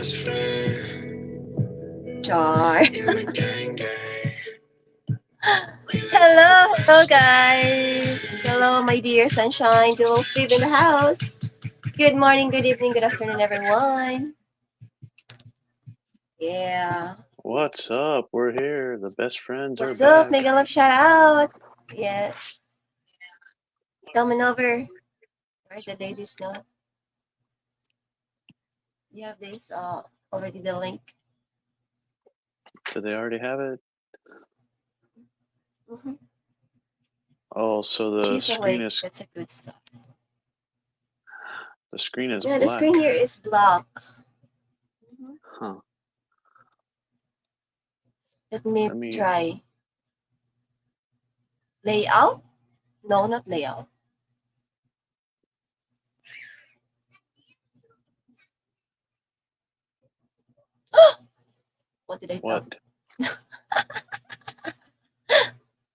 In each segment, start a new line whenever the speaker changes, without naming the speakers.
Char. Hello guys. Hello, my dear sunshine. You will sleep in the house. Good morning, good evening, good afternoon, everyone. Yeah.
What's up? We're here. The best friends are
What's up?
back.
Mega love shout out. Yes. Coming over. Where the ladies know. You have this already the link.
Do they already have it?
Mm-hmm.
Oh, so the
She's
screen
awake.
is
That's a good stuff. Yeah, the
black.
screen here is black. Mm-hmm.
Huh.
Let me
Let me
try. Layout? No, not layout. What did I
what?
tap?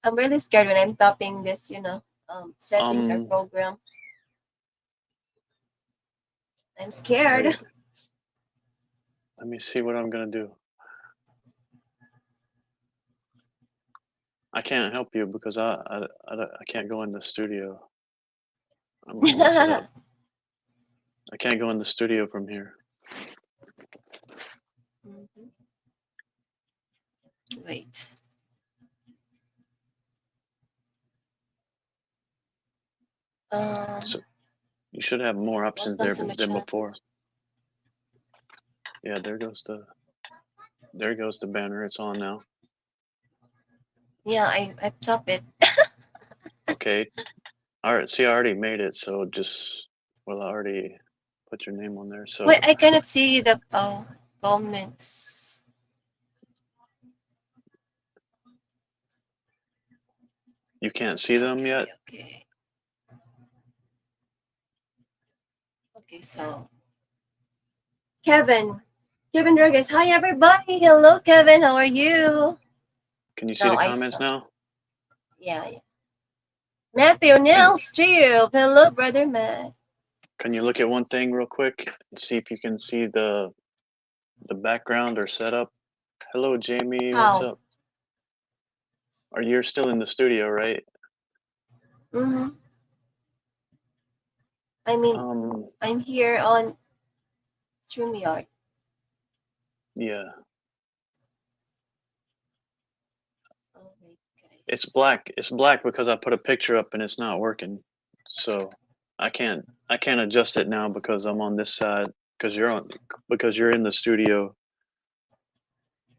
I'm really scared when I'm tapping this, settings or
Um
program. I'm scared.
wait. Let me see what I'm gonna do. I can't help you because I can't go in the studio. I'm gonna mess it up. I can't go in the studio from here.
Mhm. Wait.
So you should have more options
Welcome
there
to my
than
chat.
before. Yeah, there goes the banner. It's on now.
Yeah, I tap it.
Okay. All right. See, I already made it, so I already put your name on there.
Wait,
So
I cannot see the comments.
you can't see them yet.
Okay. Okay, so Kevin Rodriguez. Hi everybody. Hello, Kevin. How are you?
Can you see
Now
the
I
comments
saw.
now?
Yeah. Matthew
Can
Nels too. Hello, brother Matt.
Can you look at one thing real quick and see if you can see the background or setup? Hello, Jamie. What's
How?
up? Are you still in the studio, right?
Mm-hmm. I mean,
Um.
I'm here on Streamyard.
Yeah.
All right,
It's
guys.
black. It's black because I put a picture up and it's not working. So I can't adjust it now because I'm on this side because you're in the studio.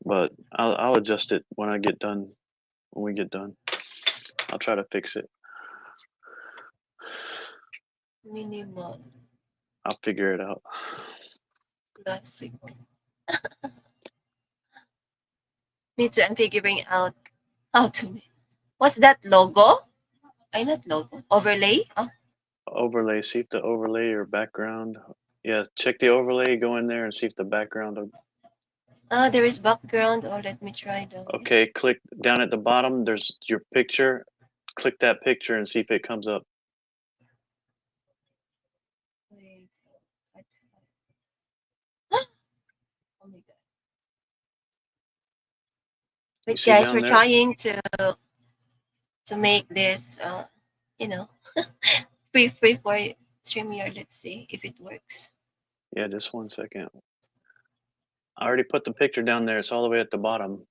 But I'll adjust it when I get done. When we get done, I'll try to fix it.
Minimal
I'll figure it out.
classic. Me too. I'm figuring out how to make. What's that logo? I not logo. Overlay? Oh,
Overlay. See if the overlay or background. Yeah, check the overlay. Go in there and see if the background.
there is background. Oh, let me try though.
Okay, click down at the bottom. There's your picture. Click that picture and see if it comes up.
Wait. Oh my god.
You
Wait,
see
guys,
down
we're
there?
trying to make this you know free for StreamYard. Let's see if it works.
Yeah, just 1 second. I already put the picture down there. It's all the way at the bottom.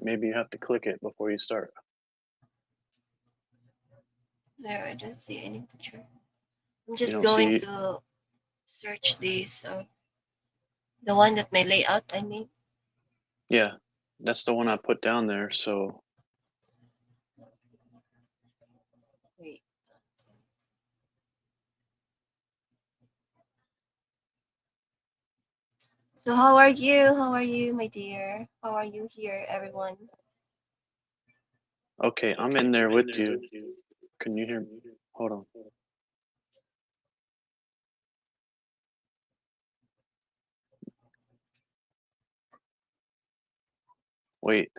Maybe you have to click it before you start.
There, I don't see any picture. I'm
You
just
don't
going
see?
to search this. The one that my layout. I mean,
Yeah, that's the one I put down there. So
wait. So how are you? How are you, my dear? How are you here, everyone?
okay, I'm in there with you. Can you hear me? Hold on. Wait.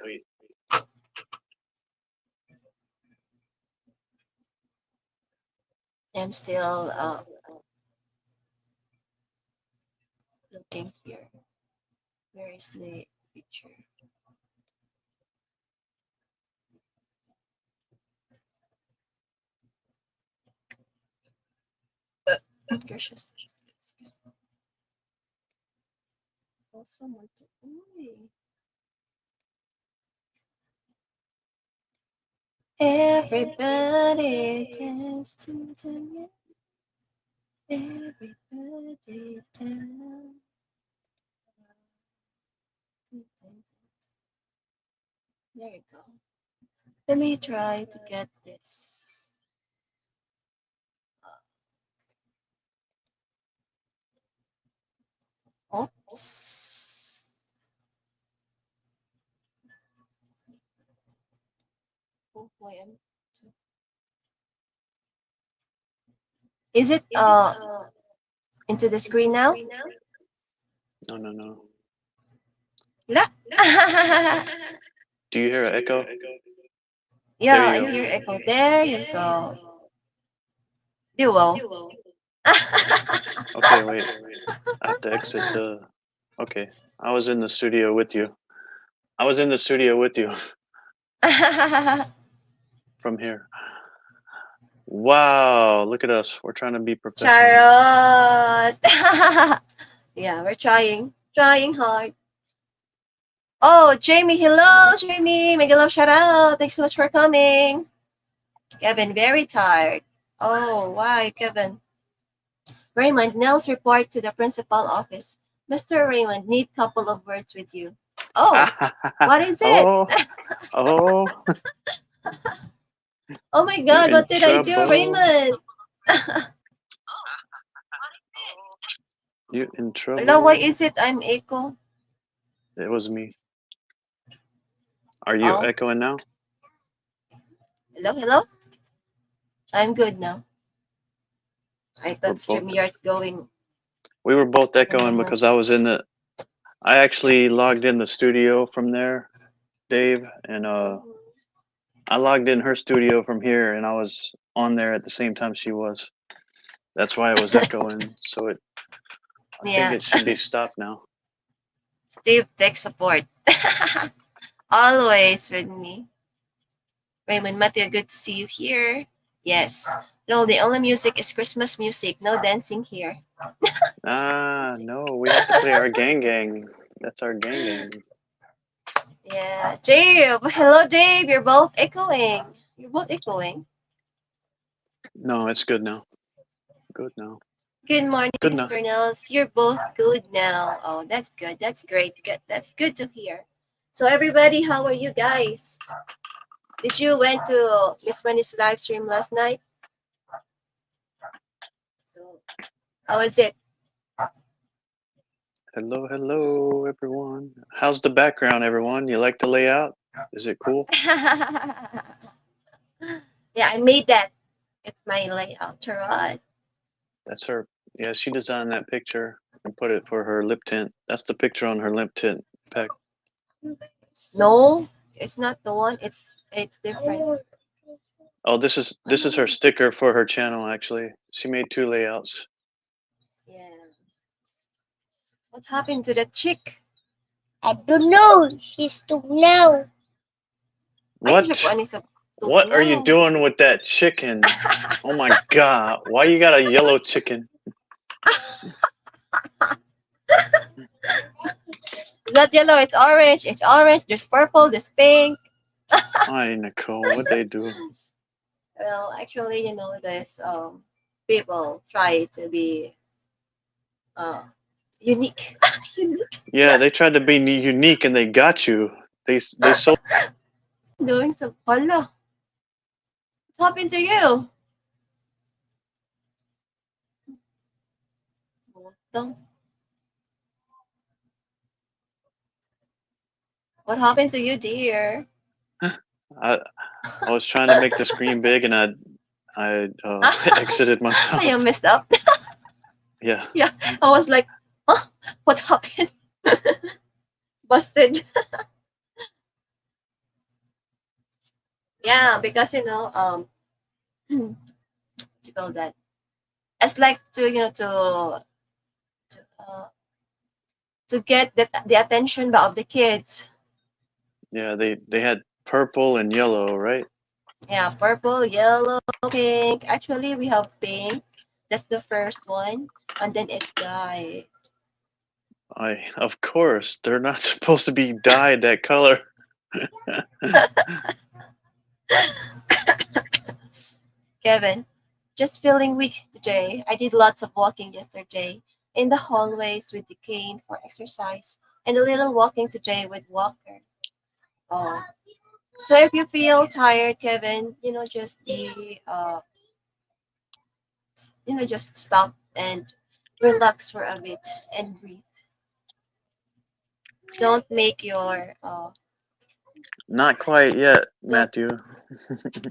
I'm still looking here. Where is the picture? Gracious. Excuse me. Oh, someone took. Uy. Everybody dance to the music. Everybody dance. There you go. Let me try to get this. Oops. Oh, why am Is it into the screen now?
No, no, no.
La.
Do you hear an echo?
Yeah,
There
I
you
hear
go.
echo. There you go. Duo.
Okay, wait. I have to exit the. Okay, I was in the studio with you. I was in the studio with you from here. Wow, look at us. We're trying to be professional.
Charot. Yeah, we're trying hard. Oh, Jamie, hello, Jamie. Miguel, shout out. Thanks so much for coming. Kevin, very tired. Oh, why, Kevin? Raymond, Nels report to the principal office. Mr. Raymond, need couple of words with you. Oh, what is it?
Oh, oh,
Oh my
you
God,
in
what did I do,
trouble.
Raymond?
You in
Hello, why
trouble.
is it I'm echo?
It was me. Are you
Oh,
echoing now?
hello, hello. I'm good now. I
We're
thought
both.
StreamYard's going.
We were both
I don't
echoing
know.
because I was in the. I actually logged in the studio from there, Dave, and I logged in her studio from here, and I was on there at the same time she was. That's why it was echoing. So it. I think
Yeah,
it should be stopped now.
Steve tech support. Always with me. Raymond Matthew, good to see you here. Yes. No, the only music is Christmas music. No dancing here. Christmas
Ah,
music.
no, we have to play our gang gang. That's our gang gang.
Yeah. Dave. Hello, Dave. You're both echoing. You're both echoing.
No, it's good now. Good now.
Good morning,
Good now.
Mr. Nels. You're both good now. Oh, that's good. That's great. Good. That's good to hear. So everybody, how are you guys? Did you went to Miss Money's live stream last night? So how was it?
Hello, hello, everyone. How's the background, everyone? You like the layout? Is it cool?
Yeah, I made that. It's my layout, right?
That's her. Yeah, she designed that picture and put it for her lip tint. That's the picture on her lip tint pack.
No, it's not the one. It's different.
Oh, this is her sticker for her channel. Actually, she made two layouts.
Yeah. What happened to the chick?
I don't know. She's too now.
Ay, siya po
What?
ani sa
What are you
tugnaw.
doing with that chicken? Oh my god! Why you got a yellow chicken?
It's not yellow, it's orange. It's orange. There's purple, there's pink.
Hi, Nicole. What they do?
Well, actually, this people try to be uh unique. Unique.
Yeah, they tried to be unique and they got you. They sold.
Doing some hala. What happened to you? Butang. What happened to you, dear?
I I was trying to make the screen big and I exited
I
myself.
am messed up.
Yeah.
Yeah, I was like, huh? What happened? Busted. Yeah, because what you call that? It's like to to to get the attention of the kids.
Yeah, they had purple and yellow, right?
Yeah, purple, yellow, pink. Actually, we have pink. That's the first one, and then it died.
Of course, they're not supposed to be dyed that color.
Kevin, just feeling weak today. I did lots of walking yesterday in the hallways with the cane for exercise and a little walking today with walker. Oh, so if you feel tired, Kevin, just just stop and relax for a bit and breathe. Don't make your
Not quite yet,
don't
Matthew.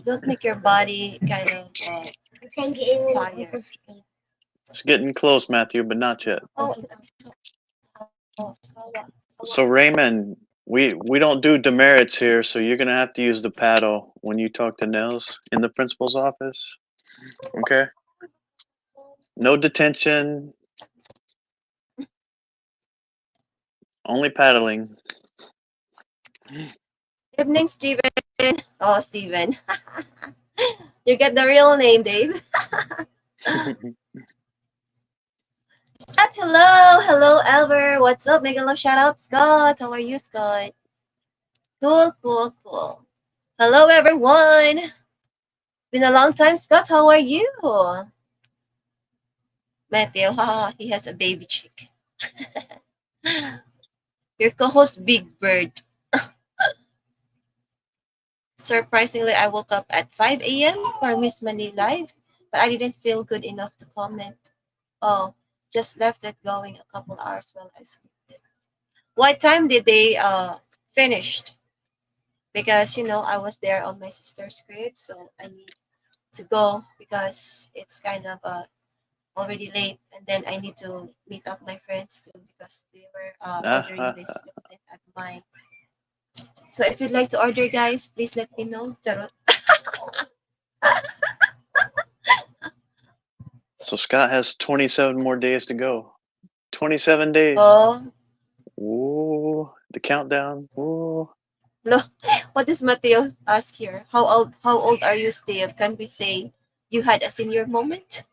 don't make your body kind of tired.
It's getting close, Matthew, but not yet.
Oh,
So Raymond, we don't do demerits here, so you're gonna have to use the paddle when you talk to Nels in the principal's office. Okay? No detention. Only paddling.
evening, Steven. Oh, Steven. You get the real name, Dave. Scott, hello. Hello, Albert. What's up? Mega love shout out, Scott. How are you, Scott? Cool, cool, cool. Hello, everyone. It's been a long time, Scott. How are you? Matthew, haha, he has a baby chick. Your co-host, Big Bird. Surprisingly, I woke up at 5 a.m. for Miss Money Live, but I didn't feel good enough to comment. Oh, just left it going a couple hours while I slept. What time did they finished? Because I was there on my sister's grave, so I need to go because it's kind of already late, and then I need to meet up my friends too because they were ordering this at mine. So if you'd like to order, guys, please let me know. Charot.
So Scott has 27 more days to go. 27 days.
Oh,
Ooh, the countdown. Ooh.
no. What does Mateo ask here? How old are you, Steve? Can we say you had a senior moment?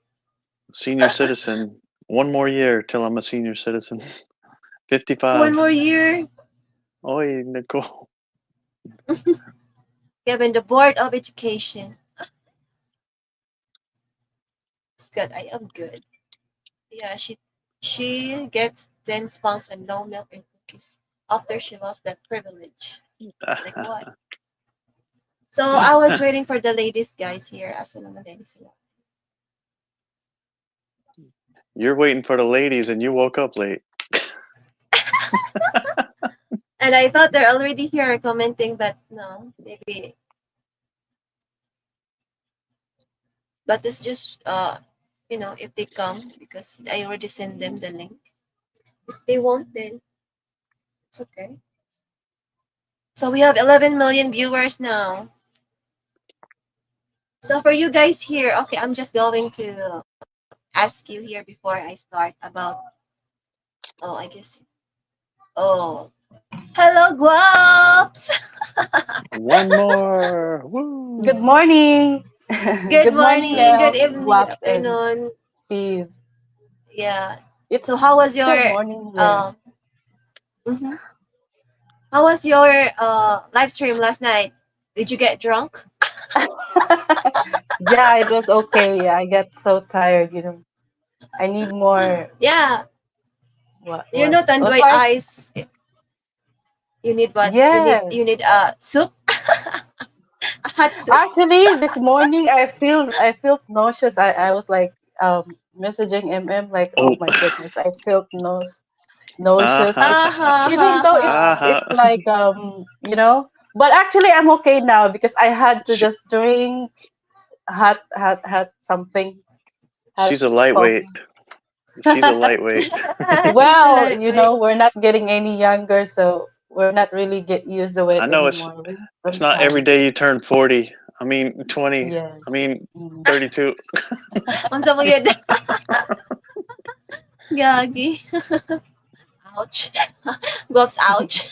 Senior citizen. One more year till I'm a senior citizen. 55.
One more year.
Oi, Nicole.
Kevin, the Board of Education. Scott, I am good. Yeah, she gets 10 sponge and no milk and cookies after she lost that privilege. Like what? So I was waiting for the ladies, guys, here. Asa naman ladies sila.
You're waiting for the ladies and you woke up late.
And I thought they're already here commenting, but no, maybe. But it's just, if they come, because I already sent them the link. If they won't, then it's okay. So we have 11 million viewers now. So for you guys here, okay, I'm just going to ask you here before I start about, I guess, hello, Guaps!
One more. Woo.
Good morning.
Good morning, good
Nels,
evening, good
Wap, and
afternoon.
Steve.
Yeah.
It's
So how was your
good morning here.
mhm. How was your live stream last night? Did you get drunk?
Yeah, it was okay. Yeah, I got so tired. I need more.
Yeah.
What?
You
What?
know Tandoy
What?
ice. You need what? You need
Yes.
you need soup? A hot soup.
Actually, this morning I felt nauseous. I was like messaging like, oh
Oh.
my goodness, I felt nauseous. Even though it's
Uh-huh.
like but actually I'm okay now because I had to
She,
just drink hot something, hot
she's a lightweight.
coffee.
She's a lightweight.
She's a
Well,
lightweight.
we're not getting any younger, so we're not really get used to
I
it
know
anymore.
it's not every
Sometimes,
day you turn 40. I mean 20.
yes.
I mean
Mm.
32.
Unsa mo yun? Gagi. Ouch. Guaps, ouch.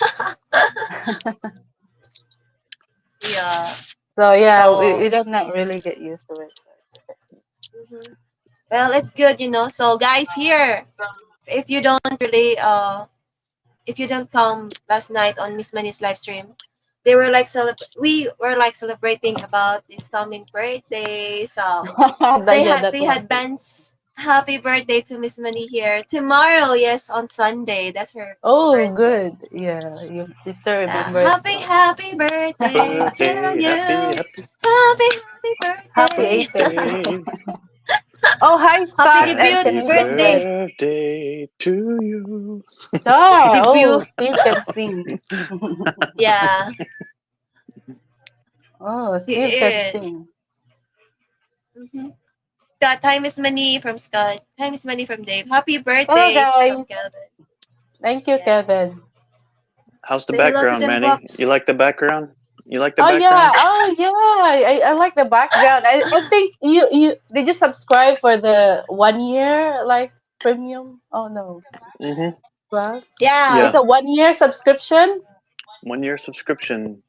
Yeah.
So yeah,
So,
we don't not really get used to it. So it's okay.
mhm. Well, it's good, you know. So, guys, here, if you don't really, if you don't come last night on Miss Manny's live stream, they were like we were like celebrating about this coming birthday. So, say
Yeah, that
happy
one.
advance happy birthday to Miss Money here. Tomorrow, yes, on Sunday. That's her
Oh,
birthday.
good. Yeah, you still remember it.
Happy birthday to
Birthday,
you.
happy
Happy
Happy
birthday.
80th.
birthday,
Oh, hi,
Happy
Star.
debut
Can
happy
you sing?
birthday.
birthday to you.
Star. Oh,
Debut.
Steve can sing.
Yeah,
Oh,
he
Steve can
is.
sing.
Mm-hmm. Got time is money from Scott. Time is money from Dave. Happy
Hello,
birthday from
guys.
Kelvin.
Thank you,
Yeah.
Kevin.
How's the
Say hello to
background,
them,
Manny? You
Guaps.
like the background? You like the
Oh yeah,
background?
oh yeah. I like the background. I think you did you subscribe for the 1 year like premium? Oh no,
Mm-hmm.
plus it's
Yeah.
Yeah.
a 1 year subscription.
1 year subscription.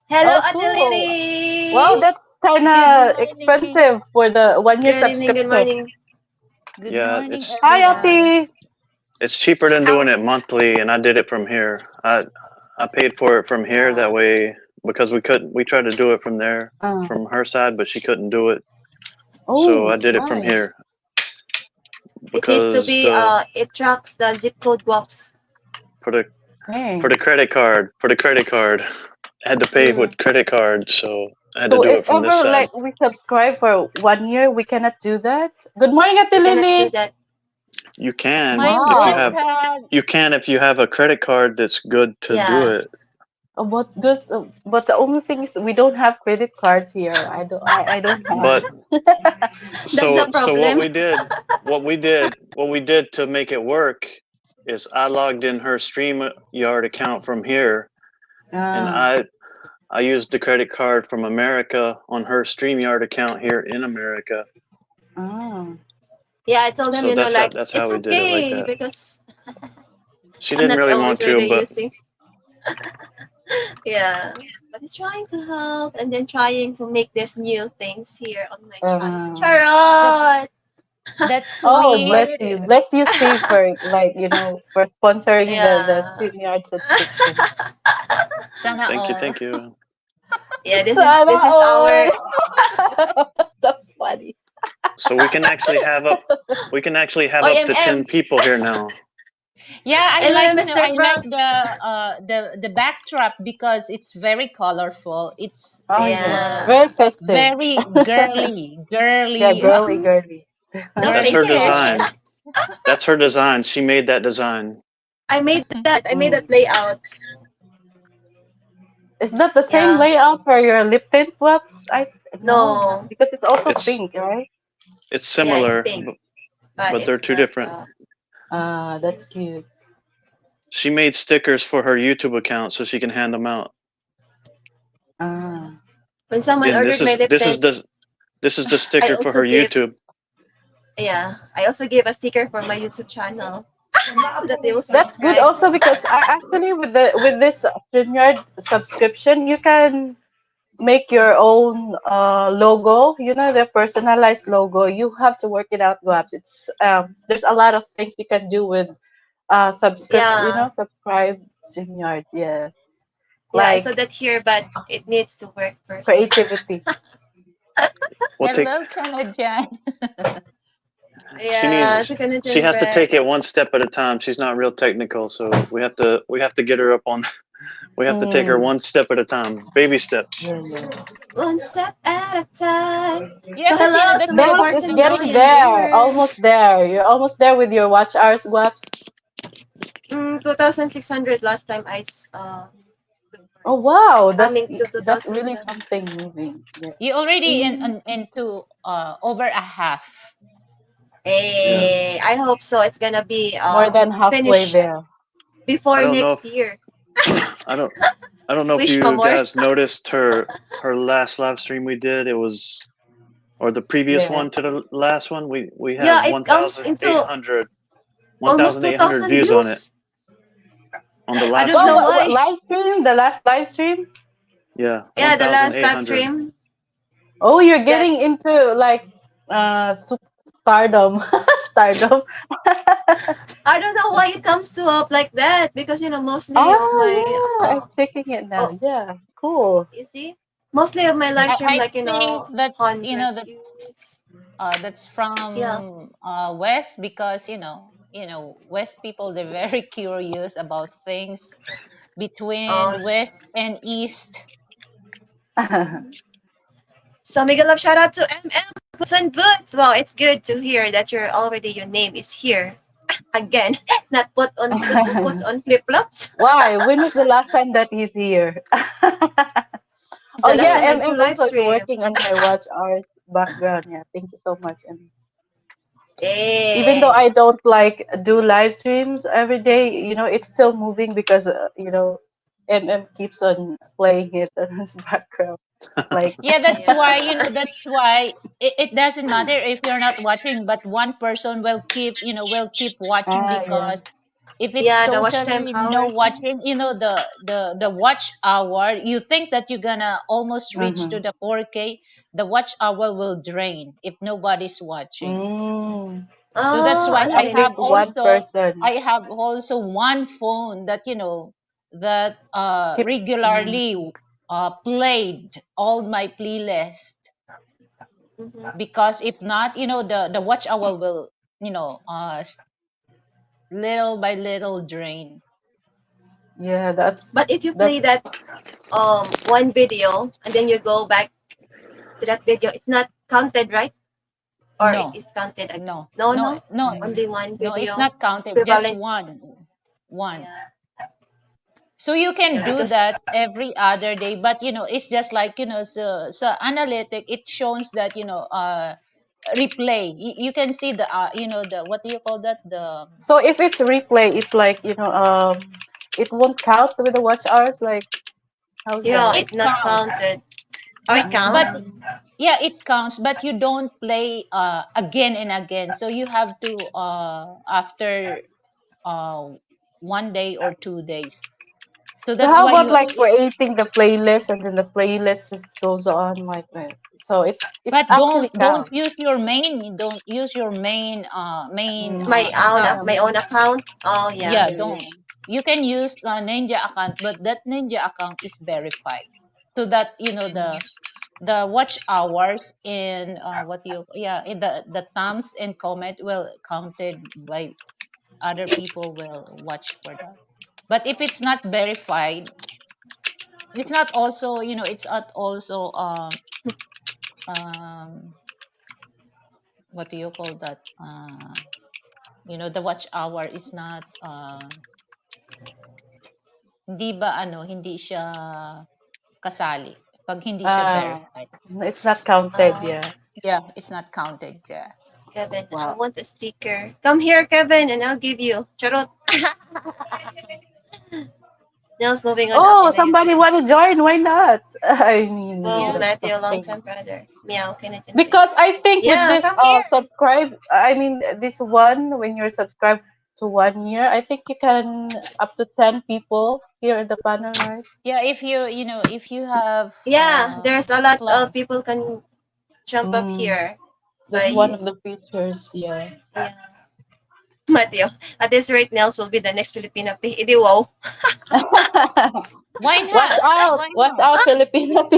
Hello,
Oh
Ate
cool. Wow,
Lily.
that's kind
Good
of
morning.
expensive for the 1 year
Good evening. Good
subscription.
morning.
Good
Yeah,
morning,
it's
Hi,
Yeah.
everyone.
Ati.
it's cheaper than
How?
doing it monthly, and I did it from here. I paid for it from here that
Yeah.
way because we tried to do it from there
Uh,
from her side, but she couldn't do it, so
oh,
I did it from
nice.
here
It needs to
because
be it tracks the zip code Guaps.
for the
Dang.
credit card, I had to pay
Mm.
with credit card, so I had to
So
do
if
it from this
ever
side.
like we subscribe for 1 year, we cannot do that. Good morning, Ati
We cannot do
Lily.
that.
You can
My
if you
Wow.
have
welcome.
a credit card that's good to do
Yeah.
it.
What good? But the only thing is we don't have credit cards here. I don't have.
But
That's the
so what
problem.
we did, what we did to make it work is I logged in her StreamYard account from here, and
Ah,
I used the credit card from America on her StreamYard account here in America.
ah.
Yeah, I told him,
So
you know, like
that's how
it's
we did it like
okay
that.
because
She
I'm
didn't
not
really
always
want to,
really
but
using. Yeah. But he's trying to help and then trying to make these new things here on my channel.
Uh,
That
Charot!
that's
oh,
sweet.
bless you, Steve, for like for sponsoring the
Yeah.
Streamyard subscription.
Sana all.
thank you.
Yeah,
Sana
this is our
all. That's funny.
So we can actually have up to 10
OMM.
people here now.
Yeah, I like
OMM, Mr.
I like
Brock.
the backdrop because it's very colorful. It's
Oh
it's
yeah,
Yeah.
very festive.
very girly,
Yeah,
girly,
girly, girly.
So
That's
girly
her
pinkish.
color.
design. That's her design. She made that design.
I made that. I made that
Mm.
layout.
Is that the same
Yeah.
layout for your lip tint webs? I no, not
No.
because it's also
It's
pink, right?
it's
Yeah, it's
similar,
pink, but
but they're
it's
two
not.
different.
Ah, that's cute.
She made stickers for her YouTube account so she can hand them out.
Ah.
When someone
And
ordered my lip tint,
this is the
I
sticker for
also
her
give.
YouTube.
Yeah, I also gave a sticker for my YouTube channel so that they will
That's good
subscribe.
also because I actually with this StreamYard subscription, you can make your own logo. You know the personalized logo. You have to work it out, Gabs. It's there's a lot of things you can do with
Yeah,
subscribe StreamYard. Yeah,
yeah, I
like
saw that here, but it needs to work first.
creativity.
We'll take
Hello, Kanajan.
she
Yeah,
needs
to kind of
she has to
bread.
take it one step at a time. She's not real technical, so we have to get her up on we have to take her
Mm,
one step at a time. Baby steps.
yeah, yeah.
One step at a time.
Yeah,
So
because
hello
the
to my
Guys, it's
14
getting
million
there.
viewers.
Almost there. You're almost there with your watch hours, Guaps.
2,600 last time
Oh wow,
coming to
that's really
2,007.
something moving. Yeah.
you already
Mm.
into over a half.
Yeah.
Hey, I hope so. It's gonna be
More than halfway
finished
there.
I
before
don't know
next
if
year.
I don't I don't know if
Wish for
you
more.
guys noticed her last live stream we did. It was or the previous
Yeah.
one to the last one. We have
Yeah, it comes into
1,800
almost
1,800
2,000
views on it.
views.
on the
I
last
don't know
stream.
why.
live stream? The last live stream?
Yeah,
Yeah, the last live
1,800.
stream.
Oh, you're
That
getting into like stardom. Stardom.
I don't know why it comes to up like that because mostly of
Oh
my
yeah, I'm checking it now.
oh
Yeah, cool.
you see mostly of my live stream
I
like
think that
100
that
views.
that's
Yeah.
from West, because West people, they're very curious about things
Oh.
between West and East.
Mhm. So mega love shout out to MM Boots and Boots. Wow, it's good to hear that your name is here again. Not puts on flip flops.
Why? When was the last time that he's here? Oh
The last
yeah,
time I do
MM
live
also is
stream.
working on my watch hours background. Yeah, thank you so much. And even though
Hey.
I don't like do live streams every day, it's still moving because MM keeps on playing it on his background. Like,
Yeah, that's why,
Yeah.
it doesn't matter if you're not watching, but one person will keep watching,
yeah.
because if it's
Yeah, the watch time
totally no
hours.
watching, the watch hour, you think that you're gonna almost reach to
Mm-hmm.
the 4K, the watch hour will drain if nobody's watching.
Mm.
So that's
Oh,
why
At
okay.
least one person
I have also one phone that
keep. Mm.
regularly played all my playlist,
Mhm.
because if not, the watch hour will, little by little drain.
Yeah, that's
But if you play
that's
that one video and then you go back to that video, it's not counted, right? Or it
No,
is counted again?
no,
No,
no,
no.
no,
mm.
Only one
no, it's
video
not counted, just
equivalent.
one.
Yeah.
So you can
Yeah,
do
because
that every other day, but it's just like, so analytic, it shows that, replay. You can see the what do you call that, the
So if it's replay, it's like it won't count with the watch hours. Like, how's
yeah,
that?
it
it's not
counts.
counted. Oh,
Yeah,
it count?
but
Mm.
yeah, it counts, but you don't play again and again. So you have to, after uh 1 day or 2 days. So
So
that's
how
why
about
you
like creating the playlist and then the playlist just goes on like that? So it's
but
actually
don't
count.
use your main, don't use your main
Mm.
account.
My own account. Oh yeah.
Yeah,
Yeah, yeah.
don't. You can use Ninja account, but that Ninja account is verified, so that the watch hours in, what you yeah in the thumbs and comment will counted by other people will watch for that. But if it's not verified, it's not also, it's not also, um what do you call that, the watch hour is not, hindi ba ano, hindi siya kasali pag hindi siya
Ah,
verified.
it's not counted.
Uh,
Yeah.
Yeah, it's not counted. Yeah.
Kevin, I
Wow.
want a sticker. Come here, Kevin, and I'll give you. Charot. Nels moving on. Okay,
Oh,
na
somebody
YouTube.
want to join? Why not? I mean,
Whoa,
Yeah.
that's
Matthew, long
something.
time brother. Meow, can I invite?
Because I think with
Yeah,
this
come here.
this one, when you're subscribed to 1 year, I think you can up to 10 people here in the panel, right?
Yeah, if you have
Yeah, there's a lot of
plan.
people can jump up
Mm,
here
that's one
by
of the features, yeah.
yeah. Matthew, at this rate, Nels will be the next Filipina. Idi wow.
Why
Watch
not?
out!
Why
Watch
not?
out, Filipino.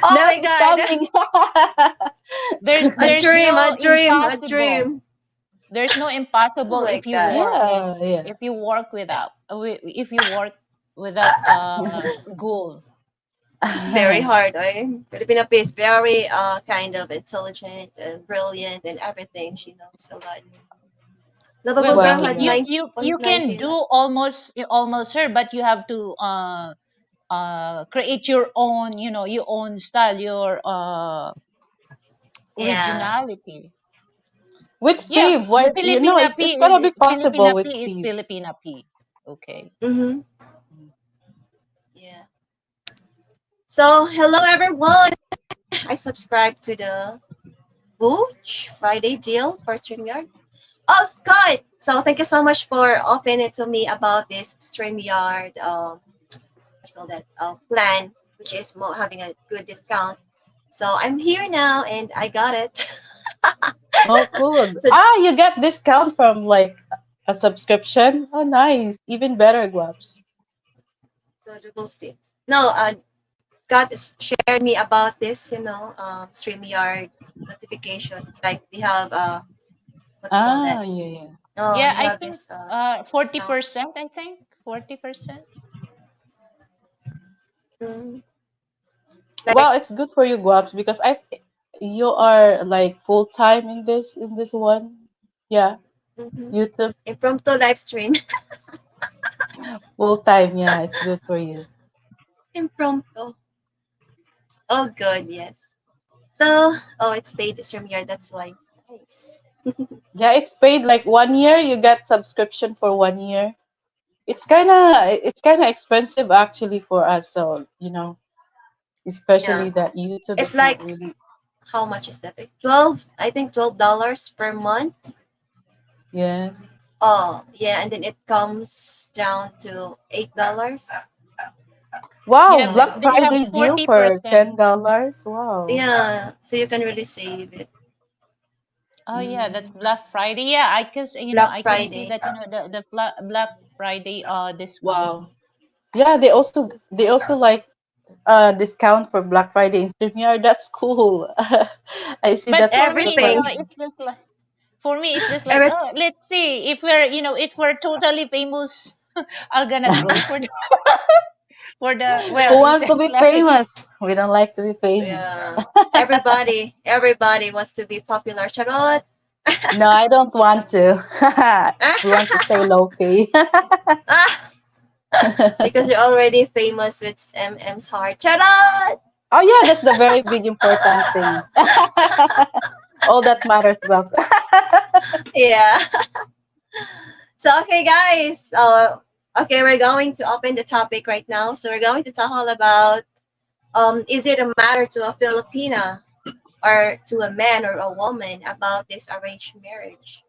Oh
Nels
my
is
god.
coming.
There's
A
there's
dream,
no
a dream, a
impossible.
dream.
There's no
Oh
impossible
my
if you
god.
work,
Yeah, yeah.
if you work without if you work with that goal.
It's very hard. Filipina is very kind of intelligent and brilliant and everything. She knows a lot. Lovable
Well,
girl
Wow,
had
yeah.
you can
9.90
do
likes.
almost her, but you have to create your own, your own style, your
Yeah.
originality.
With
Yeah,
Steve, why
Filipina
it's
P
gonna be
Filipina
possible with
P is
Steve.
Filipina P. Okay.
Mm-hmm. Yeah. So hello everyone. I subscribed to the Booch Friday deal for StreamYard. Oh, Scott! So thank you so much for opening it to me about this Streamyard, what you call that, plan, which is having a good discount. So I'm here now and I got it.
Oh, cool.
So,
Ah, you get discount from like a subscription. Oh, nice. Even better, Guaps.
so double stick. No, Scott shared me about this, StreamYard notification. Like they have, what do you call
Ah,
that?
yeah, yeah.
Oh,
Yeah,
they
I
have
think
this discount.
40%, I think. 40%.
Mm,
Well,
like,
it's good for you, Guaps, because you are like full time in this one. Yeah,
mm-hmm.
YouTube
Impromptu live stream.
full time. Yeah, it's good for you.
Impromptu. Oh, good, yes. So, oh, it's paid this year. That's why. Nice.
Yeah, it's paid like 1 year. You get subscription for 1 year. It's kind of expensive actually for us. So
Yeah.
especially that YouTube
It's
is not
like,
really.
how much is that? Like 12, I think $12 per month.
Yes.
Oh, yeah, and then it comes down to $8.
Wow,
Yeah,
So,
Black
they have
Friday deal for
40%.
$10. Wow.
yeah, so you can really save it.
Oh yeah, that's
Mm.
Black Friday. Yeah,
Black
I can see
Friday.
that, the Black Friday discount.
Wow. Yeah, they also like discount for Black Friday in Streamyard. That's cool. I see
But
that's
for me,
that's like
Everything.
it's just like, for me it's just like,
Every,
oh, let's see if we're totally famous, I'm gonna go for the for the,
who
well, it's
wants to
just
be
like,
famous? We don't like to be famous.
yeah. Everybody wants to be popular. Charot.
No, I don't want to. We want to stay low key.
Ah, because you're already famous with MM's heart. Charot!
Oh yeah, that's the very big important thing. All that matters, Gloves.
Yeah. So, okay, guys. Okay, we're going to open the topic right now. So, we're going to talk all about is it a matter to a Filipina or to a man or a woman about this arranged marriage?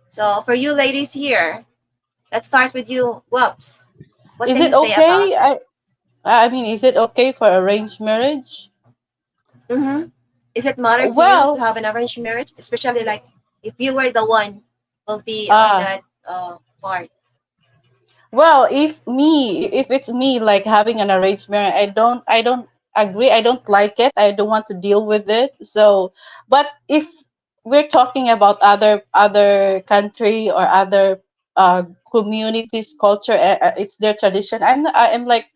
So, for you ladies here, let's start with you, Whoops. What
Is
can
it
you say
okay?
about that?
I mean, is it okay for arranged marriage?
Mm-hmm. Is it matter to you to
Well,
have an arranged marriage, especially like if you were the one will be on
uh,
that part?
well, if it's me like having an arranged marriage, I don't agree. I don't like it. I don't want to deal with it. So, but if we're talking about other country or other communities, culture, it's their tradition. I am like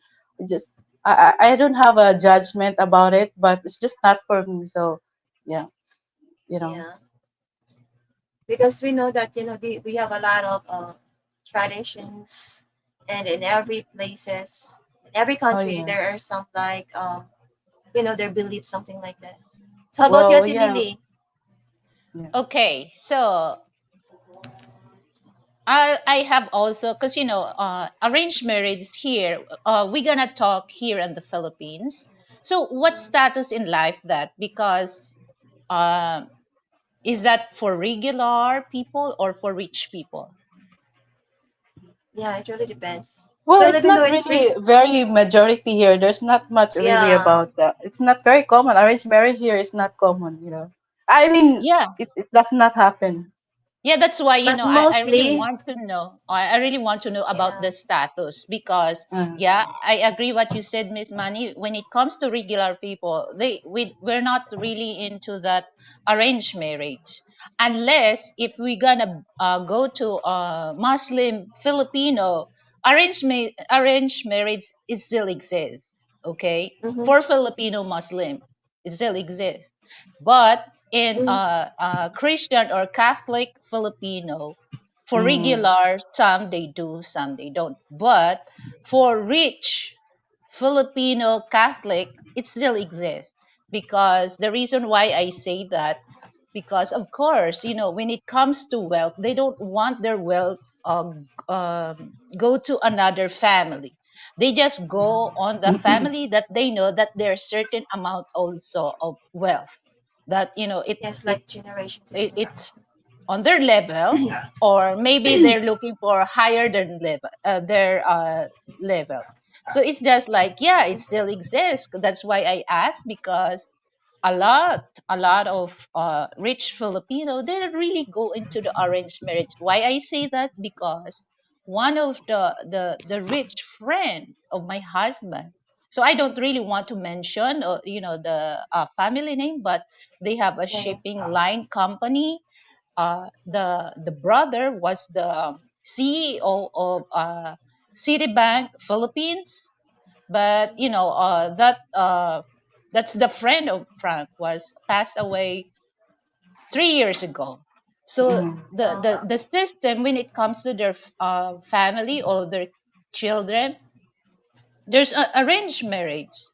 just I don't have a judgment about it, but it's just not for me. So, yeah, you know.
Yeah, because we know that we have a lot of traditions, and in every places, in every
Oh
country,
yeah.
there are some like their beliefs, something like that. So how about you,
Well,
Ate
yeah.
Lily?
Yeah.
okay, so I have also, because arranged marriage here, we're gonna talk here in the Philippines. So what status in life that, because um is that for regular people or for rich people?
Yeah, it really depends.
Well,
Well,
it's
even though
not
it's
really very majority here. There's not much really
yeah,
about that. It's not very common. Arranged marriage here is not common. I mean,
Yeah.
it does not happen.
Yeah, that's why,
but
I really
mostly,
want to know. I really want to know about
yeah,
the status because,
Uh,
yeah, I agree what you said, Miss Manny. When it comes to regular people, we're not really into that arranged marriage, unless if we're gonna go to Muslim Filipino, arranged marriage, it still exists. Okay,
mm-hmm,
for Filipino Muslim, it still exists, but in
mm,
Christian or Catholic Filipino, for
mm,
regular, some they do, some they don't. But for rich Filipino Catholic, it still exists. Because the reason why I say that, because of course, when it comes to wealth, they don't want their wealth go to another family. They just go on the family that they know that there's certain amount also of wealth, that
yes,
it
like generation to
it it's
generation.
on their level, or maybe they're looking for higher than level, their level. So it's just like, yeah, it still exists. That's why I asked, because a lot of rich Filipino, they really go into the arranged marriage. Why I say that? Because one of the rich friend of my husband, so I don't really want to mention the family name, but they have a
Yeah.
shipping line company. The brother was the CEO of Citibank Philippines, but that's the friend of Frank was passed away 3 years ago. So
Mhm.
the system, when it comes to their family or their children, there's arranged marriage,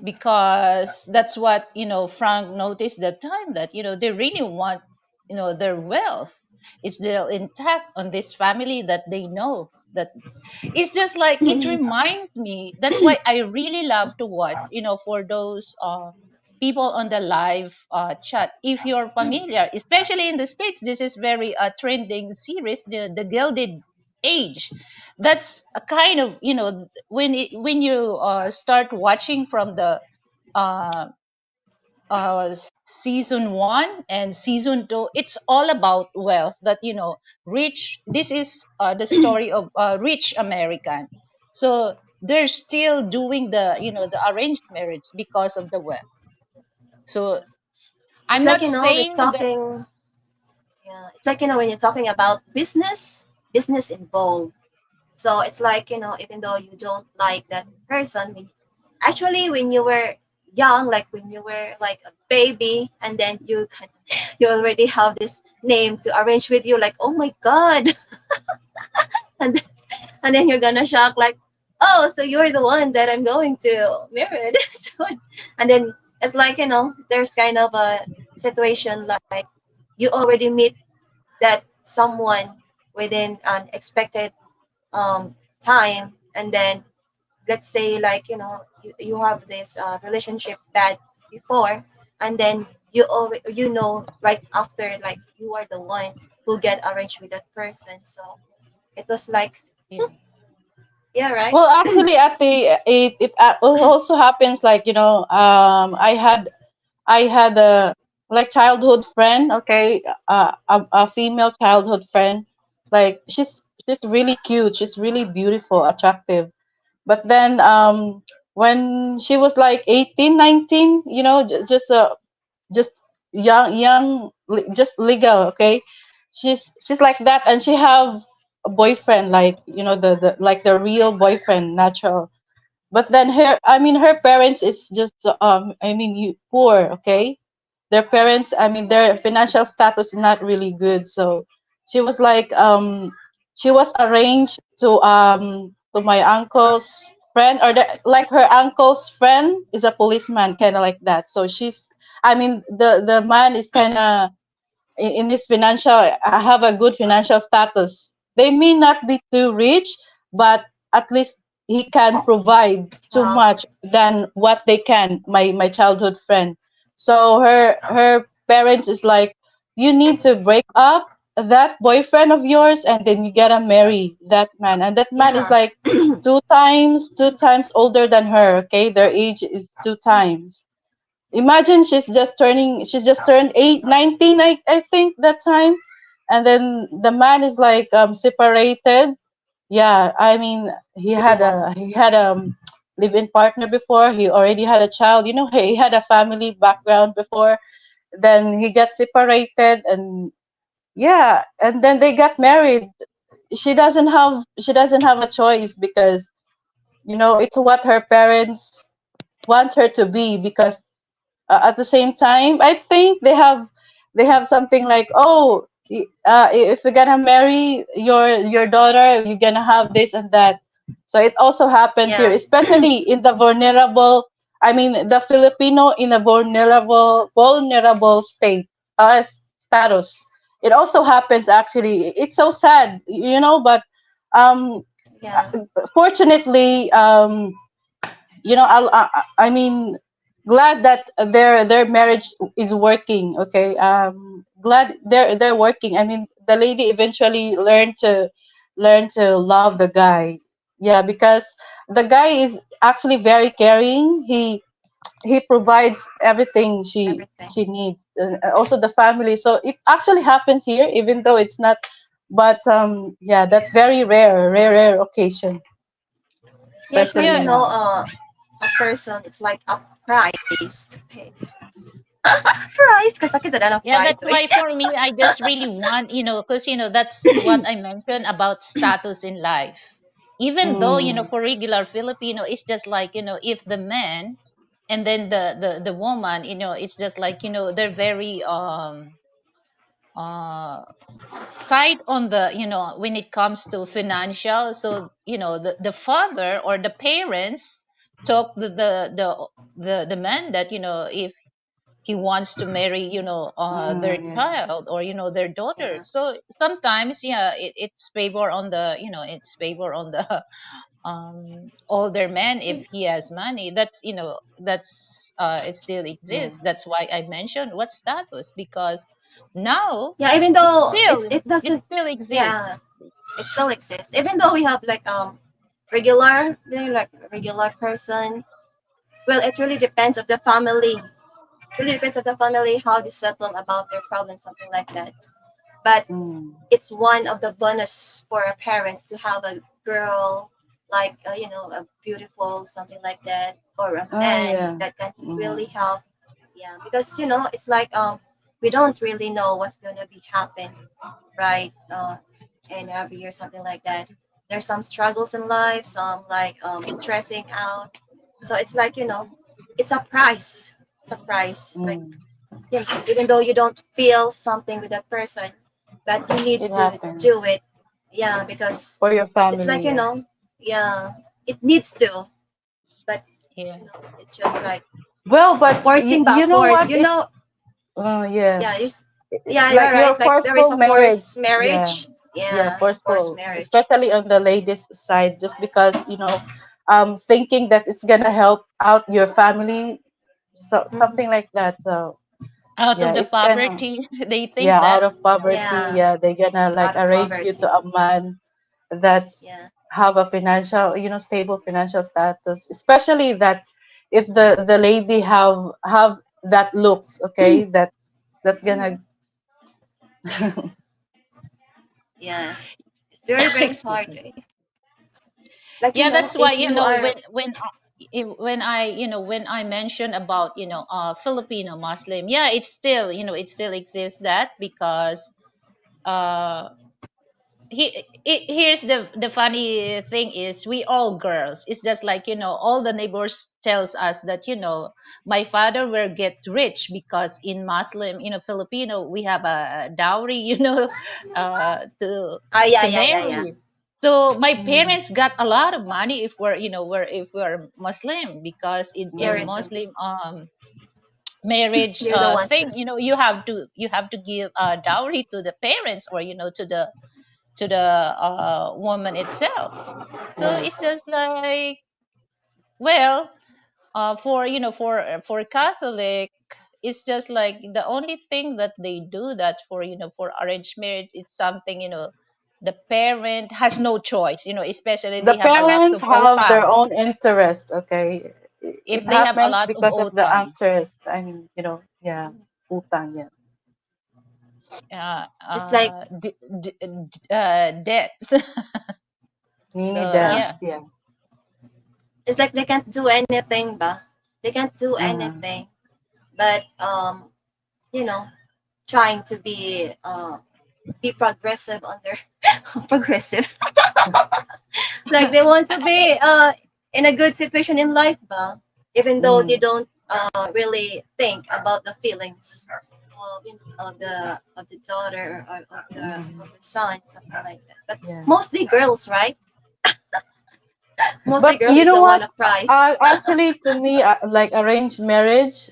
because that's what Frank noticed that time, that they really want their wealth. It's still intact on this family that they know. That it's just like, it reminds me. That's why I really love to watch, for those people on the live chat. If you're familiar, especially in the States, this is very trending series, the Gilded Age. That's a kind of, when you start watching from the uh, season one and season two, it's all about wealth. That rich. This is the story of rich American. So they're still doing the arranged marriage because of the wealth. So
It's
I'm
like,
not
we're
saying that.
talking. Yeah, it's like, when you're talking about business involved. So it's like, even though you don't like that person, actually, when you were young, like when you were like a baby, and then you already have this name to arrange with you, like, oh my God. and and then you're gonna shock, like, oh, so you're the one that I'm going to marry this one. And then it's like, there's kind of a situation like you already meet that someone within an expected time, and then let's say, like, you have this relationship bad before, and then right after, like, you are the one who get arranged with that person. So it was like,
Yeah.
yeah, right.
Well, actually, at the it also happens, like, I had a, like, childhood friend. Okay, a female childhood friend. Like, she's really cute. She's really beautiful, attractive. But then, when she was like 18, 19, just just legal. Okay, she's like that, and she have a boyfriend, like, the like the real boyfriend, natural. But then her parents is just, you poor. Okay, their parents, their financial status is not really good. So she was like, she was arranged to my uncle's friend, or like her uncle's friend is a policeman, kind of like that. So the man is kind of in his financial, have a good financial status. They may not be too rich, but at least he can provide too
Wow.
much than what they can, my childhood friend. So her parents is like, you need to break up that boyfriend of yours, and then you gotta marry that man. And that man is
Yeah.
like two times older than her. Okay, their age is two times. Imagine, she's just turned 19, I think, that time. And then the man is like, separated. Yeah, he had a live-in partner before. He already had a child. He had a family background before. Then he got separated, and yeah, and then they got married. She doesn't have a choice, because it's what her parents want her to be. Because at the same time, I think they have something like, oh, if you're gonna marry your daughter, you're gonna have this and that. So it also happens here,
Yeah.
especially in the vulnerable. The Filipino in a vulnerable state, status. It also happens, actually. It's so sad, but um
Yeah.
fortunately, I mean, glad that their marriage is working. Okay, glad they're working. I mean, the lady eventually learned to love the guy. Yeah, because the guy is actually very caring. He provides everything
Everything.
she needs, also the family. So it actually happens here, even though it's not. But yeah, that's very rare occasion,
Yeah, it's like
especially
Yeah,
now.
a person. It's like a price to pay. Price, kasi sakit na
yeah,
price,
that's
right?
why for me, I just really want, because, that's what I mentioned about status in life. Even though,
Mm,
for regular Filipino, it's just like, if the man and then the woman, it's just like, they're very uh tight on the, when it comes to financial. So, the father or the parents talk the man that, if he wants to marry, their
yeah.
child or, their daughter.
Yeah.
So sometimes, yeah, it's favor on the, it's favor on the older man if he has money. That's, it still
Yeah.
exists. That's why I mentioned what status, because now
Yeah, even
it
though
still
it
it
doesn't,
still exists.
yeah, it still exists. Even though we have like regular, like regular person. Well, it really depends of the family. Really depends on the family how they settle about their problems, something like that. But
Mm.
it's one of the bonus for our parents to have a girl like a beautiful something like that, or a
Oh
man
yeah.
that can
Mm.
really help. Yeah, because it's like we don't really know what's gonna be happen, right? In every year, something like that. There's some struggles in life, some like stressing out. So it's like it's a price. It's a price. Like
Mm.
even though you don't feel something with that person, but you need
It
to
happens
do it. Yeah, because
for your
it's like
family. Yeah.
yeah, it needs to, but
Yeah.
it's just like
Well, but
forcing by
you know
force.
what? It's yeah.
Yeah, yeah, you're
Like your
right. Like there is
forceful
a
marriage.
forced
Yeah.
marriage.
Yeah,
Yeah, forced
forceful,
marriage.
especially on the ladies' side, just because thinking that it's gonna help out your family, so
Hmm.
something like that. So
Out
yeah,
of the
it's kind of,
poverty, they think
yeah, out
that.
of poverty.
Yeah,
Yeah, they're gonna
it's
like
out of
arrange you
poverty.
to a man that's
Yeah.
have a financial, stable financial status, especially that if the lady have that looks, okay, that's gonna
Yeah, it's very very
Excuse
hard.
me.
Like
Yeah, that's why,
if you are.
when I mention about, Filipino Muslim, yeah, it's still, it still exists, that because uh here's the funny thing is, we all girls, it's just like, all the neighbors tells us that, my father will get rich because in Muslim, Filipino, we have a dowry, to
Oh yeah,
to
yeah, yeah, yeah.
marry. So my
Mm,
parents got a lot of money if we're Muslim, because in
mm,
Inheritance.
Muslim marriage
They're the one to.
thing, you have to give a dowry to the parents, or to the woman itself. So it's
yes.
just like, well, for Catholic, it's just like the only thing that they do, that for arranged marriage, it's something, the parent has no choice, especially
The
they have a lot
parents
of
have their
otang.
own interest, okay?
If
It
they have a
happens
lot of
because of the
otang,
interest. I mean, yeah, utang, yes.
It's like
debts.
Mini
So
uh,
debts,
yeah.
yeah.
it's like they can't do anything, ba? They can't do
Uh-huh.
anything, but you know, trying to be progressive on their progressive. Like they want to be in a good situation in life, ba? Even though they
Mm,
don't really think about the feelings of the daughter or
mm,
of the son, something like that. But
yeah.
mostly girls, right? Mostly
But
girl
you
is
know
the one
what?
of prize.
Actually, to me, like arranged marriage,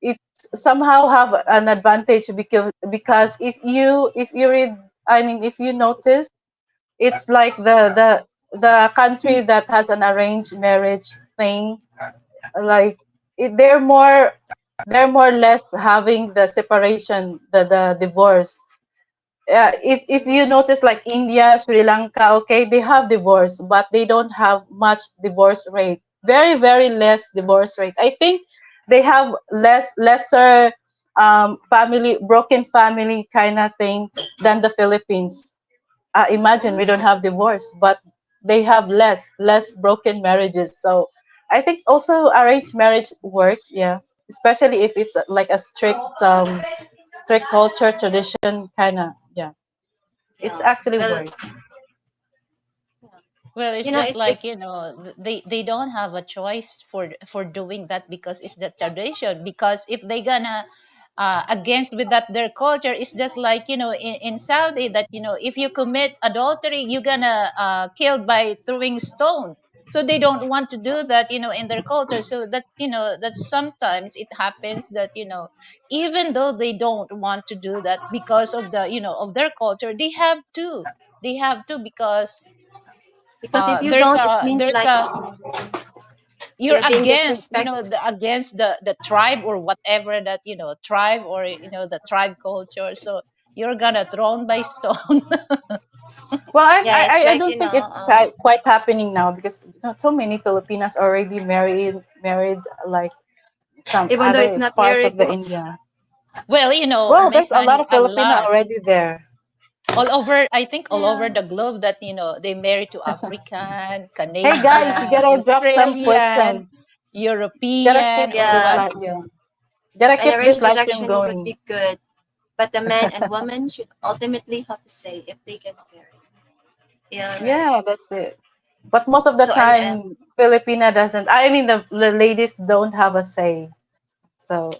it somehow have an advantage because if you read, I mean, if you notice, it's like the country that has an arranged marriage thing, like they're more or less having the separation, the divorce. If you notice, like India, Sri Lanka, okay, they have divorce, but they don't have much divorce rate. Very, very less divorce rate. I think they have lesser family, broken family kind of thing than the Philippines. Imagine we don't have divorce, but they have less broken marriages. So I think also arranged marriage works, yeah, especially if it's like a strict culture tradition kind of, yeah, it's
Yeah.
actually
Well,
works.
yeah.
Well, it's
You know,
just
it
like, they don't have a choice for doing that because it's the tradition. Because if they gonna against with that their culture, it's just like, in Saudi, that, if you commit adultery, you're gonna killed by throwing stone. So they don't want to do that, in their culture. So that sometimes it happens that, even though they don't want to do that because of the, of their culture, they have to because
because if you
there's
don't, it
a
means
there's
like
a you're
you're being
against,
disrespect.
the tribe, or whatever, that, tribe, or the tribe culture. So you're gonna thrown by stone.
Well,
Yeah, it's
I
like,
don't think it's quite happening now because so many Filipinas already married like some
even though it's
other
not
part of the
miracles.
India.
Well,
Well,
Miss
there's a lot
Honey,
of
a
Filipina
lot
already there.
all over. I think all over
Yeah.
the globe, that, they marry to African,
Hey guys, you
Canadian,
gotta drop some
Australian,
questions. Gotta keep
European, or
this
Yeah.
what.
live, yeah. Gotta
An
keep this
arranged
live stream
direction would
going.
be good, but the man and woman should ultimately have to say if they get married. Yeah, right.
Yeah, that's it. But most of the
So
time, Filipina doesn't. I mean, the ladies don't have a say. So,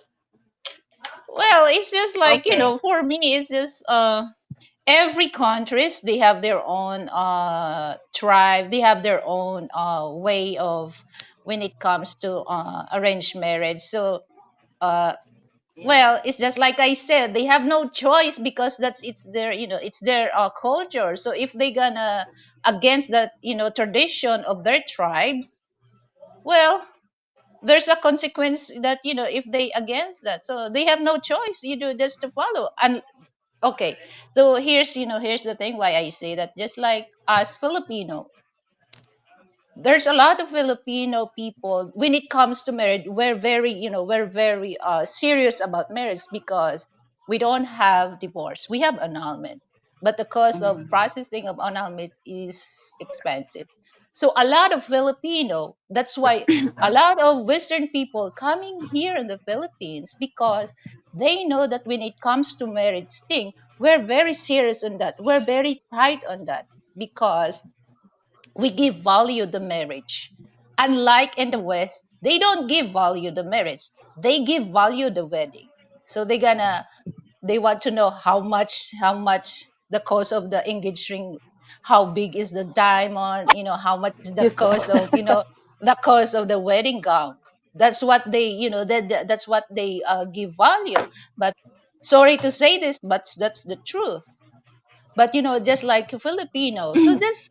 Well, it's just like,
okay.
for me, it's just every countries, they have their own tribe, they have their own way of, when it comes to arranged marriage. So uh
Yeah.
well, it's just like I said, they have no choice because it's their culture. So if they gonna against that, tradition of their tribes, well, there's a consequence that, if they against that, so they have no choice, just to follow. And okay, so here's the thing why I say that. Just like us Filipino, there's a lot of Filipino people, when it comes to marriage, we're very serious about marriage because we don't have divorce. We have annulment. But the cost of
mhm.
processing of annulment is expensive. So a lot of Filipino, that's why a lot of Western people coming here in the Philippines, because they know that when it comes to marriage thing, we're very serious on that. We're very tight on that because we give value the marriage. Unlike in the West, they don't give value the marriage. They give value the wedding. So they want to know how much the cost of the engagement ring, how big is the diamond, how much is the
Yes.
cost of, the cost of the wedding gown. That's what that's what they give value. But sorry to say this, but that's the truth. But just like Filipino, so this,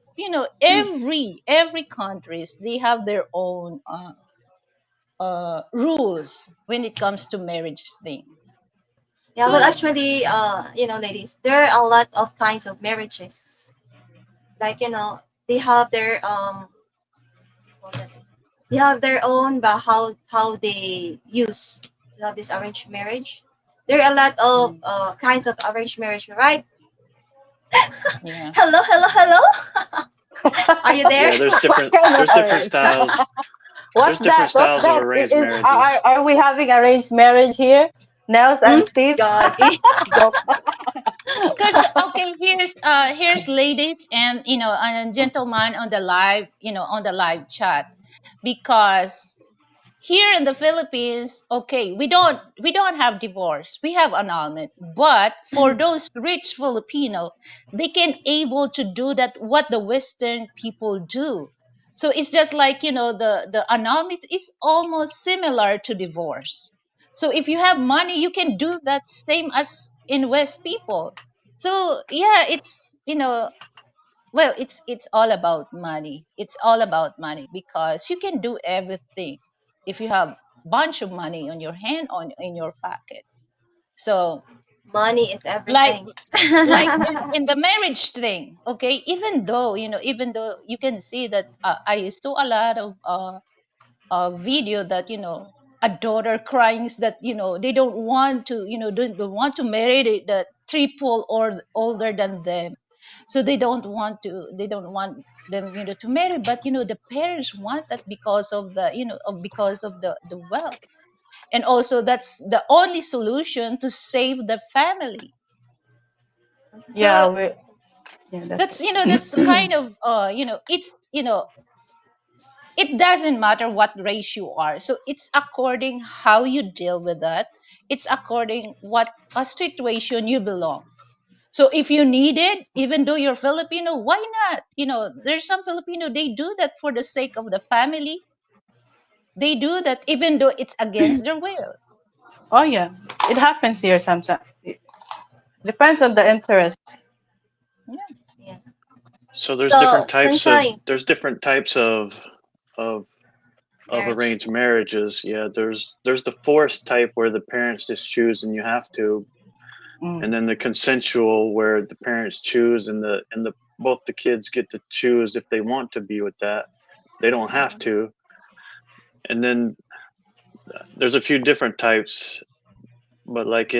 every countries, they have their own rules when it comes to marriage thing.
Yeah, well,
So
actually, ladies, there are a lot of kinds of marriages. Like, they have their what do you call that? They have their own, but how they use to have this arranged marriage. There are a lot of
Mm.
kinds of arranged marriage, right?
yeah.
Hello, hello, hello. Are you there?
Yeah, there's
What
different
kind of
there's different
arrange?
styles. There's
What's
different
that? What's
styles of
that?
arranged marriages.
Are we having arranged marriage here? Nels
Hmm?
and Steve?
Gagi.
Joke.
Because okay, here's ladies and gentlemen on the live chat, because here in the Philippines, okay, we don't have divorce. We have annulment. But for those rich Filipino, they can able to do that what the Western people do. So it's just like, the annulment is almost similar to divorce. So if you have money, you can do that same as in West people. So yeah, it's all about money. It's all about money because you can do everything if you have bunch of money on your hand, on in your pocket. So
Money is
like
everything.
in the marriage thing, okay, even though even though you can see that I saw a lot of video that a daughter crying is that they don't want to don't want to marry the triple or older than them, so they don't want them to marry, but the parents want that because of the because of the wealth, and also that's the only solution to save the family.
Yeah,
So
we yeah, that's
that's that's kind of it's it doesn't matter what race you are, so it's according how you deal with that. It's according what a situation you belong. So if you need it, even though you're Filipino, why not? There's some Filipino, they do that for the sake of the family. They do that even though it's against their will.
oh yeah, it happens here sometimes. It depends on the interest.
Yeah.
Yeah.
So
So, Sunshine,
there's different types of
marriage.
arranged marriages. Yeah, there's the forced type where the parents just choose and you have to, and
Mm.
then the consensual where the parents choose and the both the kids get to choose if they want to be with that. They don't have
Mhm.
to. And then there's a few different types, but like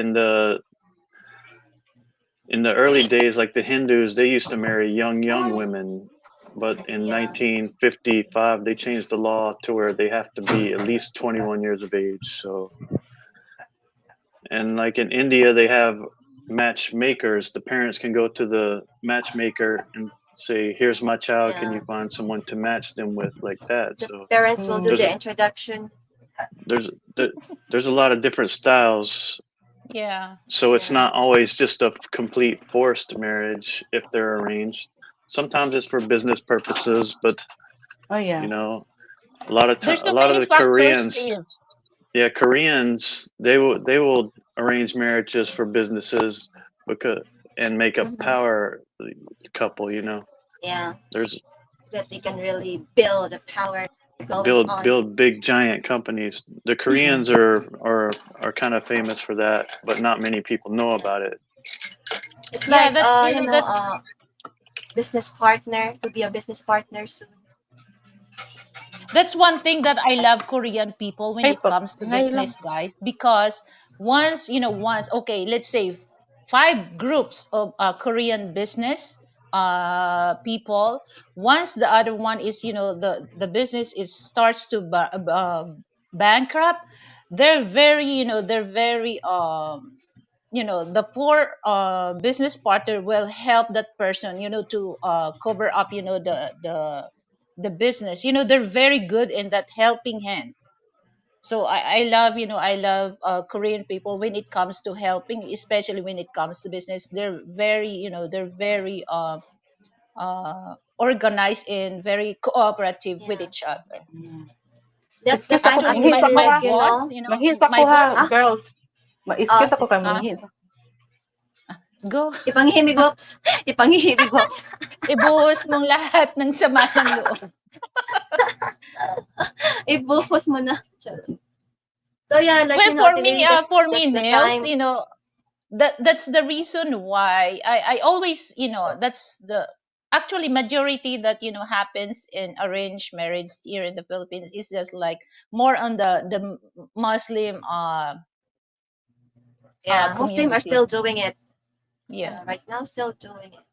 in the early days, like the Hindus, they used to marry young women, but in
Yeah.
1955 they changed the law to where they have to be at least 21 years of age. So, and like in India, they have matchmakers. The parents can go to the matchmaker and say, "Here's my child. Can
Yeah.
you find someone to match them with?" Like that.
The
So
parents will do
Mm.
there's
the introduction.
there's there's a lot of different styles.
Yeah.
So it's
Yeah.
not always just a complete forced marriage if they're arranged. Sometimes it's for business purposes, but
Oh
you
yeah.
know,
There's
a
so
lot of
many
the
factors,
Koreans,
Steve.
yeah, Koreans, they will arrange marriages for businesses because and make a
Hmm.
power couple.
Yeah.
There's
That they can really build a power going on.
build big giant companies. The Koreans are kind of famous for that, but not many people know
Yeah.
about it.
It's
Yeah,
like
that that
business partner to be a business partner soon.
that's one thing that I love Korean people when it
K-pop.
comes to
Ngayon lang.
business, guys, because once, okay, let's say five groups of Korean business people. Once the other one is, the business is starts to bankrupt, they're very the four business partner will help that person to cover up the business. They're very good in that helping hand. So I love Korean people when it comes to helping, especially when it comes to business. They're very organized and very cooperative with
Yeah.
each other.
Mm.
That's
Iskis
I'm
ako,
Actually,
manghis
actually
ako ha.
like,
Manghis ako
my
ha,
boss.
ah,
girls. Maiskis ako
sige,
kay
sige,
uh,
manghis.
sige.
Go.
Ipangihimig, Wops. Ipangihimig, Wops.
Ibuhos mong lahat ng sama ng loob.
Ibuhos mo na. Charot. So yeah, like,
Well,
today
for me,
that's the
nails,
time.
that's the reason why I always, that's the actually majority that happens in arranged marriage here in the Philippines is just like more on the Muslim
Yeah, Muslim are
community.
still doing it.
Yeah.
Right now, still doing it.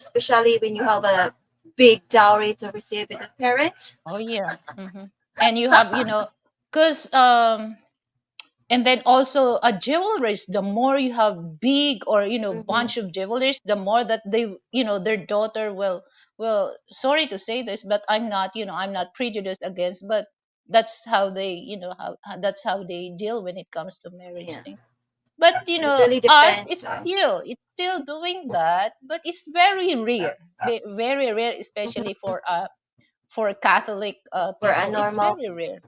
Especially when you have a big dowry to receive with the parents.
Oh yeah. And you have, because and then also a jewelries, the more you have big or
Mm-hmm.
bunch of jewelries, the more that they their daughter will, sorry to say this, but I'm not prejudiced against, but that's how they that's how they deal when it comes to marriage
Yeah,
thing. But
it really
us,
depends.
it's still doing that, but it's very rare, very rare, especially for Catholic
For a
people. It's
normal,
very rare.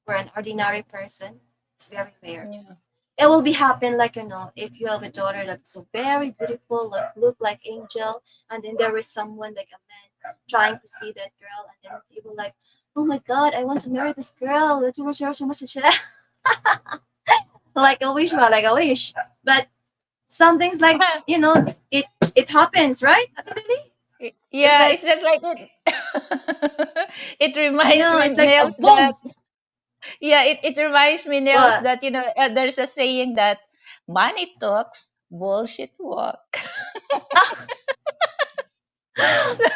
for an ordinary person, it's very rare.
Yeah.
It will be happen like, if you have a daughter that's so very beautiful, like look like angel, and then there is someone like a man trying to see that girl, and then he will like, oh my God, I want to marry this girl. Like a wish, well, like a wish. But some things like, you know, it happens, right? Ate Lily? It's
Yeah,
like,
it's just like it. It reminds me,
it's like a
Nels, that
boom.
yeah, it reminds me, Nels,
What?
that there's a saying that money talks, bullshit walk.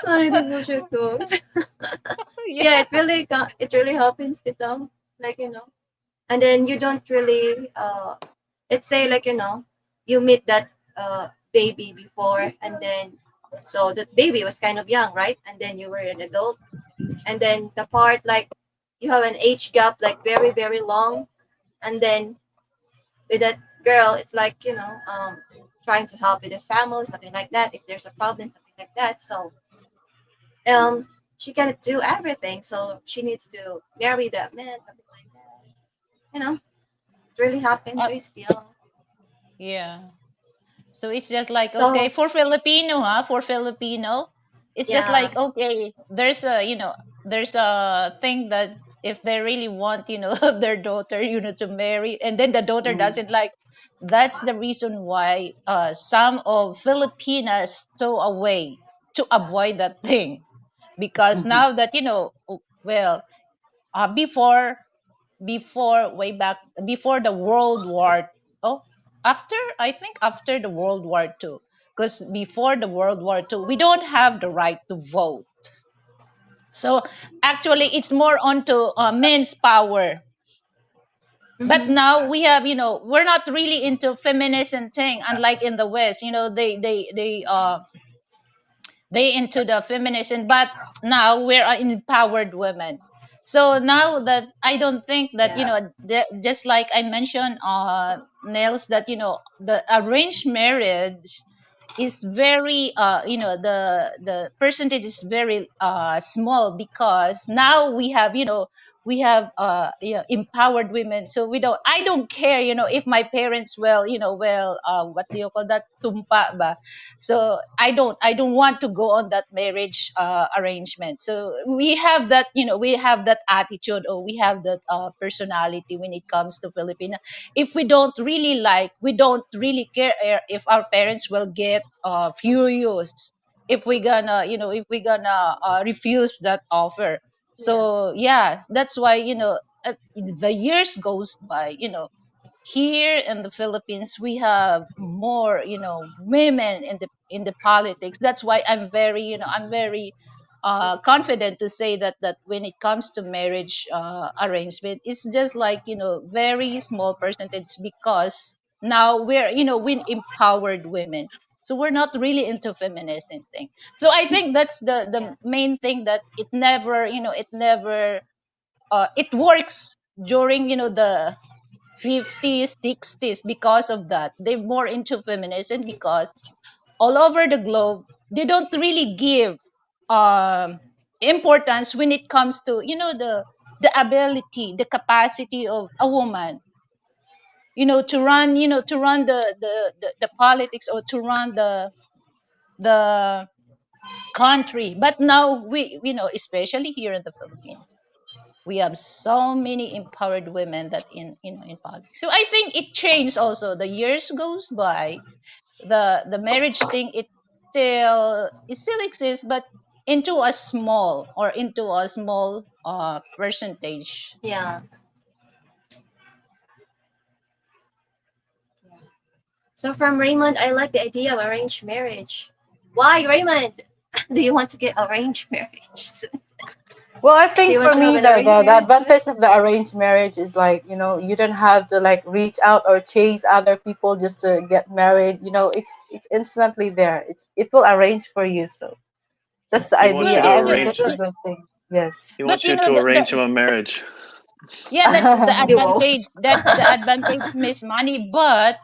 Ay, the bullshit talks. Yeah,
Yeah.
it really happens with them. Like, and then you don't really, let's say, like, you meet that baby before, and then, so that baby was kind of young, right? And then you were an adult. And then the part, like, you have an age gap, like, very, very long. And then with that girl, it's like, trying to help with his family, something like that. If there's a problem, something like that. So, she cannot do everything. So she needs to marry that man, something like that. It really happens,
Uh,
we still.
yeah. So it's just like, okay,
So,
for Filipino, huh? For Filipino, it's just
yeah.
like, okay, there's a thing that if they really want, their daughter, to marry, and then the daughter
Mm.
doesn't like, that's the reason why some of Filipinas stow away to avoid that thing. Because
Mhm.
now that, well, before way back before the World War, oh, after, I think after the World War Two, because before the World War Two we don't have the right to vote. So actually it's more onto men's power. But
Mhm.
now we have, we're not really into feminism thing, unlike in the West. They into the feminism, but now we're empowered women. So now that I don't think that,
Yeah.
just like I mentioned, nails, that the arranged marriage is very, the percentage is very small, because now we have, empowered women. So I don't care, if my parents, well, what do you call that, tumpa ba. So I don't want to go on that marriage arrangement. So we have that attitude, or we have that personality when it comes to Filipina. If we don't really like, we don't really care, if our parents will get furious if we gonna refuse that offer.
Yeah.
So yeah, that's why, the years goes by, here in the Philippines we have more, women in the politics. That's why I'm very confident to say that when it comes to marriage arrangement, it's just like, very small percentage, because now we empowered women. So we're not really into feminism thing. So I think that's the
Yeah.
main thing, that it works during, the 50s, 60s. Because of that, they're more into feminism, because all over the globe they don't really give um importance when it comes to, the ability, the capacity of a woman, to run the politics, or to run the country. But now especially here in the Philippines, we have so many empowered women that in politics. So I think it changed also. The years goes by, the marriage thing, it still exists, but into a small percentage.
Yeah. Yeah. So from Raymond, I like the idea of arranged marriage. Why, Raymond? Do you want to get arranged marriage?
Well, I
Do
think
you want
for
to have
me,
an
the,
arranged
the, the
marriage?
advantage of the arranged marriage is like, you don't have to like reach out or chase other people just to get married. It's instantly there. It will arrange for you. So that's the
He wants
idea.
you
Well,
to
I think
Yeah,
that's a
arrange.
good.
good thing. Yes.
He
but
wants you to arrange him a marriage.
yeah, that's the
Duo.
advantage. That's the advantage, Miss Money. But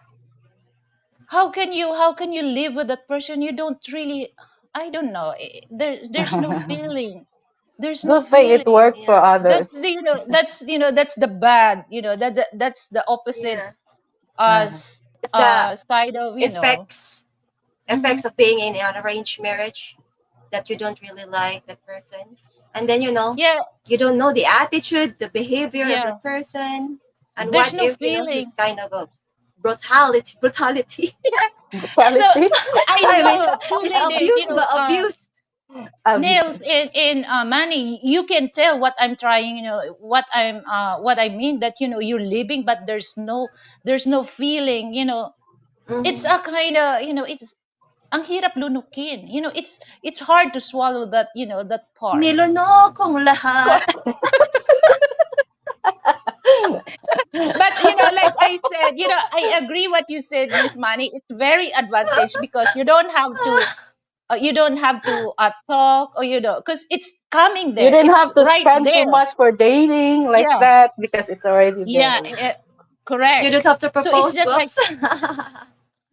how can you live with that person you don't really, I don't know, there's no feeling. There's no
Good thing it
feeling.
works for
Yeah.
others.
That's the bad, that's the opposite
Yeah.
Mhm.
It's the
side of.
effects
Mhm.
effects of being in an arranged marriage, that you don't really like that person, and then
Yeah,
you don't know the attitude, the behavior of
yeah.
the person, and
There's
what
no
if
feeling.
he's kind of a brutality.
So
Brutality.
I
I mean,
know
he's
truly this,
abused.
nails
Abuse.
in money, you can tell what I'm trying, what I mean, that you're living, but there's no feeling, it's
Mhm.
a kind of, it's ang hirap lunukin, it's hard to swallow that, that part.
Nilunokong lahat.
But like I said, I agree what you said, Miss Manny. It's very advantage because you don't have to talk, or because it's coming
You
there,
didn't
it's
have to
right
spend too
there.
much for dating like
Yeah,
that because it's already
yeah,
there.
You don't
correct.
have to
So it's
propose.
just like
Whoops.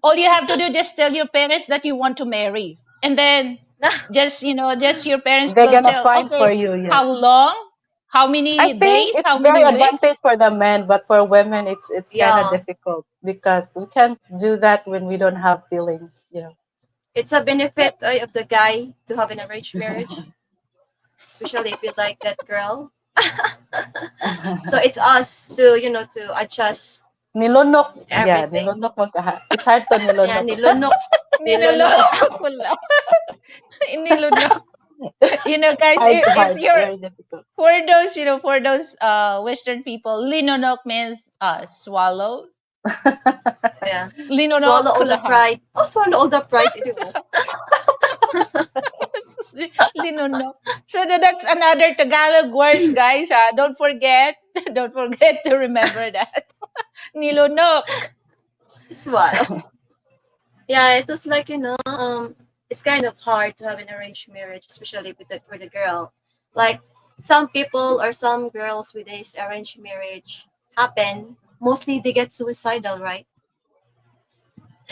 all you have to do, just tell your parents that you want to marry, and then just your parents
They're
will
gonna
tell,
find
okay,
for you, yeah.
how long, how
I
many
think
days,
it's
how
very
many weeks.
advantage for the men, but for women, it's kind of
Yeah,
difficult because we can't do that when we don't have feelings.
it's a
Yeah,
benefit of the guy to have an arranged marriage, especially if you like that girl. So it's us to to adjust
Nilunok, yeah,
everything.
nilunok mo it's hard to
Yeah,
nilunok.
nilunok, nilunok.
niloloko ko lang. Nilunok. Guys,
Hard,
if
hard,
you're
very difficult.
for those Western people, linonok means swallow.
Yeah,
Linonok
swallow
ko
all the
lahat.
pride. Oh, swallow all the pride. Anyway.
Linunok. So that's another Tagalog words, guys. Don't forget. Don't forget to remember that. Nilunok.
Swallow. Yeah, it was like it's kind of hard to have an arranged marriage, especially for the girl. Like some people or some girls with this arranged marriage happen. Mostly they get suicidal, right?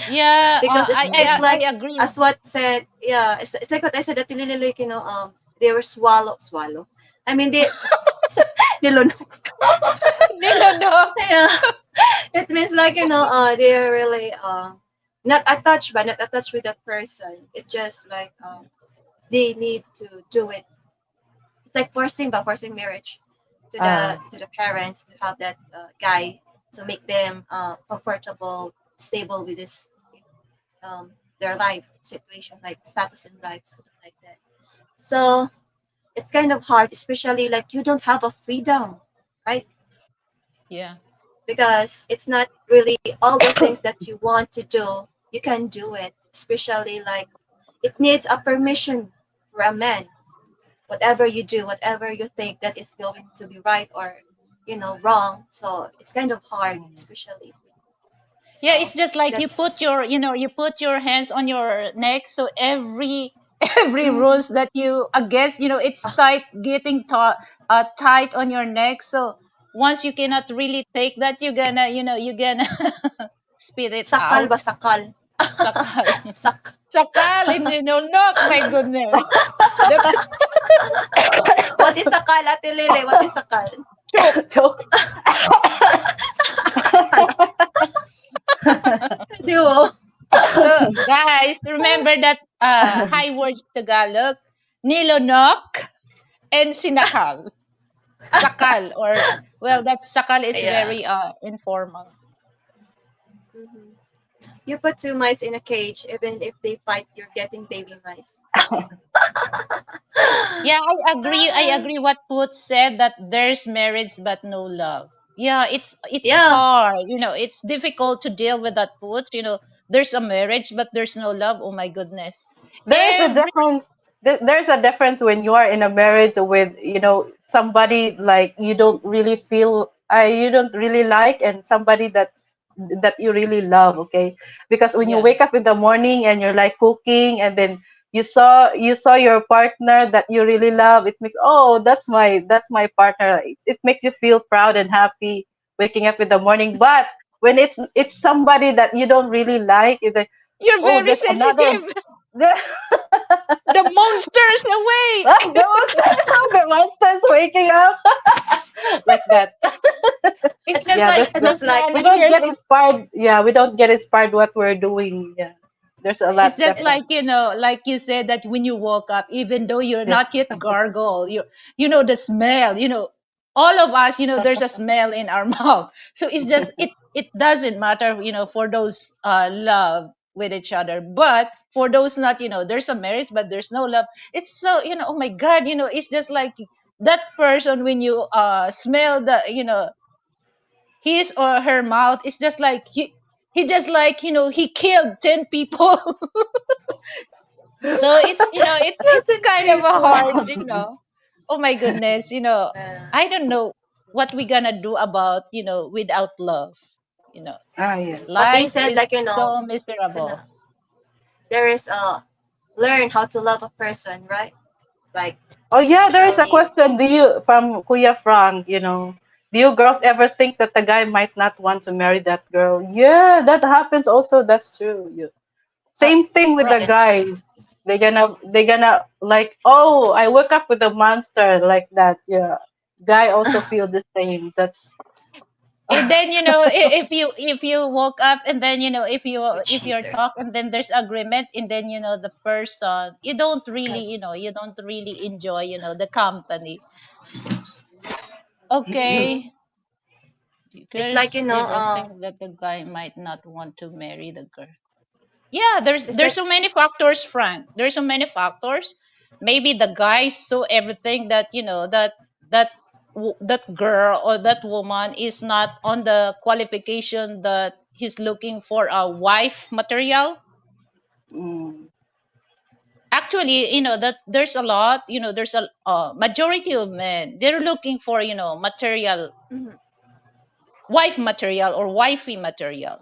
Yeah,
Because it's
I
like
agree.
as what said. Yeah, it's like what I said that like they were swallow. I mean they nilunok.
Nilunok.
Yeah, it means like they're really not attached, but not attached with that person. It's just like they need to do it. It's like forcing marriage
Ah,
to the parents to have that guy to make them comfortable, stable with this their life situation, like status in life, something like that. So it's kind of hard, especially like you don't have a freedom, right?
Yeah.
Because it's not really all the things that you want to do, you can do it. Especially like it needs a permission for a man. Whatever you do, whatever you think that is going to be right or wrong. So it's kind of hard, especially.
Yeah,
So
it's just like
that's
you put your hands on your neck, so every every
mhm.
rules that you against, it's tight, getting tight on your neck. So once you cannot really take that, you're gonna spit it
Sakal
out.
ba sakal?
Sakal.
Sak.
Sakal in knock, my goodness. That
What is sakal, Ate Lele? What is sakal?
choke.
joke.
Di mo?
So guys, remember that high words Tagalog, nilonok and sinakal. Sakal, or well, that sakal is
Yeah.
very informal.
Mhm. You put two mice in a cage, even if they fight, you're getting baby mice.
Yeah, I agree. I
Ah,
agree what Put said, that there's marriage but no love. Yeah, it's
yeah,
hard. It's difficult to deal with that, Put. There's a marriage but there's no love. Oh my goodness.
There's a
Every
difference. There's a difference when you are in a marriage with somebody like you don't really like, and somebody that you really love. Okay, because when you
Yeah.
wake up in the morning and you're like cooking, and then you saw your partner that you really love, it makes, oh, that's my partner. It makes you feel proud and happy waking up in the morning. But when it's somebody that you don't really like, it's like,
You're
oh,
very
there's another.
sensitive. The monsters awake.
The monster's waking up like that.
It's
it's
just
just
Yeah,
like
like
that's
it's
Miss
like
we
Manny
don't
here.
get inspired. Yeah, we don't get inspired what we're doing. Yeah. There's a
It's
lot
just
different.
like, like you said, that when you woke up, even though you're
Yeah.
not yet gargle, the smell, all of us, there's a smell in our mouth. So it's just, it doesn't matter, for those love with each other. But for those not, there's a marriage, but there's no love. It's so, oh my God, it's just like that person, when you smell the, his or her mouth, it's just like he just like, he killed 10 people. So it's
Certain
kind of a
people.
hard, oh my goodness,
Uh,
I don't know what we gonna do about, without love. you know
Ah, yeah.
but they
Life
said
is
like
so
to know,
miserable.
there is a learn how to love a person, right? Like
Oh yeah, there is a
especially
question. Do you from Kuya Frank? Do you girls ever think that the guy might not want to marry that girl? Yeah, that happens also. That's true.
uh,
Same thing with
like
the guys. They gonna like, oh, I woke up with a monster like that. Yeah, guy also feel the same. That's
And then, if you woke up, and then, if
switch
you're
hitter.
talk, and then there's agreement, and then, the person,
Like
you don't really enjoy, the company.
mhm.
Okay.
It's like
Because, think that the guy might not want to marry the girl. Yeah, there's
it's
there's
like
so many factors, Frank. There's so many factors. Maybe the guy saw everything, that, that girl or that woman is not on the qualification that he's looking for, a wife material.
mm,
Actually, that there's a lot, there's a majority of men, they're looking for, material,
mhm.
wife material or wifey material.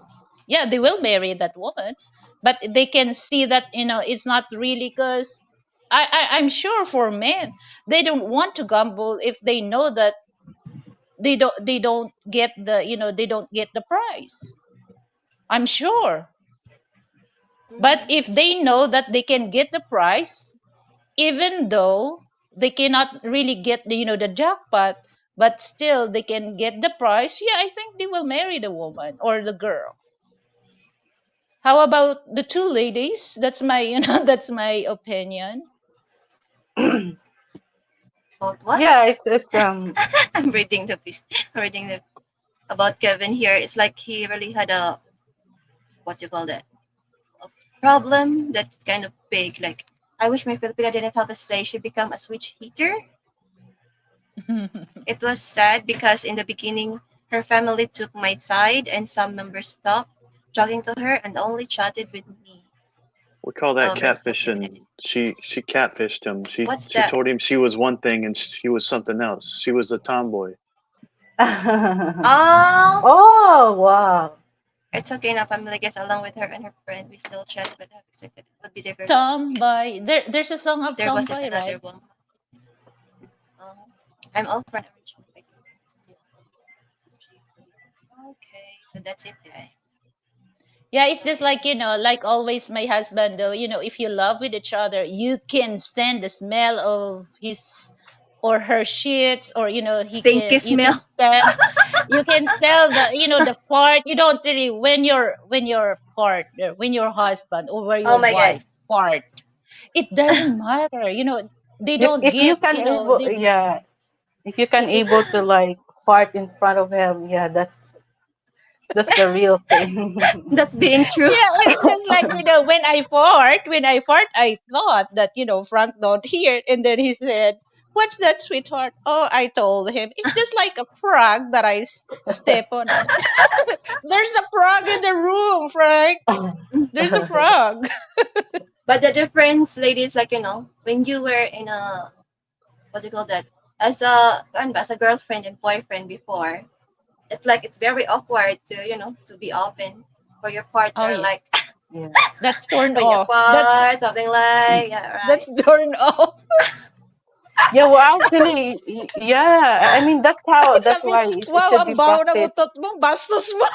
Yeah, they will marry that woman, but they can see that, it's not really, because I'm sure for men, they don't want to gamble if they know that they don't get the prize. I'm sure. But
Mhm.
if they know that they can get the prize, even though they cannot really get the jackpot, but still they can get the prize, yeah, I think they will marry the woman or the girl. How about the two ladies? That's my, that's my opinion.
About what?
yeah. It's.
I'm reading the I'm reading the about Kevin here. It's like he really had a what you call that, a problem that's kind of big. Like I wish my Filipina didn't have a say. She become a switch hitter. It was sad because in the beginning her family took my side and some members stopped talking to her and only chatted with me.
We call that
Oh, but still Kevin
catfishing.
edited.
She catfished him. She
What's
she
that?
told him she was one thing and he was something else. She was a tomboy.
Oh,
Oh wow.
it's okay now. Family gets along with her and her friend. We still chat, but have accepted it would be different
Tomboy. There's a song
if
of
there wasn't
Tomboy,
another
right?
one. I'm all for arrangement. Like still. Okay, so that's it, guy.
Yeah, it's just like, like always, my husband, though, if you love with each other, you can stand the smell of his or her shits, or,
Stinky
you can
smell.
stand, you can smell the, the fart. You don't really, when your partner, when your husband or when
Oh
your
my god.
wife fart, it doesn't matter. They
If
don't
if you
give,
can able, yeah, if you can
it
able to like fart in front of him, yeah, that's the real thing.
That's being true.
Yeah, it's just like, when I fart, I thought that, Frank don't hear it. And then he said, "What's that, sweetheart?" Oh, I told him, "It's just like a frog that I step on it." There's a frog in the room, Frank. There's a frog.
But the difference, ladies, like when you were in a what do you call that? As a girlfriend and boyfriend before, it's like it's very awkward to to be open for your
Oh
partner,
yeah,
like
yeah. That's turn
when you
off. That's
fart, something like yeah,
that's
right.
turn off.
Yeah, well, actually, yeah. I mean, that's how. That's
Sabi,
why it
wow,
should
ang
be
baho ng
practiced.
utot mo, bastos mo.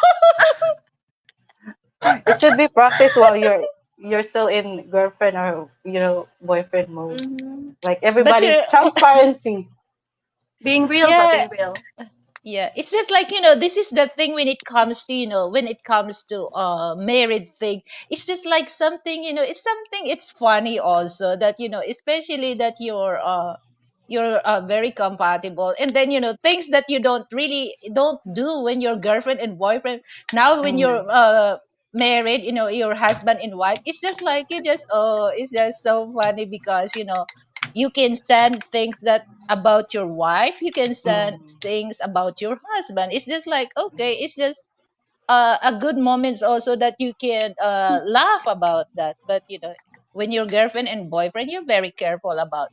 It should be practiced while you're still in girlfriend or boyfriend mode.
Hmm.
Like
But
everybody's transparency.
Being real, but
yeah,
being real.
Yeah, it's just like, this is the thing when it comes to, when it comes to married thing. It's just like something, it's something, it's funny also that, especially that you're very compatible, and then, things that you don't do when you're girlfriend and boyfriend. Now when you're
Mm.
married, your husband and wife, it's just like you just, oh, it's just so funny because, you can stand things that about your wife, you can stand
Mm.
things about your husband. It's just like, okay, it's just a good moments also that you can laugh about that. But when you're girlfriend and boyfriend, you're very careful about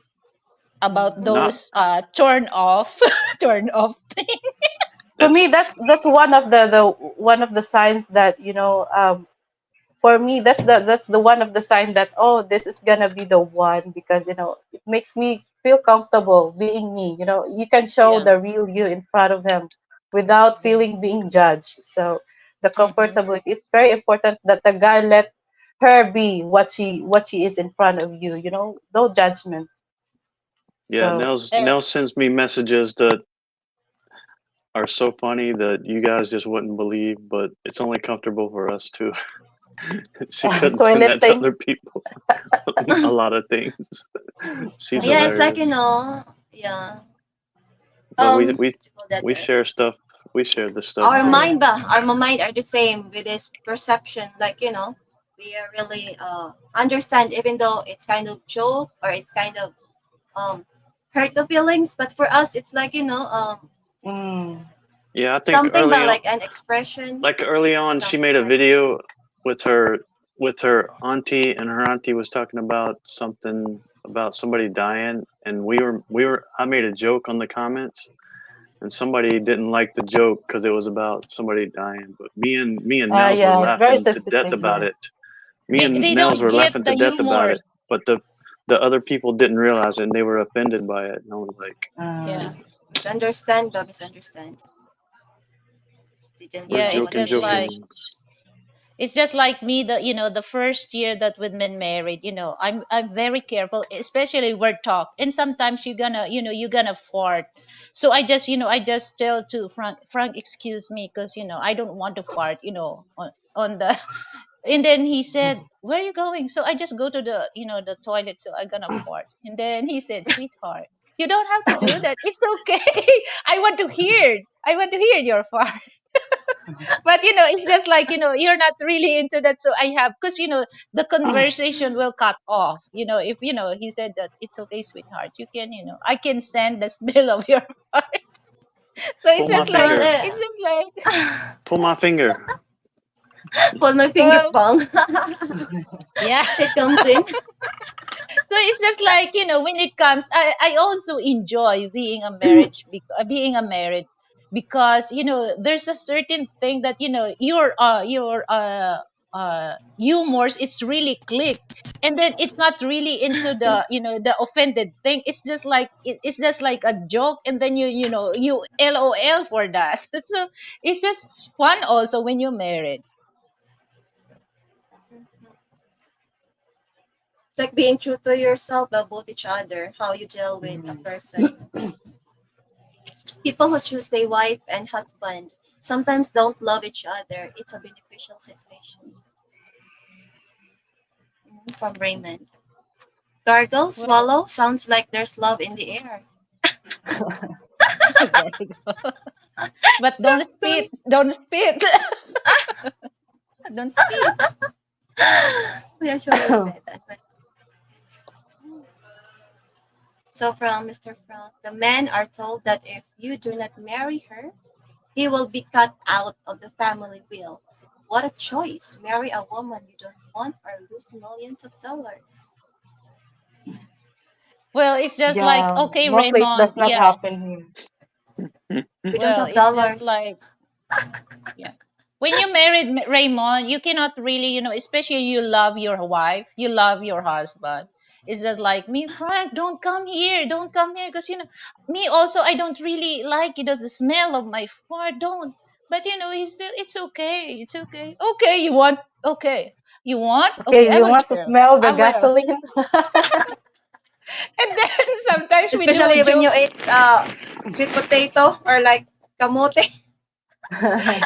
Mm.
Not
those turn off turn off thing.
To me,
that's
that's one of the signs that, for me, that's the one of the sign that, oh, this is gonna be the one, because it makes me feel comfortable being me. You can show
Yeah.
the real you in front of him without
Yeah.
feeling being judged. So the
Mm-hmm.
comfortability is very important, that the guy let her be what she is in front of you. No judgment.
yeah.
So
Nels sends me messages that are so funny that you guys just wouldn't believe, but it's only comfortable for us too. She couldn't send
toilet
that to
thing.
other people. A lot of things. She's
Yeah, it's like,
hilarious.
yeah.
But we
What
we
you call that?
we share stuff. We share the stuff
Our
too.
mind,
Yeah.
ba? Our mind are the same with this perception. Like, we are really understand, even though it's kind of joke or it's kind of um hurt the feelings, but for us, it's like,
Mm.
Yeah, I think
something,
early
but
on,
like an expression,
like early on, she
something
made a
like that.
video with her auntie, and her auntie was talking about something about somebody dying, and we were. I made a joke on the comments, and somebody didn't like the joke because it was about somebody dying. But me and Nels were
Yeah, it's very
laughing to death
sensitive,
about
yes.
it. Me
they,
and
they
Nels
don't
were
get
laughing to
the
death about
humor.
it, but the other people didn't realize it, and they were offended by it. And I was like,
Yeah.
Uh,
Misunderstand, but misunderstand. Didn't
"We're
Yeah,
realize
it's
what you
joking,
just
mean.
like
joking."
me, the first year that we've been married, I'm very careful, especially word talk. And sometimes you're gonna fart. So I just tell to Frank, excuse me, because I don't want to fart, on the and then he said, where are you going? So I just go to the toilet, so I'm gonna fart. And then he said, sweetheart, you don't have to do that. It's okay. I want to hear your fart. But it's just like, you're not really into that, so I have, because the conversation will cut off, if he said that, it's okay, sweetheart, you can, I can stand the smell of your fart. So
Pull
it's
my
just like,
finger.
it's just like,
Pull my finger.
Pull my finger
well,
pong.
yeah.
It comes in.
So it's just like, when it comes, I also enjoy being a married, because there's a certain thing that your humors, it's really click. And then it's not really into the offended thing. It's just like a joke, and then you LOL for that. So it's just fun also when you're married.
It's like being true to yourself about each other, how you deal with a
mm.
person. People who choose their wife and husband sometimes don't love each other. It's a beneficial situation. From Raymond. Gargle,
Well,
swallow, sounds like there's love in the air.
there you go. But don't spit, don't spit. Don't spit.
We actually read that. But so from Mr. Frank, the men are told that if you do not marry her, he will be cut out of the family will. What a choice! Marry a woman you don't want or lose millions of dollars.
Well, it's just like,
Yeah,
okay,
mostly it
Raymond.
does not
Yeah.
happen here.
We don't
Well,
have
it's just
dollars.
like, yeah. When you married Raymond, you cannot really, especially you love your wife, you love your husband. It's just like me, Frank, don't come here, because me also, I don't really like the smell of my fart, don't. But it's okay, it's okay. Okay, okay, you want, okay,
Okay,
I
you
will
want to
tell,
smell the
I will.
gasoline?
And then sometimes we do
Especially when you
joke.
eat sweet potato or like Kamote.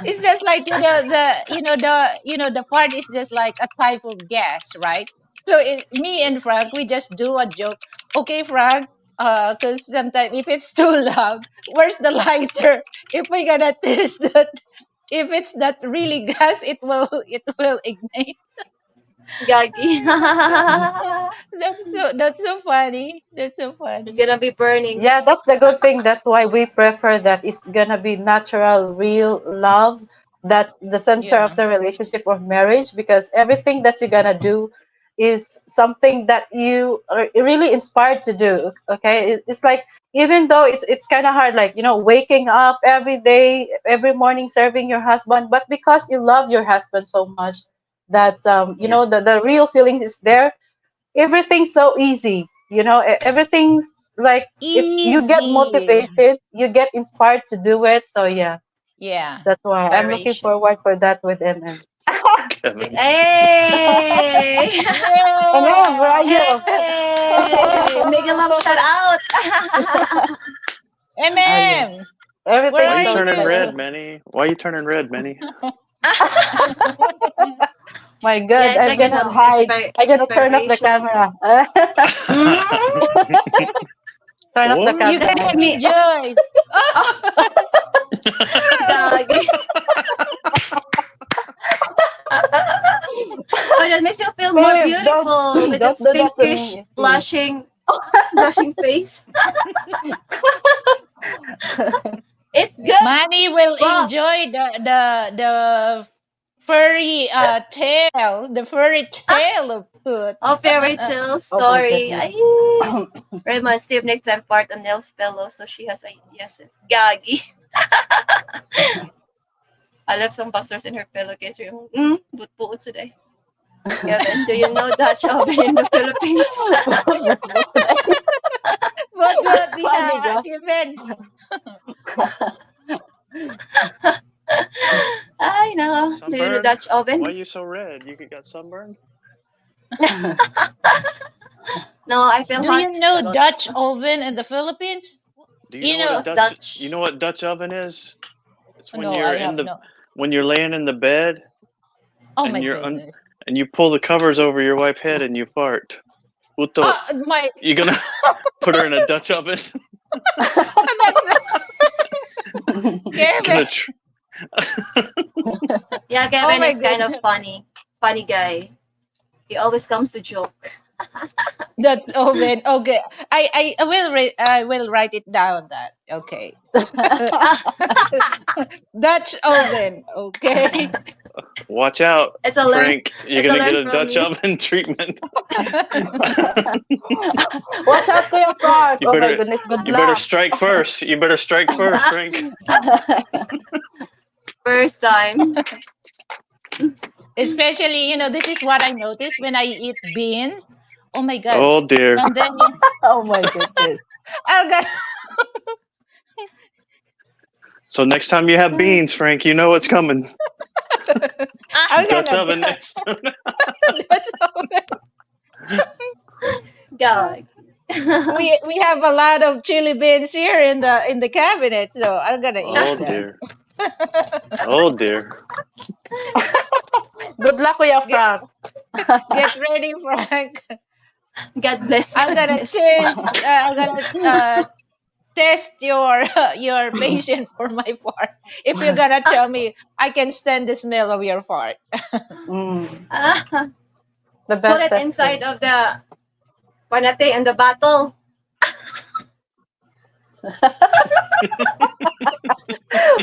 It's just like the fart is just like a type of gas, right? So me and Frank, we just do a joke. Okay, Frank, because sometimes if it's too loud, where's the lighter? If we're gonna test that, if it's not really gas, it will ignite.
Gagi.
That's so funny. That's so
It's
funny.
gonna be burning.
Yeah, that's the good thing. That's why we prefer that. It's gonna be natural, real love. That's the center of
Yeah.
the relationship of marriage because everything that you're gonna do is something that you are really inspired to do. Okay, it's like even though it's kind of hard, like waking up every day, every morning, serving your husband, but because you love your husband so much that
You
the real feeling is there. Everything's so easy, everything's like it's you get
Easy.
motivated, you get inspired to do it. So yeah,
Yeah.
that's why I'm looking
Inspiration.
forward for that with MM.
Kevin.
Hey!
MM, where are
Yeah.
you?
Hey! Make a love shout out.
Oh yeah,
MM, where
Why
everything's
are you
are
so
turning
special.
red,
you?
Manny? Why are you turning red, Manny?
My
Yeah,
god,
it's
I'm
like
gonna hide. I'm gonna turn off the
inspiration.
camera.
Mm,
Turn off the
What?
You
camera,
can
makes
MM.
me oh,
enjoy.
gagi. Oh, that makes you feel more
Babe, don't
beautiful with
don't
its
do that to
pinkish
me, please.
blushing face. It's good,
Manny will
boss.
enjoy the furry tail of food.
Oh, fairy tale
Oh my
story.
goodness.
Ay, reminds Steve next time part on Nell's pillow, so she has a yes. Gagi. I left some boxers in her pillowcase. Buot today. Kevin, do you know Dutch oven in the Philippines?
What
Funny
yeah,
girl.
even
I know. Do you know
Sunburn?
Dutch oven?
Why are you so red? You got sunburn?
No, I feel
do you
hot.
know
Charot.
Dutch oven in the Philippines?
Do you
You
know what a
know,
What's
Dutch?
Dutch?
You know what Dutch oven is? It's
no, I have no.
when you're laying in the bed
Oh
and
my
you're
goodness.
and you pull the covers over your wife's head and you fart. Uto,
Oh my,
you gonna put her in a Dutch oven?
that's Kevin.
Gonna
Yeah,
Oh
Kevin
my
is kind of
goodness.
funny. Funny guy. He always comes to joke.
That's oven. Okay. I will write it down that. Okay. Dutch oven. Okay.
watch out,
It's a learn.
Frank. You're
It's a
gonna get
learn
a
from
Dutch
me.
oven treatment.
Watch out for your fart.
You
Oh my
better
goodness, good
you better
luck.
strike first. You better strike first, Frank.
First time.
Especially, this is what I noticed when I eat beans. Oh my god.
Oh dear.
And then
Oh my goodness.
I'll get
So next time you have beans, Frank, you know what's coming.
I'm
Dutch
gonna
oven next.
Dutch oven.
God.
We have a lot of chili beans here in the cabinet, so I'm gonna eat
Oh
that.
dear. Oh dear.
Good luck, Kuya
Get,
Frank.
get ready, Frank.
God bless.
I'm
God
gonna
bless.
test. I'm gonna test your patience for my fart. If you're gonna tell me I can stand the smell of your fart.
Mm,
Ah,
the
put
best
it inside
testing.
of the panate in the bottle.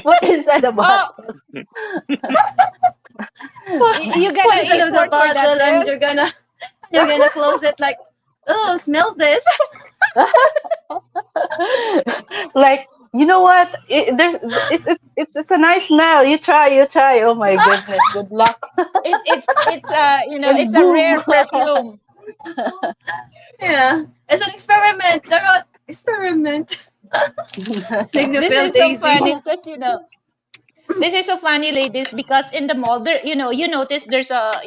Put inside the
Oh,
bottle.
you
Put
gonna
inside
eat
of the
fart for that
bottle and
too?
you're gonna close it like, oh, smell this.
Like, you know what? It's a nice smell. You try. Oh my goodness. Good luck.
It's
And
a
boom.
rare perfume.
Yeah, it's an experiment. Tarot experiment. Make you
This
feel
is so
dizzy.
funny because this is so funny, ladies, because in the mall there, you notice there's a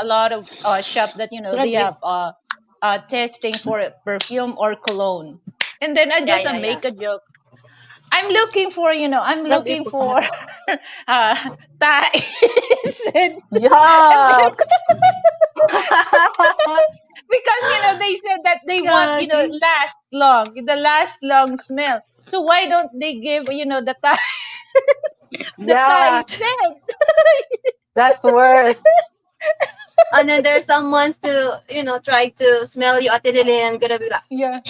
lot of shop that they
Ready?
have testing for perfume or cologne, and then I
Yeah,
just
yeah, yeah.
make a joke. I'm looking for, I'm
Sabi
looking
po
for ties and then,
Yuck!
because they said that they want,
Gagi.
the last long smell. So why don't they give, the tie
Yeah,
scent?
that's worse.
And then there's someone to, try to smell you at the lily and gonna be like,
Yeah,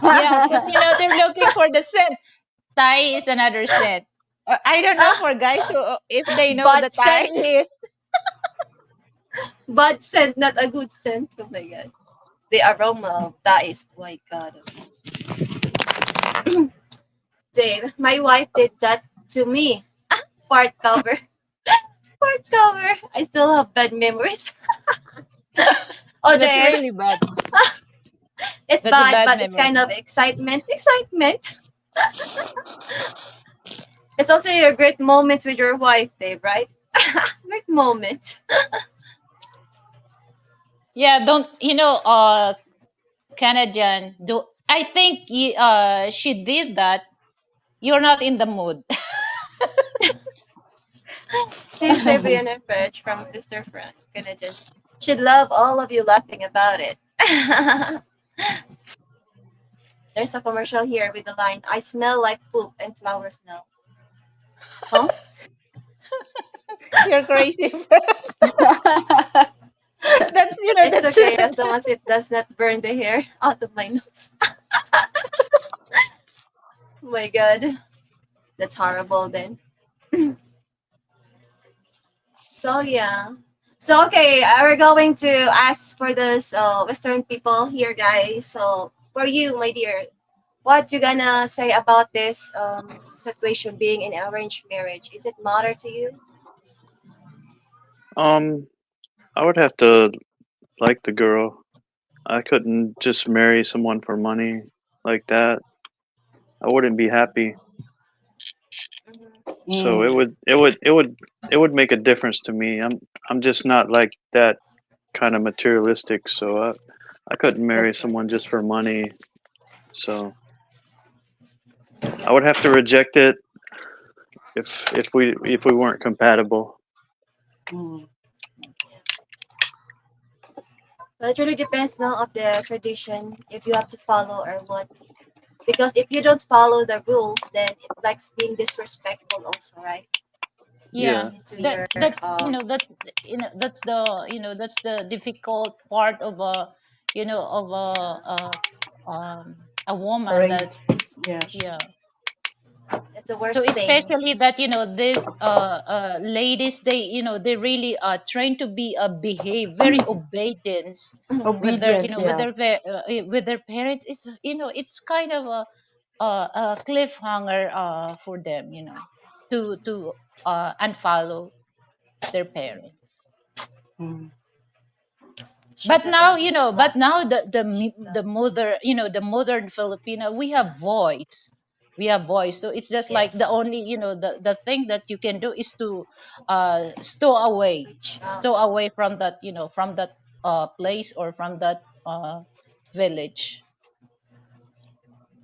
yeah, because they're looking for the scent. Thai is another scent. I don't know
ah,
for guys who, if they know the
bad
Thai
scent.
is.
Bad scent, not a good scent. Oh my god. The aroma of that is, oh my god. Dave, my wife did that to me. Part cover. Part cover. I still have bad memories. Oh,
That's
Dave,
really bad.
it's
That's a
bad,
bad
but it's kind
memory.
of excitement. Excitement. It's also your great moments with your wife, Dave, right? Great moment.
Yeah, don't Canadian do. I think she did that. You're not in the mood.
Please save me an image from Mr. Frank. Gonna just should love all of you laughing about it. There's a commercial here with the line, I smell like poop and flowers now. Huh?
You're crazy. That's
It's
that's
okay as long as it does not burn the hair out of my nose. Oh my god. That's horrible then. So yeah. So okay, we're going to ask for this Western people here, guys. So for you, my dear, what you gonna say about this situation being in arranged marriage? Is it matter to you?
Um, I would have to like the girl. I couldn't just marry someone for money like that. I wouldn't be happy.
Mhm.
So
Mm,
it would make a difference to me. I'm just not like that kind of materialistic. So I couldn't marry
That's right.
someone just for money. So I would have to reject it if we weren't compatible.
mm.
But it really depends now of the tradition if you have to follow or what. Because if you don't follow the rules, then it likes being disrespectful also, right?
yeah.
Yeah,
Into
That
your
that's that's the difficult part of a woman that,
Arrange. Yes.
yeah.
that's the
So
worst thing.
especially that this ladies, they really trained to be behave very obedience with their
Obedient, yeah.
with their parents. It's it's kind of a cliffhanger for them, to unfollow their parents.
Mm.
She
But now,
definitely needs to love. Should love.
the mother, the modern Filipino, we have voice. We have voice. So it's just like the
Yes.
only, the thing that you can do is to stow away,
Reach out.
stow away from that, from that place or from that village.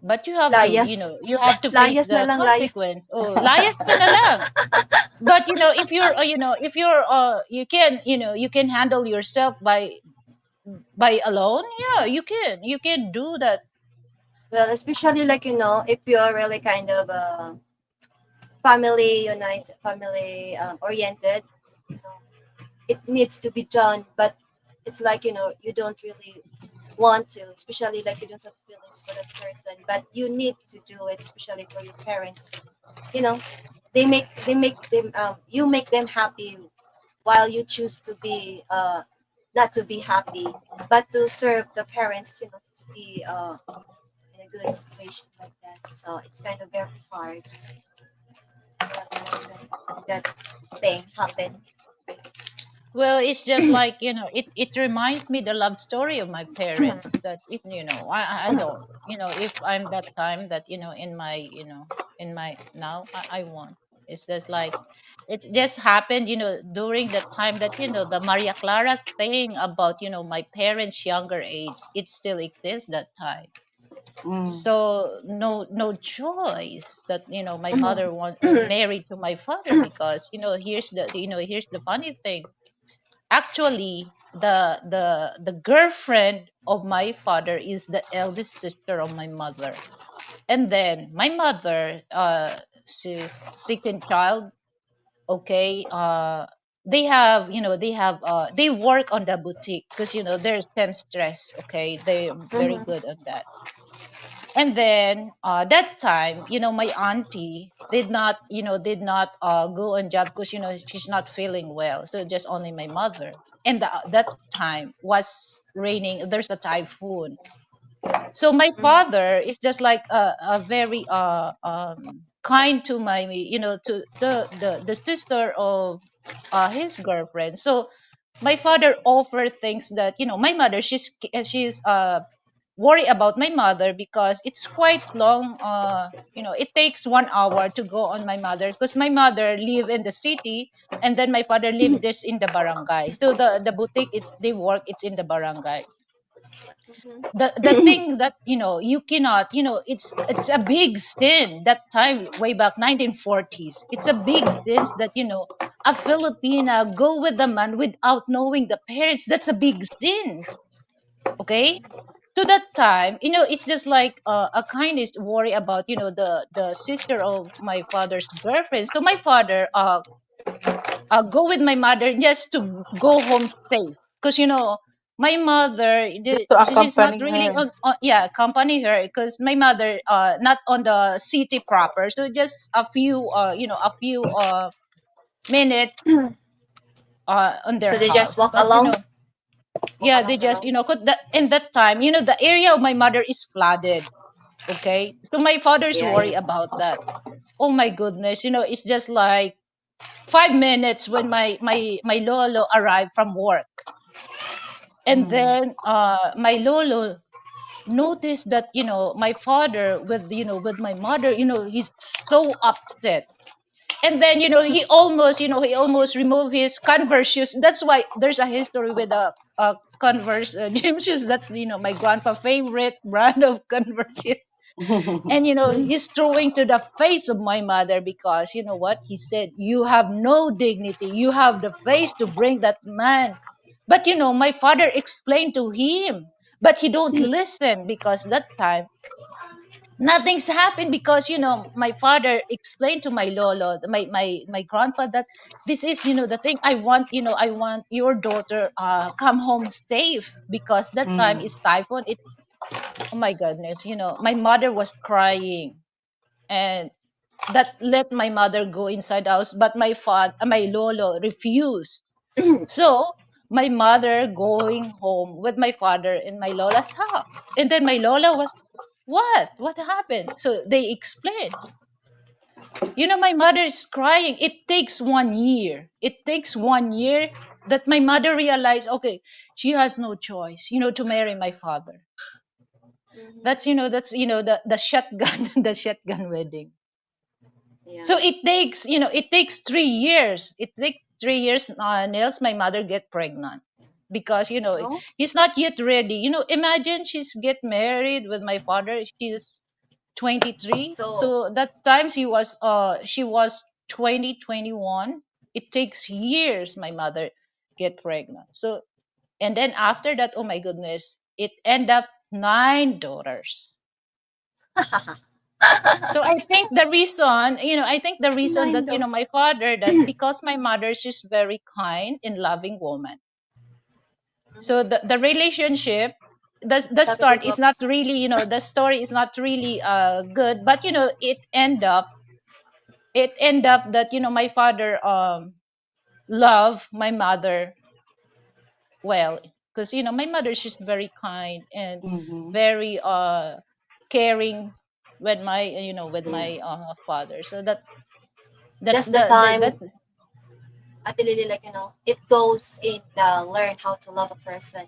But you have to,
Layas.
you have to face
Layas na
the
lang, layas.
consequence. Oh, layas ka na lang. But if you're if you're you can, you can handle yourself by alone, yeah, you can do that.
Well, especially like, if you're really kind of family united, family oriented, you know, it needs to be done, but it's like, you don't really want to, especially like you don't have feelings for that person, but you need to do it, especially for your parents. You know, they make them you make them happy while you choose to be not to be happy, but to serve the parents, to be in a good situation like that. So it's kind of very hard for that person when that thing happen.
Well, it's just like, it reminds me the love story of my parents, that I don't, if I'm that time that, in my, in my now, I won't. It's just like it just happened, during the time that, the Maria Clara thing about, my parents' younger age, it still exists that time.
Mm.
So no choice that my mother want married to my father, because here's the funny thing. Actually, the girlfriend of my father is the eldest sister of my mother. And then my mother, she's second child. Okay, they work on the boutique, because there's seamstress. Okay, they're very
Mhm.
good at that. And then that time, my auntie did not go on job, because she's not feeling well, so just only my mother. And that time was raining, there's a typhoon. So my
Mhm.
father is just like a very kind to my to the sister of his girlfriend. So my father offered things that my mother, she's worried about my mother, because it's quite long. It takes 1 hour to go on my mother, because my mother live in the city, and then my father live this in the barangay. So the boutique they work, it's in the barangay. The
Mhm.
thing that you cannot, it's a big sin that time, way back 1940s. It's a big sin that a Filipina go with a man without knowing the parents. That's a big sin. Okay, so that time, it's just like a kindness worry about the sister of my father's girlfriend. So my father go with my mother just to go home safe, because my mother,
Just to
she's not
accompany
really
her.
on yeah, accompany her, because my mother not on the city proper, so just a few minutes on their
So they just
house.
walk
But
along, walk
yeah, they
along the
just
road.
'cause in that time, the area of my mother is flooded. Okay, so my father's
Yeah,
worry
yeah.
about that. Oh my goodness, it's just like 5 minutes when my lolo arrived from work. And
Mm.
then my lolo noticed that my father with with my mother, he's so upset. And then he almost removed his Converse shoes. That's why there's a history with a Converse gym shoes. That's my grandpa favorite brand of Converse shoes. And he's throwing to the face of my mother, because you know what he said, you have no dignity, you have the face to bring that man. But my father explained to him, but he don't listen, because that time nothing's happened, because my father explained to my lolo, my grandpa, that this is the thing, I want your daughter come home safe, because that time
Mm.
is typhoon. It's, oh my goodness, my mother was crying. And that let my mother go inside the house, but my lolo refused. So my mother going home with my father in my lola's house. And then my lola was, what happened? So they explained. My mother is crying. It takes 1 year that my mother realized, okay, she has no choice, to marry my father.
Mhm.
That's the shotgun the shotgun wedding.
Yeah.
So it takes 3 years. It takes 3 years, Nels, my mother get pregnant, because
Oh,
he's not yet ready. Imagine she's get married with my father. She's 23.
so
So that time she was 2021. It takes years my mother get pregnant. So, and then after that, oh my goodness, it end up 9 daughters. So I think the reason
nine
that
daughters.
my father, that because my mother, she's very kind and loving woman. So the relationship, the
That's how it
start is not
looks.
really, the story is not really good, but it end up that my father love my mother well, because my mother, she's very kind and
Mhm.
very caring with my father. So that's
That's the
the
time
that's
at really, like, it goes in the learn how to love a person.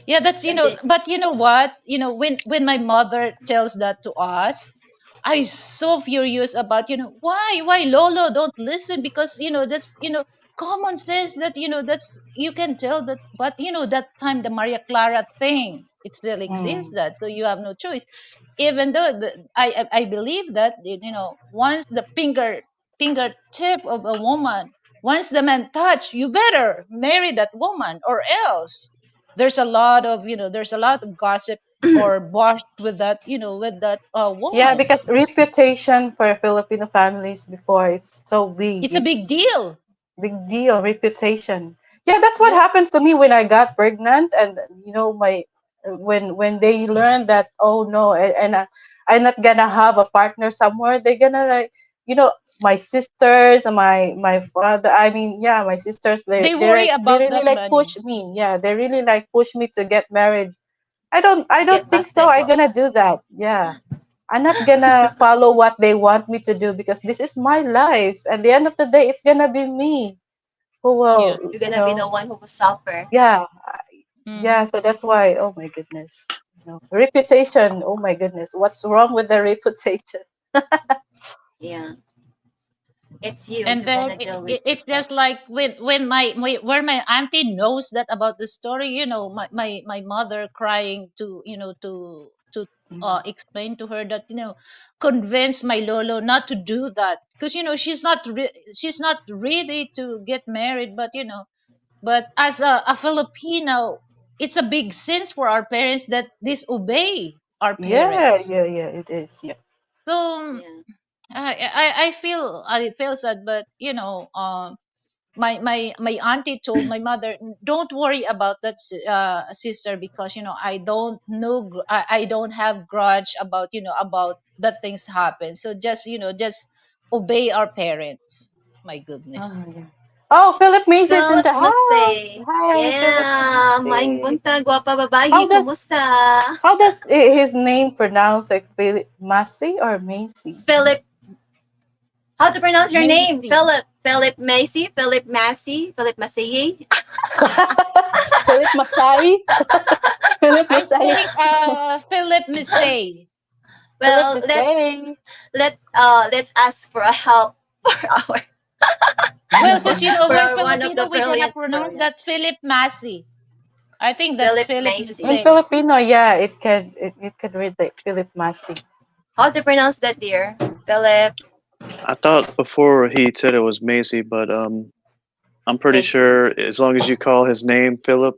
Yeah, that's
And then,
but you know what? When my mother tells that to us, I so furious about, why Lolo don't listen, because that's common sense, that that's you can tell that, but that time the Maria Clara thing. It still exists
Mm.
that, so you have no choice. Even though I believe that, once the fingertip of a woman, once the man touch, you better marry that woman, or else there's a lot of gossip or bosh with that,
Yeah,
woman.
because reputation for Filipino families before, it's so big.
It's a big
It's
deal.
big deal, reputation. Yeah, that's what
Yeah,
happens to me when I got pregnant, and my when they learn that, oh no, and I'm not gonna have a partner somewhere, they're gonna like, my sisters and my father. I mean, yeah, my sisters.
they
They
worry
like they
about
really
that
like
money.
push me. Yeah, they really like push me to get married. I don't
Get
think so.
busted
I'm gonna
balls.
do that. Yeah. I'm not gonna follow what they want me to do because this is my life. At the end of the day, it's gonna be me who
Yeah.
will,
You're gonna be the one who will suffer.
yeah, yeah.
Hmm.
So that's why, oh my goodness, reputation. Oh my goodness, what's wrong with the reputation?
Yeah, it's you
And
who's
then
gonna deal with
it's
that.
just like when where my auntie knows that about the story, my mother crying to,
Mm.
explain to her that, convince my lolo not to do that, because she's not ready to get married, but but as a Filipino, it's a big sense for our parents that disobey our
Yeah,
parents.
yeah, yeah. It is. Yeah.
So
Yeah.
I feel sad, but my auntie told my mother, don't worry about that, sister, because I don't know, I don't have grudge about, about that things happen, so just obey our parents. My goodness.
Oh, yeah. Oh, Philip Macy's is in
Philip
the
must
house.
say,
Hi, Philip
yeah, maing
Macy.
buntag, gwapa babayi,
How does
kumusta?
how does his name pronounce, like Philip Massey or Macy?
Philip, how to pronounce your name?
Macy.
Philip Macy, Philip Massey, Philip Massey.
Philip Masai? Philip
I
Masai.
think Philip Misay.
Philip
Well,
Masai.
let's ask for a help for our
Well, because
for
we're
our one of
Filipino,
the
we're gonna
brilliant
pronounce
brilliant
that Philip Massey. I think that's
Philip
Philip
Macy.
In
Misay.
Filipino, yeah, it could read like Philip Massey.
How to pronounce that, dear? Philip
I thought before he said it was Macy, but I'm pretty
Macy.
sure as long as you call his name Philip,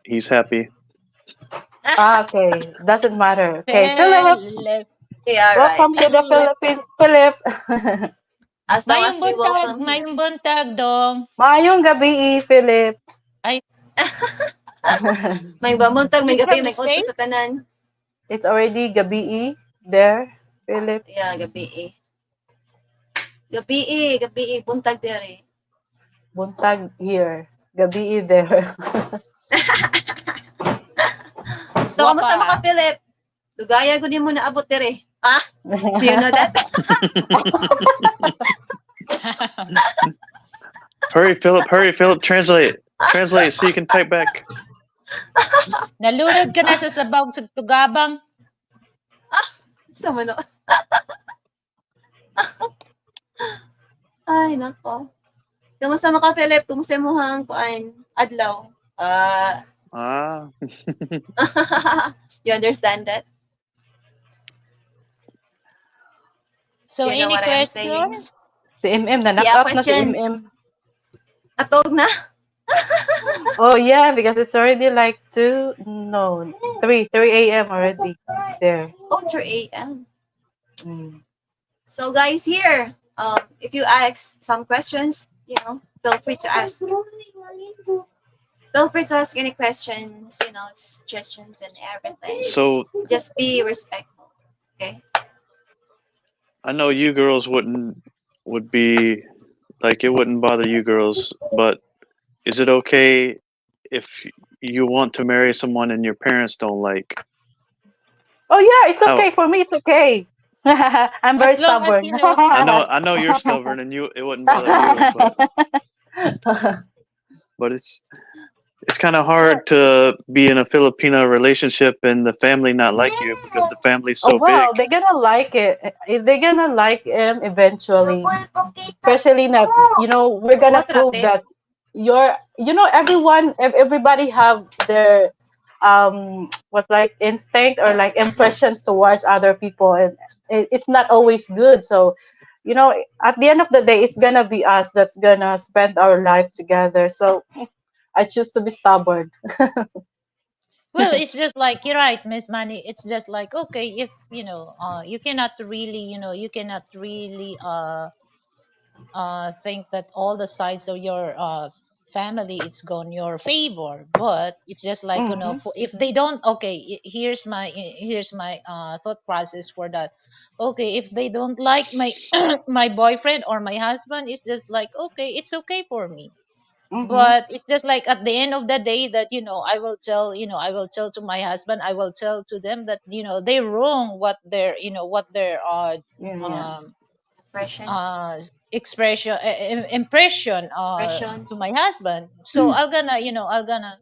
he's happy.
Ah, okay. Doesn't matter. Okay, Philip.
Philip.
Yeah, right.
Welcome to the
Philip.
Philippines, Philip.
As long as we welcome him.
Mayong buntag dong.
Mayong gabi, Philip.
Ay,
May bamuntag, may
he's
gabi,
from the
may udto sa
States?
tanan.
It's already gabi there, Philip.
Yeah, gabi eh. Gabi eh, gabi eh. Buntag dere.
Buntag here. Gabi there.
So, kamusta mo ka,
Guapa.
Philip? Dugaya ko din mo naabot dere. Ah, do you know that?
Hurry, Philip, translate. Translate so you can type back.
Nalunod ka na sa sabaw sa tugabang.
Sa mano. Ay, nako. Kamusta mo ka, Philip? Kumusta mo hang kuan adlaw?
Ah,
You understand that?
So,
You know
any
what I am saying?
questions?
Si MM, na-knock
Yeah,
out na si
questions.
MM.
Atog na.
Oh yeah, because it's already like 2, no, 3 a.m. already there.
Oh, 3 a.m.
Mm.
So, guys, here, if you ask some questions, feel free to ask. Feel free to ask any questions, suggestions and everything.
so
Just be respectful, okay?
I know you girls would be like it wouldn't bother you girls, but is it okay if you want to marry someone and your parents don't like?
Oh yeah, it's
How
okay for me. It's okay. I'm
As
very
long as
stubborn.
I know you're stubborn and it wouldn't bother you, but it's kind of
well,
hard to be in a Filipino relationship and the family not like you because the family's
Oh
so big.
well, they're gonna like it. They're gonna like him eventually. Especially that, we're gonna
What
prove
rape?
that everybody have their what's like instinct or like impressions towards other people, and it's not always good. So, at the end of the day, it's gonna be us that's gonna spend our life together. So I choose to be stubborn.
Well, it's just like you're right, Miss Manny. It's just like okay, if you cannot really, you cannot really think that all the sides of your family it's gone your favor, but it's just like
Hmm.
if they don't, okay, here's my thought process for that. Okay, if they don't like my my boyfriend or my husband, it's just like okay, it's okay for me.
Hmm.
But it's just like at the end of the day that I will tell to my husband, I will tell to them that they're wrong what their what their
Yeah, yeah.
um
Impression.
uh impression
Impression.
to my husband. So I'll gonna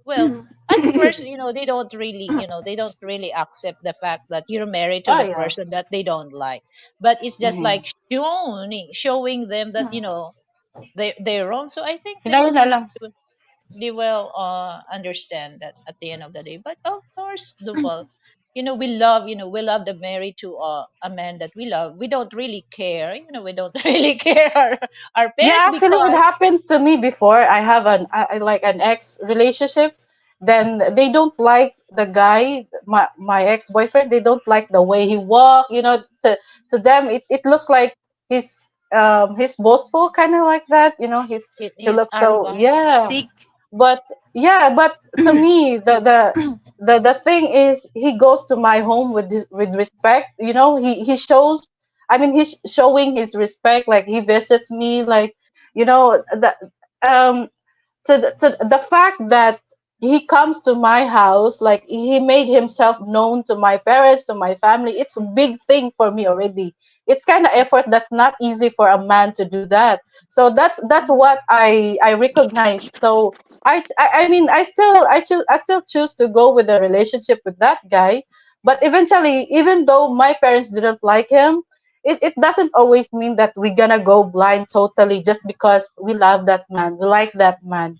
well, at first they don't really they don't really accept the fact that you're married to
Oh
the
yeah.
person that they don't like. But it's just
Hmm.
like showing them that they're wrong. So I think they
Hinayin
will
na lang.
they will understand that at the end of the day. But of course, Duval, we love the married to a man that we love. We don't really care, we don't really care our
Yeah,
parents
actually, it
because
happens to me before. I have like an ex relationship. Then they don't like the guy, my ex boyfriend. They don't like the way he walk. To them, it looks like he's boastful, kind of like that. He
he's
looks so,
arrogant.
yeah.
Stick.
But yeah, but to me, the thing is, he goes to my home with respect. He shows. I mean, he's showing his respect. Like he visits me. Like the um to the fact that he comes to my house, like he made himself known to my parents, to my family. It's a big thing for me already. It's kind of effort that's not easy for a man to do that. So that's what I recognize. So I mean, I still choose to go with a relationship with that guy. But eventually, even though my parents didn't like him, it doesn't always mean that we're gonna go blind totally just because we love that man, we like that man.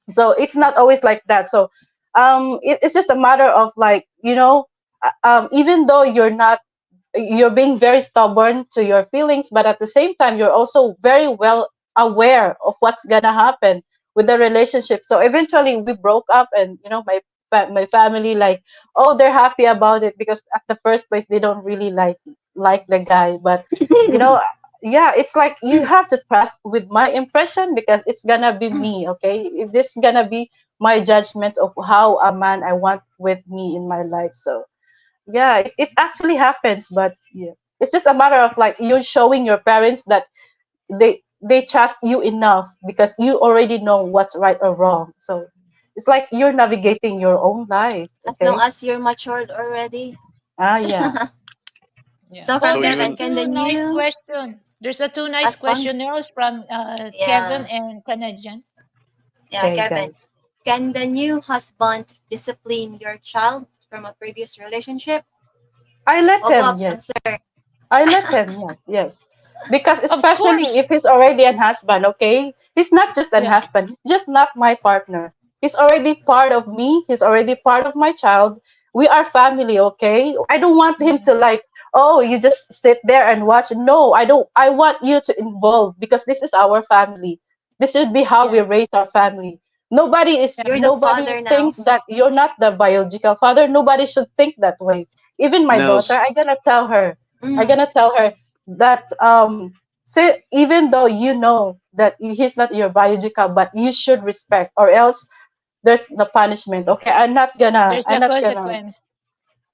So it's not always like that. So it's just a matter of, like, even though you're being very stubborn to your feelings, but at the same time you're also very well aware of what's gonna happen with the relationship. So eventually we broke up, and my family, like, oh, they're happy about it, because at the first place they don't really like the guy. But you know yeah, it's like you have to trust with my impression, because it's gonna be me. Okay, this is gonna be my judgment of how a man I want with me in my life. So yeah, it actually happens. But yeah, it's just a matter of, like, you showing your parents that they trust you enough, because you already know what's right or wrong. So it's like you're navigating your own life.
As long
Okay.
as you're matured already.
Yeah.
Yeah.
So
Well,
from
So
there's a
Kevin,
even
can the
two nice
new
question. There's a two nice
husband?
questionnaires from Kevin
Yeah,
and Canadian.
yeah,
Okay,
Kevin.
guys.
Can the new husband discipline your child from a previous relationship?
I let
Oh,
him,
Bob's
yes.
answer.
I let him, yes, yes. Because
Of
especially
course.
if he's already an husband, okay? He's not just an
Yeah.
husband, he's just not my partner. He's already part of me, he's already part of my child. We are family, okay? I don't want him
Mhm.
to, like, oh, you just sit there and watch. No, I don't. I want you to involve, because this is our family. This should be how we
Yeah.
raise our family. Nobody is
Yeah.
You're the
nobody
father now.
think that you're not the biological father. Nobody should think that way. Even my daughter,
Nels,
I'm gonna tell her that even though you know that he's not your biological, but you should respect, or else there's the punishment. Okay,
There's
I'm
a
not gonna.
consequence.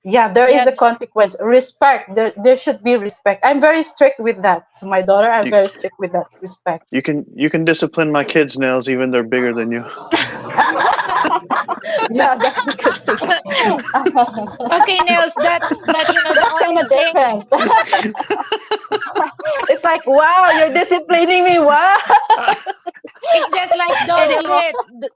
Yeah, there is
Yeah.
a consequence. Respect. There should be respect. I'm very strict with that. To my daughter, I'm
you
very strict with that respect.
you can discipline my kids, Nels, even they're bigger than you.
Yeah, that's a good thing.
Okay, Nels, that the
That's kind
only
of
thing.
different. It's like, wow, you're disciplining me. Wow.
It's just like
And it
don't let the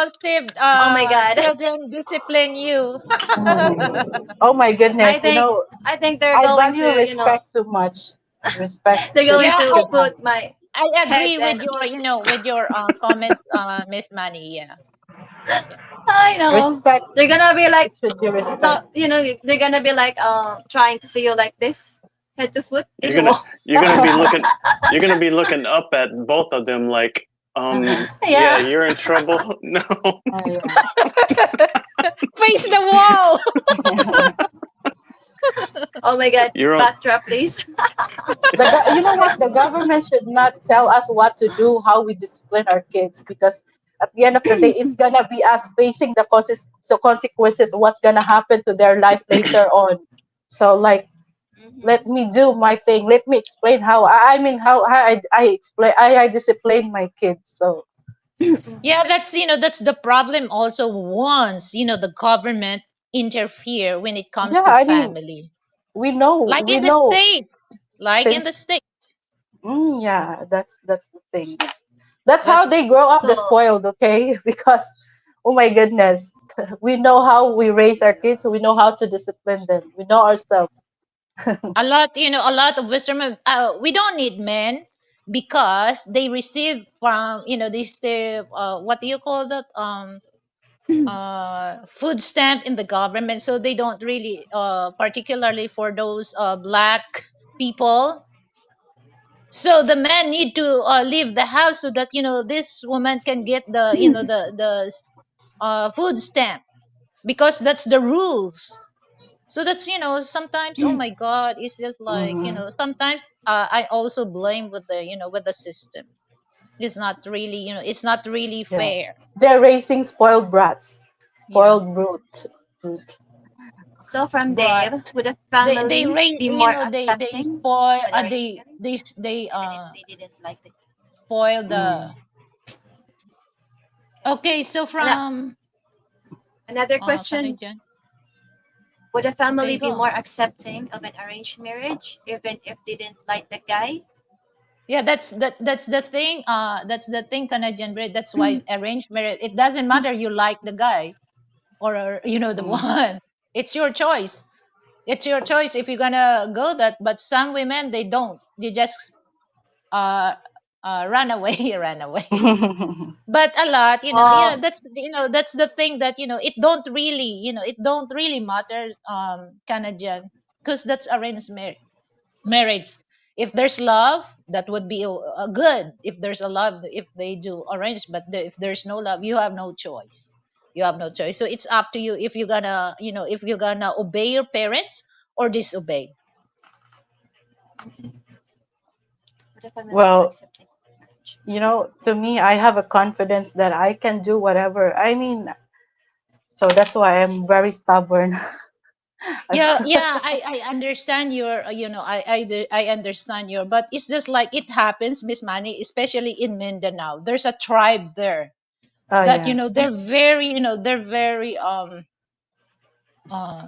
Steve
oh my god.
children discipline you.
Mm. Oh my
I
goodness.
think I think they're
I
going
value
to,
respect too much. Respect
they're going
Yeah,
to
should have.
put my
I
heads
agree
and
with your with your comments, Miss Manny. Yeah. Yeah.
I know.
Respect.
They're gonna be like,
It should be
so
respect.
they're gonna be like, trying to see you like this, head to foot.
You're
Anymore.
gonna you're gonna be looking you're gonna be looking up at both of them like, yeah,
Yeah.
you're in trouble. No.
Yeah.
Face the wall.
Oh my God.
You're on.
Backdrop, please.
You know what? The government should not tell us what to do, how we discipline our kids, because at the end of the day, it's gonna be us facing the consequences. What's gonna happen to their life later on? So, like, let me do my thing. Let me explain how. I mean, how I explain. I discipline my kids. So
Yeah, that's the problem also once, the government interfere when it comes
yeah,
to
I mean,
family.
we know,
Like
we
in the
know
States. Like in
things.
the States.
Yeah, that's the thing. That's how
That's
they grow up, the
So
spoiled, okay? Because, oh my goodness, we know how we raise our kids, so we know how to discipline them. We know ourselves.
a lot of Western we don't need men because they receive from, what do you call that? Food stamp in the government, so they don't really, particularly for those black people. So the man need to leave the house so that this woman can get the food stamp, because that's the rules. So that's, sometimes, oh my God, it's just like,
Hmm.
sometimes I also blame with the system. It's not really
Yeah,
fair.
they're raising spoiled brats,
Yeah.
spoiled brute.
so from
But
Dave, would a
they
family
raise,
be more
they
accepting
spoil,
of an arranged marriage,
they
even if they didn't like the
spoil
Mm.
the. Okay, so
ano-
from
another question,
Canadian.
would a
Okay,
family be
go.
more accepting of an arranged marriage even if they didn't like the guy?
Yeah, that's the thing. That's the thing, Canadian bread. That's why arranged marriage. It doesn't matter you like the guy or the
Mm.
one. It's your choice. It's your choice if you're gonna go that. But some women, they don't. They just uh run away, run away. But a lot, yeah,
Well,
that's the thing that it don't really matter, Canadian, because that's arranged marriage. If there's love, that would be good. If there's a love, if they do arrange, but if there's no love, you have no choice. You have no choice. So it's up to you if you're gonna obey your parents or disobey.
would a family be more
Well,
accepting of marriage?
to me, I have a confidence that I can do whatever. I mean, so that's why I'm very stubborn.
Yeah, yeah, I understand your, I understand your, but it's just like it happens, Miss Manny, especially in Mindanao. There's a tribe there
Oh
that
yeah.
they're very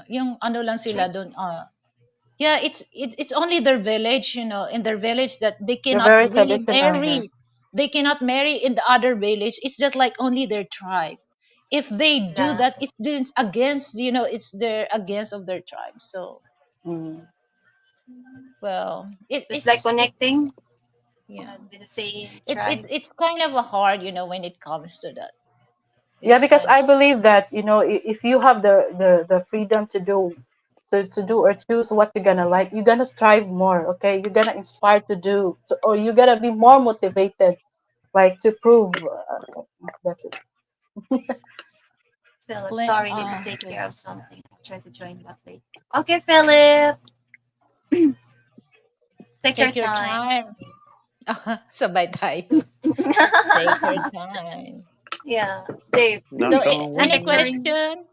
yung ano lang sila
Strict?
dun, yeah, it's only their village, in their village, that they
They're
cannot
very
really
traditional here.
marry. They cannot marry in the other village. It's just like only their tribe. If they do
Yeah.
that, it's just against, it's their against of their tribe. So,
Mm.
well, it,
So it's like
it's it,
connecting
yeah,
with the same
it
tribe.
it's kind of a hard, when it comes to that.
Yeah,
It's
because
kind of.
I believe that, if you have the freedom to do or choose what you're gonna like, you're gonna strive more, okay? You're gonna inspire to do, or you're gonna be more motivated, like to prove. That's it.
Philip,
Pla-
sorry, need to take
okay.
care of something. I'll try to join back later. Okay, Philip, take your
Take your
time.
time. Sabay tayo. Take your time.
Yeah, Dave,
So,
Knock on
I'm
any
wood.
picturing
question?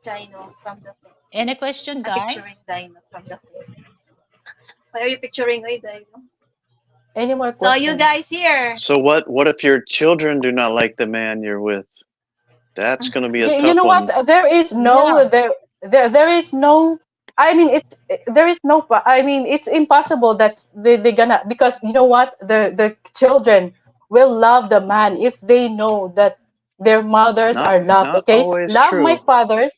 Dino from the
Any
Philippines.
question,
I'm picturing
guys?
Dino from the Philippines. Why are you picturing me, Dino?
Any more
So you
questions?
guys here.
So what if your children do not like the man you're with? That's gonna be a
You
tough
know what?
one.
There is
Yeah.
no there is no. I mean, there is no. I mean, it's impossible that they're gonna, because you know what, the children will love the man if they know that their mothers
Not
are loved.
not
Okay,
always
love my
true.
fathers,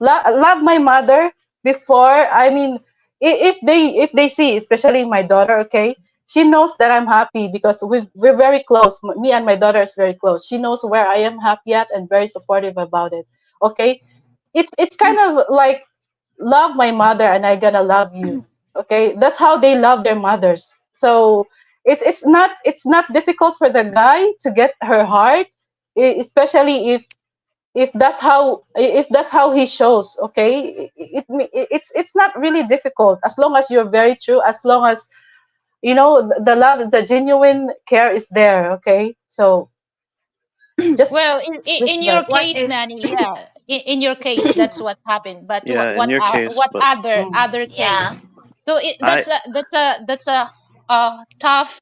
love my mother before. I mean, if they see, especially my daughter, okay, she knows that I'm happy because we're very close. Me and my daughter is very close. She knows where I am happy at and very supportive about it. Okay, it's kind of like love my mother and I gonna love you. Okay, that's how they love their mothers. So it's not difficult for the guy to get her heart, especially if that's how he shows. Okay, it's not really difficult as long as you're very true, as long as the love, the genuine care is there. Okay, so just
Well,
just
in your
that.
What
case,
if?
Manny, yeah, in your case, that's what happened. But
Yeah, in your case,
what
but
other
Mm,
case?
Yeah.
So
I
that's a tough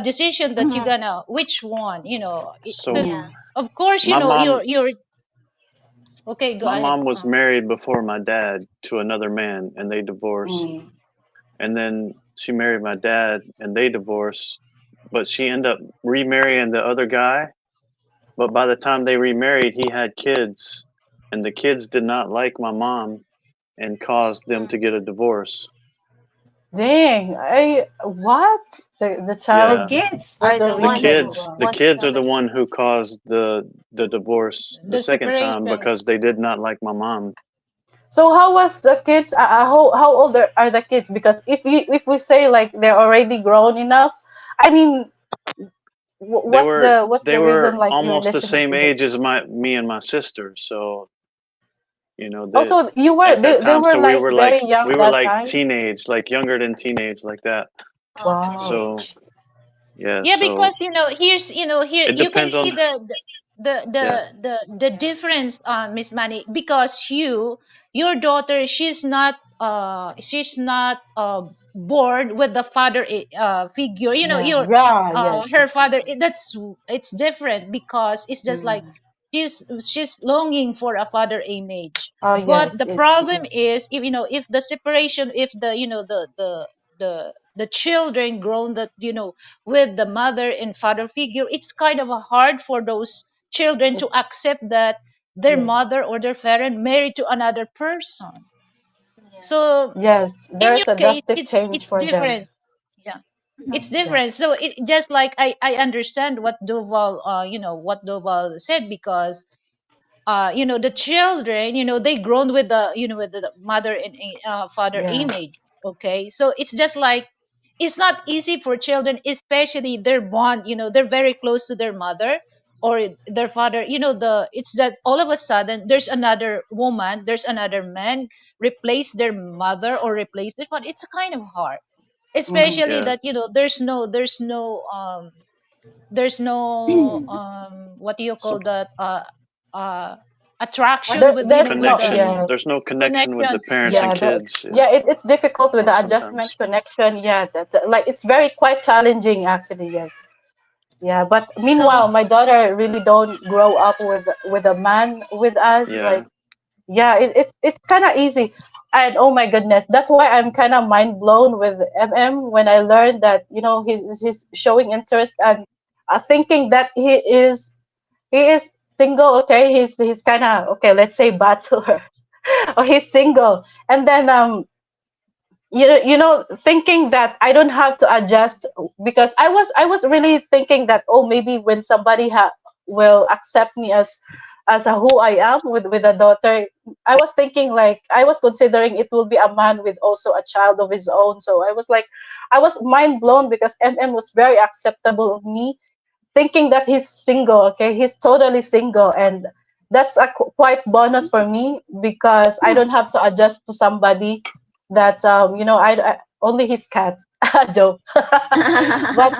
decision that you're
Mhm.
gonna which one,
so
because
Yeah.
mm,
of course
my mom
you're okay. Go
my
ahead.
mom was married before my dad to another man, and they divorced.
mm.
And then she married my dad, and they divorced. But she ended up remarrying the other guy. But by the time they remarried, he had kids, and the kids did not like my mom and caused them
Mm.
to get a divorce.
Dang, what? The
The
child
Yeah,
kids
was
are
the
the
the
one
reason.
who
kids
Wow.
the
wants to
kids are
have a
the one who
divorce.
caused the divorce the
The
second time
separation.
because they did not like my mom.
So how was the kids? How old are the kids? Because if we say like they're already grown enough, I mean,
They
what's
were
the reason like you're
almost the
listening
same
to them?
age as me and my sister. So that
Also, you were
at that
they
time,
were
so
like very young
we were
that
like
time.
teenage, like younger than teenage, like that.
Oh,
Wow.
So
teenage.
yeah,
Yeah,
so
because here's here
it
you can
depends
see
on yeah,
the difference, Miss Manny, because your daughter, she's not born with the father figure.
Yeah, yeah, yes.
Her father. It's different because it's just like
Mm.
she's longing for a father image.
Oh
But
yes,
the
it
problem
is.
is, if the separation, if the the children grown that with the mother and father figure, it's kind of hard for those children
It
to accept that their
yes.
mother or their parent married to another person.
Yeah.
So
Yes,
in your
there's a
case,
drastic
it's
change for them.
different. Yeah,
Mhm.
it's
Yeah.
different. So it just like I understand what Doval what Doval said, because the children, they grown with the with the mother and father
Yeah.
image. Okay, so it's just like it's not easy for children, especially their bond, they're very close to their mother or their father. It's that all of a sudden there's another woman, there's another man replace their mother or replace their father. It's kind of hard,
Mm-hmm.
especially
yeah.
that there's no what do you
So
call that uh
What?
attraction with
There's no
the
yeah.
there's no connection with the
connection.
parents and
Yeah.
Yeah,
kids. Yeah,
it's difficult with the
most
adjustment
sometimes.
connection. Yeah, that's like it's very quite challenging actually. Yes. Yeah, but
So,
meanwhile, my daughter really don't grow up with a man with us.
Yeah,
Like, yeah, it's kind of easy, and oh my goodness, that's why I'm kind of mind blown with when I learned that he's showing interest and thinking that he is single. Okay, he's kind of okay. Let's say bachelor, or he's single, and then thinking that I don't have to adjust because I was really thinking that, oh, maybe when somebody will accept me as who I am with a daughter. I was thinking, like, I was considering it will be a man with also a child of his own. So I was mind blown because was very acceptable of me, thinking that he's single. Okay, he's totally single, and that's a quite bonus for me because I don't have to adjust to somebody that's I only his cats. Joke. But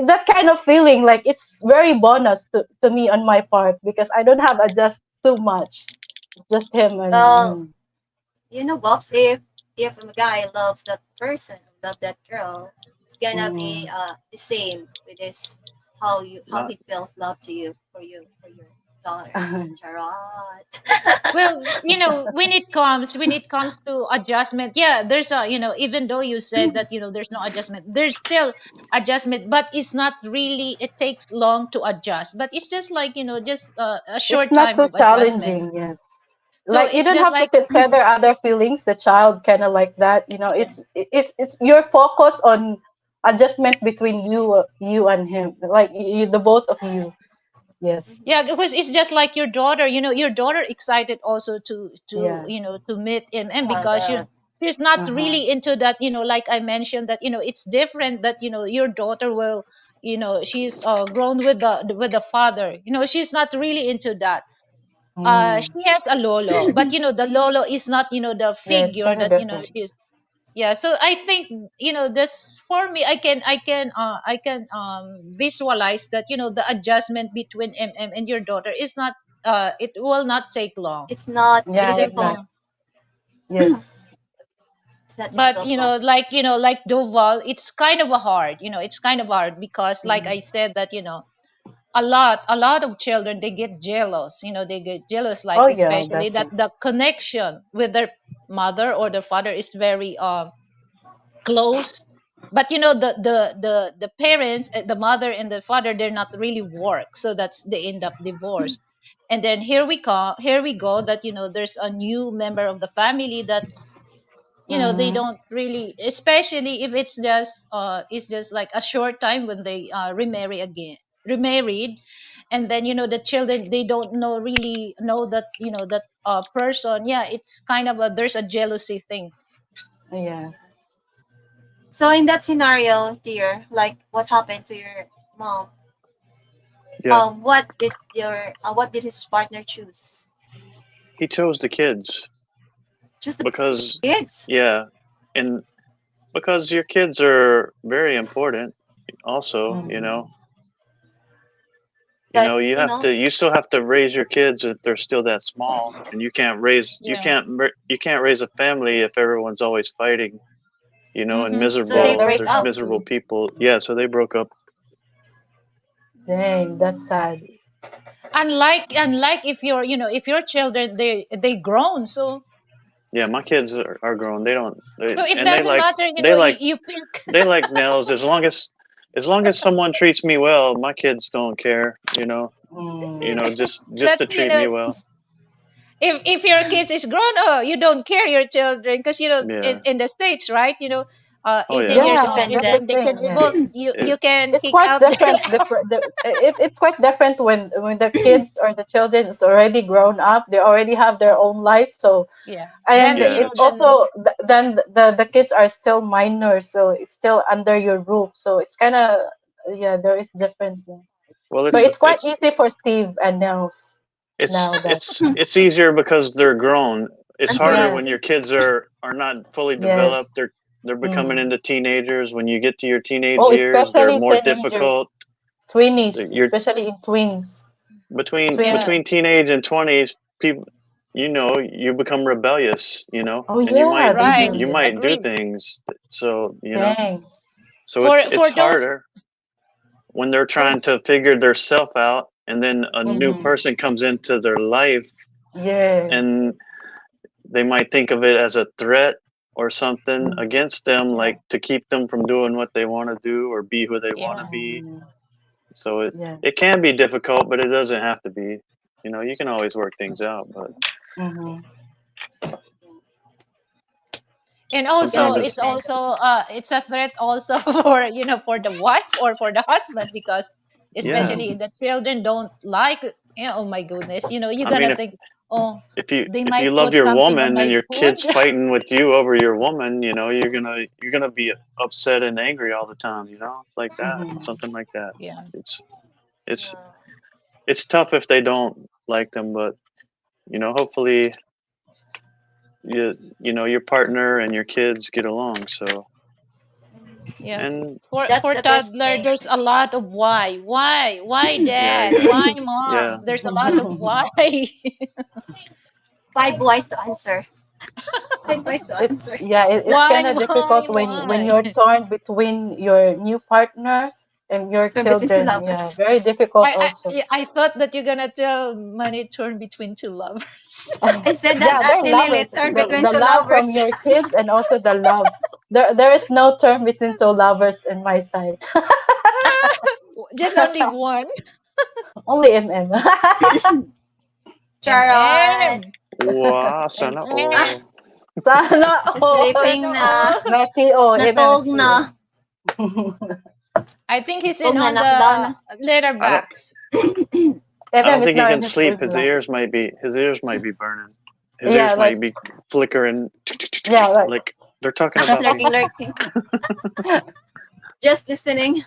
that kind of feeling, like, it's very bonus to me on my part because I don't have adjust too much. It's just him and
well, Bobs, if a guy loves that person, love that girl, it's gonna be
mm,
the same with this how
not
he feels love to you for your daughter. Charot.
Well, when it comes to adjustment, yeah, there's a even though you said that there's no adjustment, there's still adjustment, but it's not really, it takes long to adjust, but it's just like just a
it's
short
not
time
too
of adjustment.
challenging. Yes.
So
Like, you
it's
don't
just
have to
like
consider other feelings, the child kind of like that.
yeah.
It's you're focused on adjustment between you and him, like the both of you. Yes.
Yeah, because it's just like your daughter. Your daughter excited also to
Yeah.
to meet him, and
Uh,
because
the
she's not
Uh-huh.
really into that. Like I mentioned that it's different that your daughter will she's grown with the father. She's not really into that.
Mm.
She has a lolo, but the lolo is not the
Yeah, it's
figure
kind of
that
different.
she's. Yeah, so I think this for me, I can visualize that the adjustment between and your daughter is not it will not take long.
it's not
Yeah,
Because
it's not.
difficult.
Yes.
It's not
but
difficult, folks.
like Doval, it's kind of a hard, it's kind of hard because like
Mm.
I said that a lot of children, they get jealous, they get jealous, like
Oh yeah,
especially
that's
that
it.
the connection with their mother or their father is very close. But the parents, the mother and the father, they're not really work, so that's they end up divorced. And then here we go that there's a new member of the family that they
Mm-hmm.
don't really, especially if it's just like a short time when they remarried. And then the children, they don't really know that that person. Yeah, it's kind of there's a jealousy thing.
Yeah.
So in that scenario, dear, like what happened to your mom?
Yeah,
What did his partner choose?
he chose the kids
Choose the
because
kids.
yeah, and because your kids are very important. Also,
Mm-hmm.
But
you still have to raise your kids if they're still that small, and
Yeah.
you can't raise a family if everyone's always fighting, and
so
Yeah,
they
miserable.
there is
break
There's
up.
miserable
jealousy.
people. Yeah, so they broke up.
Dang, that's sad.
Unlike if if your children, they grown,
Yeah, my kids are grown. They don't
so it
and
doesn't matter,
they
you,
like
you pick.
they like nails as long as someone treats me well. My kids don't care.
Mm.
Just
That
to treat me well.
if your kids is grown, oh, you don't care your children, because
Yeah.
in the states, right,
Oh
18
yeah.
years
Yeah,
old, and
that's the
then
Independent.
they can
thing. Yeah.
able you
It,
can
It's
kick
quite
out their
different. It's quite different when the kids or the children is already grown up. They already have their own life. So,
yeah,
and
then
yeah.
it's
It's
also then the kids are still minors, so it's still under your roof. So it's kind of, yeah, there is difference there.
well.
But
It's
it's quite
it's
easy for Steve and Nels
it's
now that.
it's it's easier because they're grown. It's
Until
harder
Yes,
when your
18.
kids are not fully
yes.
developed. They're becoming
Mm.
into teenagers. When you get to your teenage
Oh,
years, they're
especially
more
teenagers,
difficult.
twinnies,
You're
especially in twins.
between
Twin.
yeah,
between teenage and 20s. People, you become rebellious.
Oh
And you
yeah,
might
they
right,
do.
you
Yeah.
might do
agree.
things. So
Dang.
so
for
it's
for those.
harder when they're
For
trying to figure their self out, and then a new
Mm-hmm.
person comes into their life,
Yeah.
and they might think of it as a threat or something
Mm.
against them,
Yeah.
like to keep them from doing what they want to do or be who they want to
Yeah.
be.
Mm.
So
Yes.
it can be difficult, but it doesn't have to be. You can always work things out, but
Mm-hmm.
And
Gotta
also
sometimes
be
it's
it's
independent.
also it's a threat also for the wife or for the husband, because
yeah.
especially the children don't like, oh my goodness, you're
I mean,
gonna think, oh, they
if you
might
love
put
your
something on
woman and
my
your
food.
kids fighting with you over your woman, you're gonna be upset and angry all the time, like that,
Mm-hmm.
something like that.
Yeah.
It's it's
Yeah.
it's tough if they don't like them, but hopefully your partner and your kids get along. So
Yeah.
and
That's
For
the best
toddler,
thing.
there's a lot of why
yeah,
dad,
yeah,
why
yeah.
mom, there's a lot of why.
5 ways to answer. 5 ways to
It's,
answer.
yeah, it's
Why,
kind of difficult when
why?
you're torn between your new partner and your
So between two
children. Yeah,
lovers.
very difficult
I,
also.
I I thought that you're gonna tell money turn between two lovers.
I said that
Yeah, they're
Ate Lily
lovers.
turn between
The
two
love from
lovers.
your kids and also the love. There is no term between two lovers in my side.
Just only one.
Only MM.
Charon.
MM.
Wow, sana
MM.
all.
Sana all.
Sleeping
Sana
na.
all.
Naki o, MM
Natog
is
na.
here.
I think he's
Oh,
in on
knockdown.
the letter box.
I don't
FM is
think he
now
can
in his
sleep.
room
His
now.
ears might be burning. His
Yeah,
ears
like
might be flickering.
yeah, like
Like they're talking about me.
Lurking. Just listening.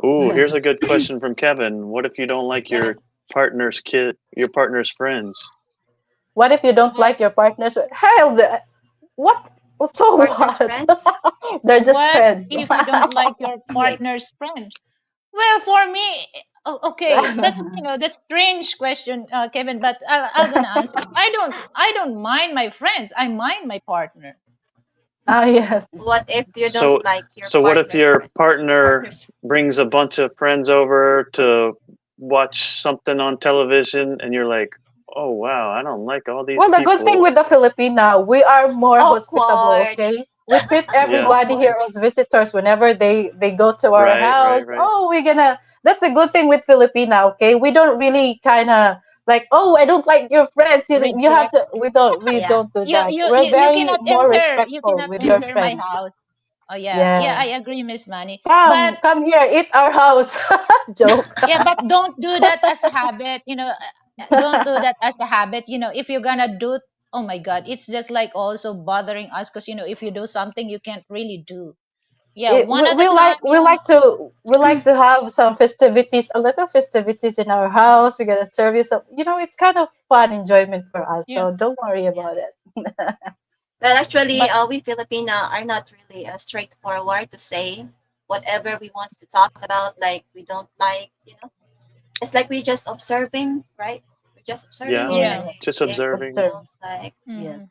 Ooh, here's a good question from Kevin. What if you don't like your partner's friends?
what if you don't like your partner's hell what? So
Partner's
what?
friends.
They're just
What
friends.
if you don't like your
Wait.
partner's friend? Well, for me, okay, that's strange question, Kevin. But I'm gonna answer. I don't mind my friends. I mind my partner.
Ah yes.
What if you
So,
don't like your
so what if
partner's
your
friends?
partner
Partner's
brings a bunch of friends over to watch something on television, and you're like, "Oh wow, I don't like all these
Well, the good thing
people."
with the Filipina, we are more hospitable,
awkward.
okay? We treat
Yeah,
everybody here
Awkward.
as visitors whenever they go to our
right,
house.
right, right.
Oh, we're gonna. That's a good thing with Filipina, okay? We don't really kind of like, oh, I don't like your friends. You have
Reject.
to. We
Yeah.
don't do
You
that.
you
We're
you, you
very
cannot
more
enter. You
respectful
cannot
with your
enter my
friends.
house. Oh yeah, yeah,
Yeah.
I agree, Miss Manny. But
Come here, eat our house. Joke.
yeah, but don't do that as a habit. Don't do that as a habit. If you're gonna do, oh my God, it's just like also bothering us because if you do something you can't really do. Yeah, one at a
We
time.
like we like to have some festivities, a little festivities in our house. We're gonna serve you some. It's kind of fun enjoyment for us.
Yeah,
So don't worry
Yeah.
about it.
Well, actually,
but
we Filipina are not really straightforward to say whatever we want to talk about. Like we don't like, it's like we're just observing, right? We're just observing
Yeah,
it,
yeah.
and
just
if
observing.
it
Observe.
feels like
Yes.
hmm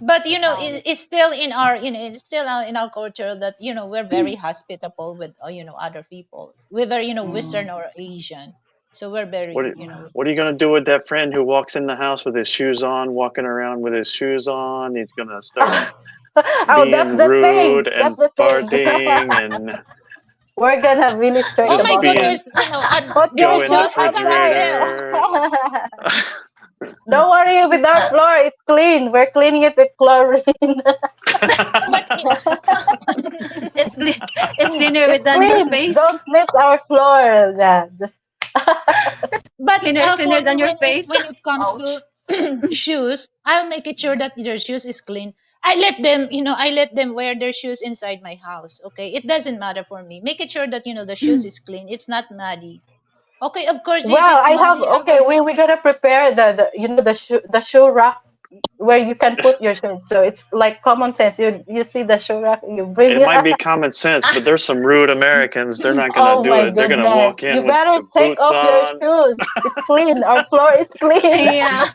But
that's how it.
it's still in our it's still in our culture that we're very hospitable with other people, whether
Mm.
Western or Asian. So we're
What
very
are, what are you gonna do with that friend who walks in the house with his shoes on, walking around with his shoes on? He's gonna start
Oh, that's
being
the thing.
rude
That's
and
the thing.
farting and
We're gonna really strict
Oh
just
my
about that.
goodness,
being
Put your
go in the
shoes
what I'm gonna tell.
refrigerator.
outside. Don't worry with our floor. It's clean. We're cleaning it with chlorine.
But
It's it's dinner
It's
within your
clean.
face.
Don't smear our floor. Yeah, just
but
Cleaner
for
than
me,
your
when it
face.
when it comes
Ouch.
to shoes, I'll make it sure that their shoes is clean. I let them wear their shoes inside my house. Okay, it doesn't matter for me. Make it sure that the shoes is clean. It's not muddy. Okay, of course, if
well.
it's
I have
muddy, I'm
okay.
gonna.
We gotta prepare the shoe rack where you can put your shoes. So it's like common sense. You see the shoe rack. You bring
It
it.
might be common sense, but there's some rude Americans. They're not gonna
Oh
do
my
it. They're gonna
goodness!
walk
You
in with
better
the
take
boots
off your
on.
shoes. It's clean. Our floor is clean.
Yeah.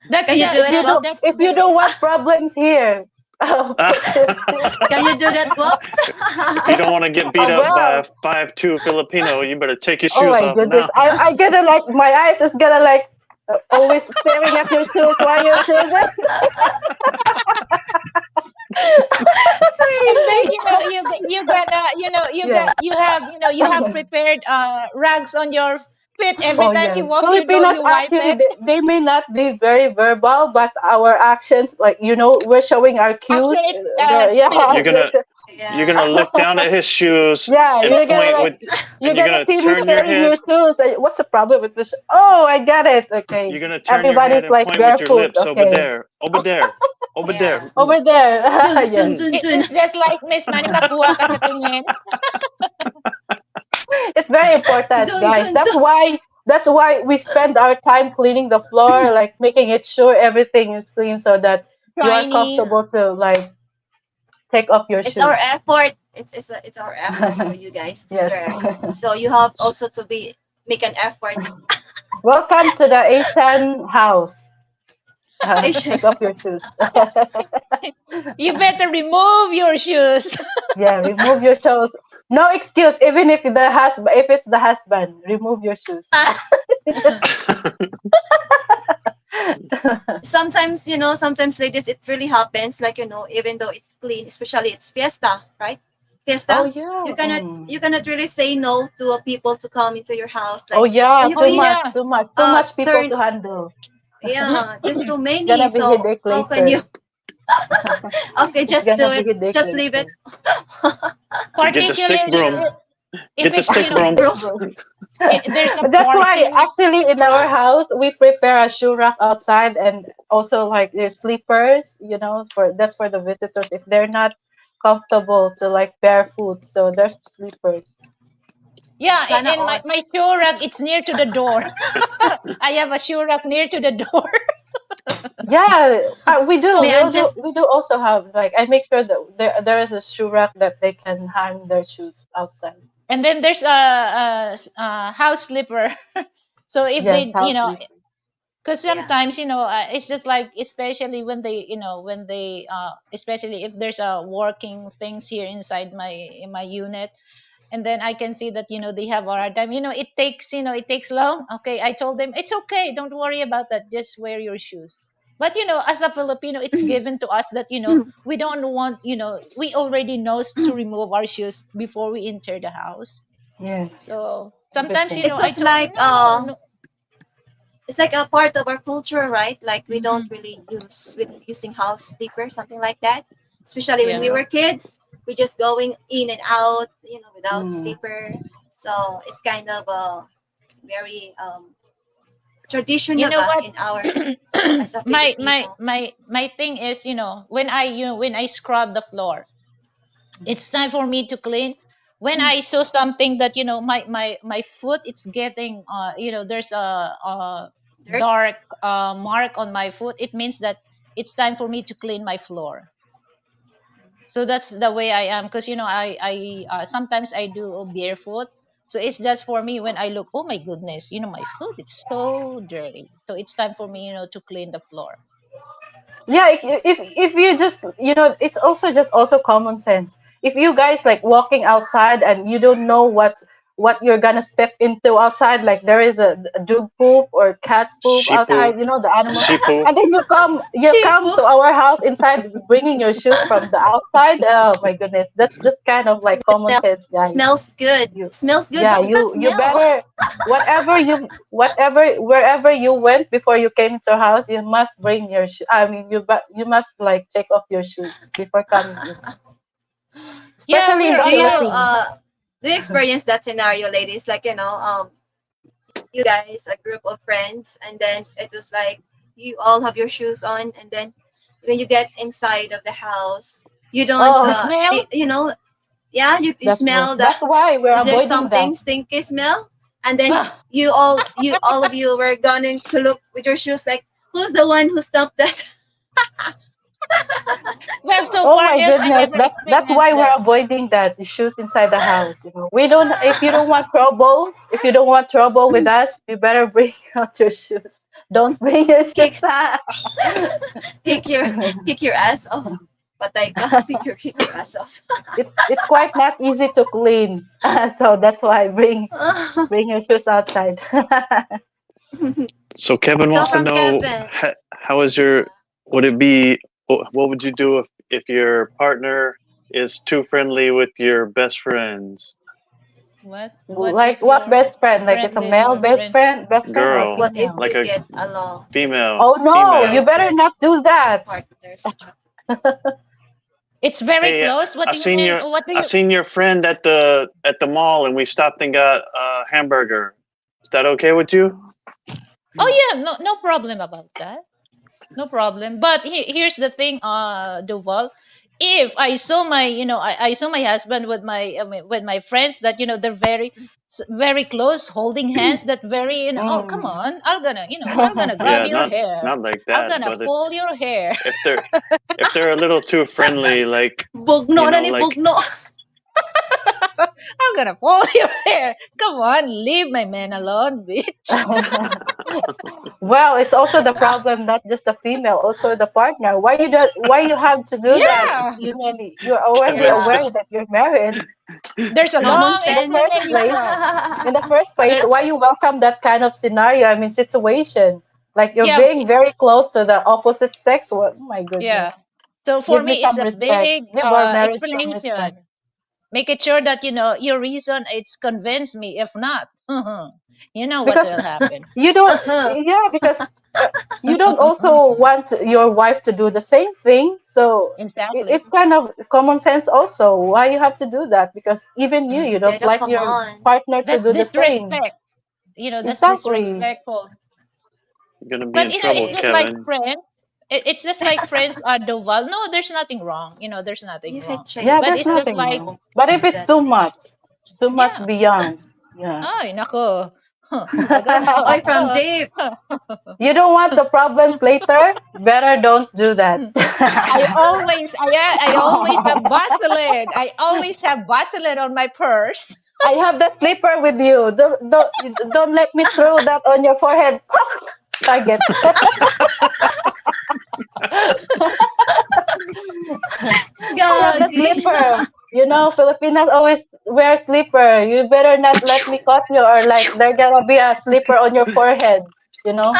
That's
Can you do
the
if
it,
you do
Box?
if you don't want problems here, put your shoes.
Can you do that, Box?
If you don't want to get beat
Oh
up by a
well.
5'2" Filipino, you better take your
Oh
shoes
my
off
goodness.
now.
I gotta like my eyes is gonna like always staring at your shoes while you're choosing.
and then you gotta
Yeah.
you have prepared rags on your feet every
Oh
time you
yes.
walk.
Filipinos
You wipe
actually
it.
they may not be very verbal, but our actions like we're showing our
Action
cues.
it speak.
Yeah.
You're gonna you're
Yeah.
gonna look down at his shoes
Yeah,
and
you're gonna
point
like
with,
you're
and you're
gonna
gonna
see me
turn your
staring your
head.
shoes. Like, what's the problem with this? Oh, I got it. Okay,
You're gonna turn your head
everybody's
and
like
point with your
barefoot.
lips over
Okay,
there, over there, over
Yeah.
there.
over there.
Dun, dun,
Yes,
dun, dun.
It's just like Miss Manny makuha ka sa tingin.
it's very important,
Dun,
guys.
dun,
That's
dun.
why we spend our time cleaning the floor, like making it sure everything is clean, so that you are
Shiny.
comfortable to like take off your
It's our
shoes.
effort. It's our effort for you guys to
Yes.
serve. So you have also to make an effort.
Welcome to the Asian house.
Asian.
Take off your shoes.
You better remove your shoes.
Yeah, remove your shoes. No excuse, even if it's the husband, remove your shoes.
Sometimes ladies, it really happens. Like even though it's clean, especially it's fiesta, right?
Oh
Fiesta.
yeah.
You cannot really say no to people to come into your house.
Oh
Like,
yeah,
can you
Oh
too
please
much,
yeah.
too much, too much people
turn?
to handle.
Yeah, there's so many.
Gonna be
So
headache
how can you?
later.
Okay,
It's
just
gonna
do
be
it. Just leave it.
ridiculous.
Get the stick
Particularly
broom.
if
Get the
it's,
stick broom.
there's a
That's why
party.
actually in our house we prepare a shoe rack outside, and also like there's sleepers, for that's for the visitors if they're not comfortable to like barefoot. So there's sleepers.
Yeah,
Sana
and my,
all.
my shoe rack, it's near to the door. I have a shoe rack near to the door.
Yeah, we do.
Me, I'm
We'll do.
just
We do also have like I make sure that there is a shoe rack that they can hang their shoes outside.
And then there's a house slipper. So if
Yes,
they,
house sleepers.
because
yeah.
sometimes it's just like, especially when they, especially if there's a working things here inside my unit, and then I can see that they have a hard time. It takes long. Okay, I told them it's okay, don't worry about that, just wear your shoes. But as a Filipino, it's given to us that we don't want, we already knows to remove our shoes before we enter the house.
Yes,
So
good
sometimes
thing.
It
I
was
told them,
like
no, no.
it's like a part of our culture, right? Like we don't
Mhm.
really use with using house sleeper, something like that. Especially when we
Yeah.
were kids, we just going in and out, without
Mm.
sleeper. So it's kind of very
You
traditional
know what?
in our as a
my my
Filipino.
my my thing is, when I scrub the floor, it's time for me to clean. When I saw something that my foot, it's getting there's a
Dirt.
dark mark on my foot, it means that it's time for me to clean my floor. So that's the way I am, because I sometimes I do barefoot. So it's just for me, when I look, oh my goodness, my foot, it's so dirty, so it's time for me to clean the floor.
Yeah, if you just it's also just also common sense. If you guys like walking outside and you don't know what you're gonna step into outside, like there is a dog poop or cat's poop
Sheep
outside,
poo.
the animal,
Sheep poo.
and then you come
Sheepu.
to our house inside bringing your shoes from the outside. Oh my goodness, that's just kind of like common
Smells
sense, guys.
smells good.
You
Smells good.
Yeah,
What's that
you
smell?
better whatever wherever you went before you came into our house, you must bring your I mean you must like take off your shoes before coming in,
Yeah,
especially in
we're
the
Do you
allowed.
Philippines.
do you experience that scenario, ladies? Like, you guys, a group of friends, and then it was like you all have your shoes on, and then when you get inside of the house, you don't,
The
Oh,
smell.
yeah, you smell the,
that's why we're
is there
avoiding that.
something stinky smell? And then you all of you were going to look with your shoes like, who's the one who stopped that?
Well, so
Oh
far,
my
yes, I
goodness,
never
that's
experienced
why we're
that.
avoiding that, the shoes inside the house. We don't. If you don't want trouble with us, you better bring out your shoes. Don't bring your shoes.
kick kick your kick your ass off. Patay ka. Kick your ass off.
It's quite not easy to clean, so that's why bring your shoes outside.
So Kevin
So
wants to
from
know
Kevin,
how is your would it be what would you do if your partner is too friendly with your best friends?
What
Like
if
what
you're
best friend? Like it's a
friendly
male
or friend?
best friend or
Girl,
what if
female?
like
you
a
get along
female
Oh no, you
female.
better
with
not do
your
that.
partner, etc.
It's very
Hey,
close. What
I
do you
seen
mean?
your
What do
I
you?
seen your friend at the mall and we stopped and got a hamburger. Is that okay with you?
Oh yeah, no problem about that. No problem. But here's the thing, Duval. If I saw I saw my husband with my friends, that they're very close, holding hands. That very, oh come
Mm.
on, I'm gonna grab
Yeah,
your
not
hair.
not like
I'm
that,
gonna
but
pull your hair.
if they're a little too friendly, like
Bugno na ni
like
bugno.
I'm gonna pull your hair. Come on, leave my man alone, bitch.
Well, it's also the problem, not just the female, also the partner. Why you have to do that?
Yeah,
You're already
Kevin's
Yeah.
aware that you're married.
there's a
Common
long
In the
sense.
first place,
explanation. There,
why you welcome that kind of scenario? I mean, situation. Like you're
yeah,
being very close to the opposite sex. Well, oh my
yeah.
goodness.
So for
Give me
me, it's
some
a
respect.
big
Give our marriage some respect.
explanation. Make it sure that your reason, it's convince me. If not, you know what
Because
will happen.
you don't, yeah, because You don't also want your wife to do the same thing, so
Exactly.
it's kind of common sense also why you have to do that, because even you don't
Jada,
like
come
your
on.
partner to
That's
do the same.
disrespect. That's
Exactly.
disrespectful.
You're gonna be
But
in
it's
trouble,
Dave,
just like
Kevin.
friends. It's just like friends are Doval. No, there's nothing wrong. There's nothing
you hate
wrong.
Yeah,
But
there's
it's just
Tracy.
nothing
like,
wrong. But if it's
That
too
bitch.
much, too much
yeah.
beyond, yeah.
Ay, nako. Huh. Agad
Oi,
ako.
from Dave.
You don't want the problems later? Better don't do that.
I always have Vaseline. I always have Vaseline on my purse.
I have the slipper with you. Don't let me throw that on your forehead. Target. I have the
Gagi.
slipper. Filipinas always wear slipper. You better not let me cut you, or like there gonna be a slipper on your forehead. You know.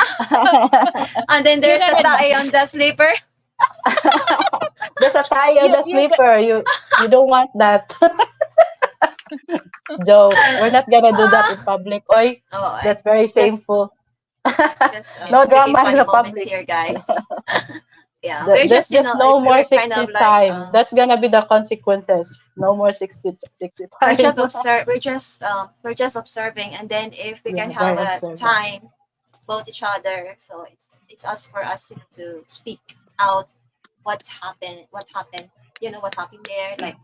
And then
You
there's a
gotta
tie on the sleeper.
There's a tie on
you
the
you
slipper. You don't want that. Joke. We're not gonna do that in public. Oi,
Oh,
that's very
just
shameful.
Yeah.
No
making
drama in
funny
the
moments
public.
here, guys. Yeah, we're
There's
just,
just no more
we're kind
60
of like,
time. That's gonna be the consequences. No more 60
we're
time.
just we're just observing, and then if we
Yeah,
can have
very
a
observant.
time both each other, so it's us for us, to speak out what happened, what happened there, like,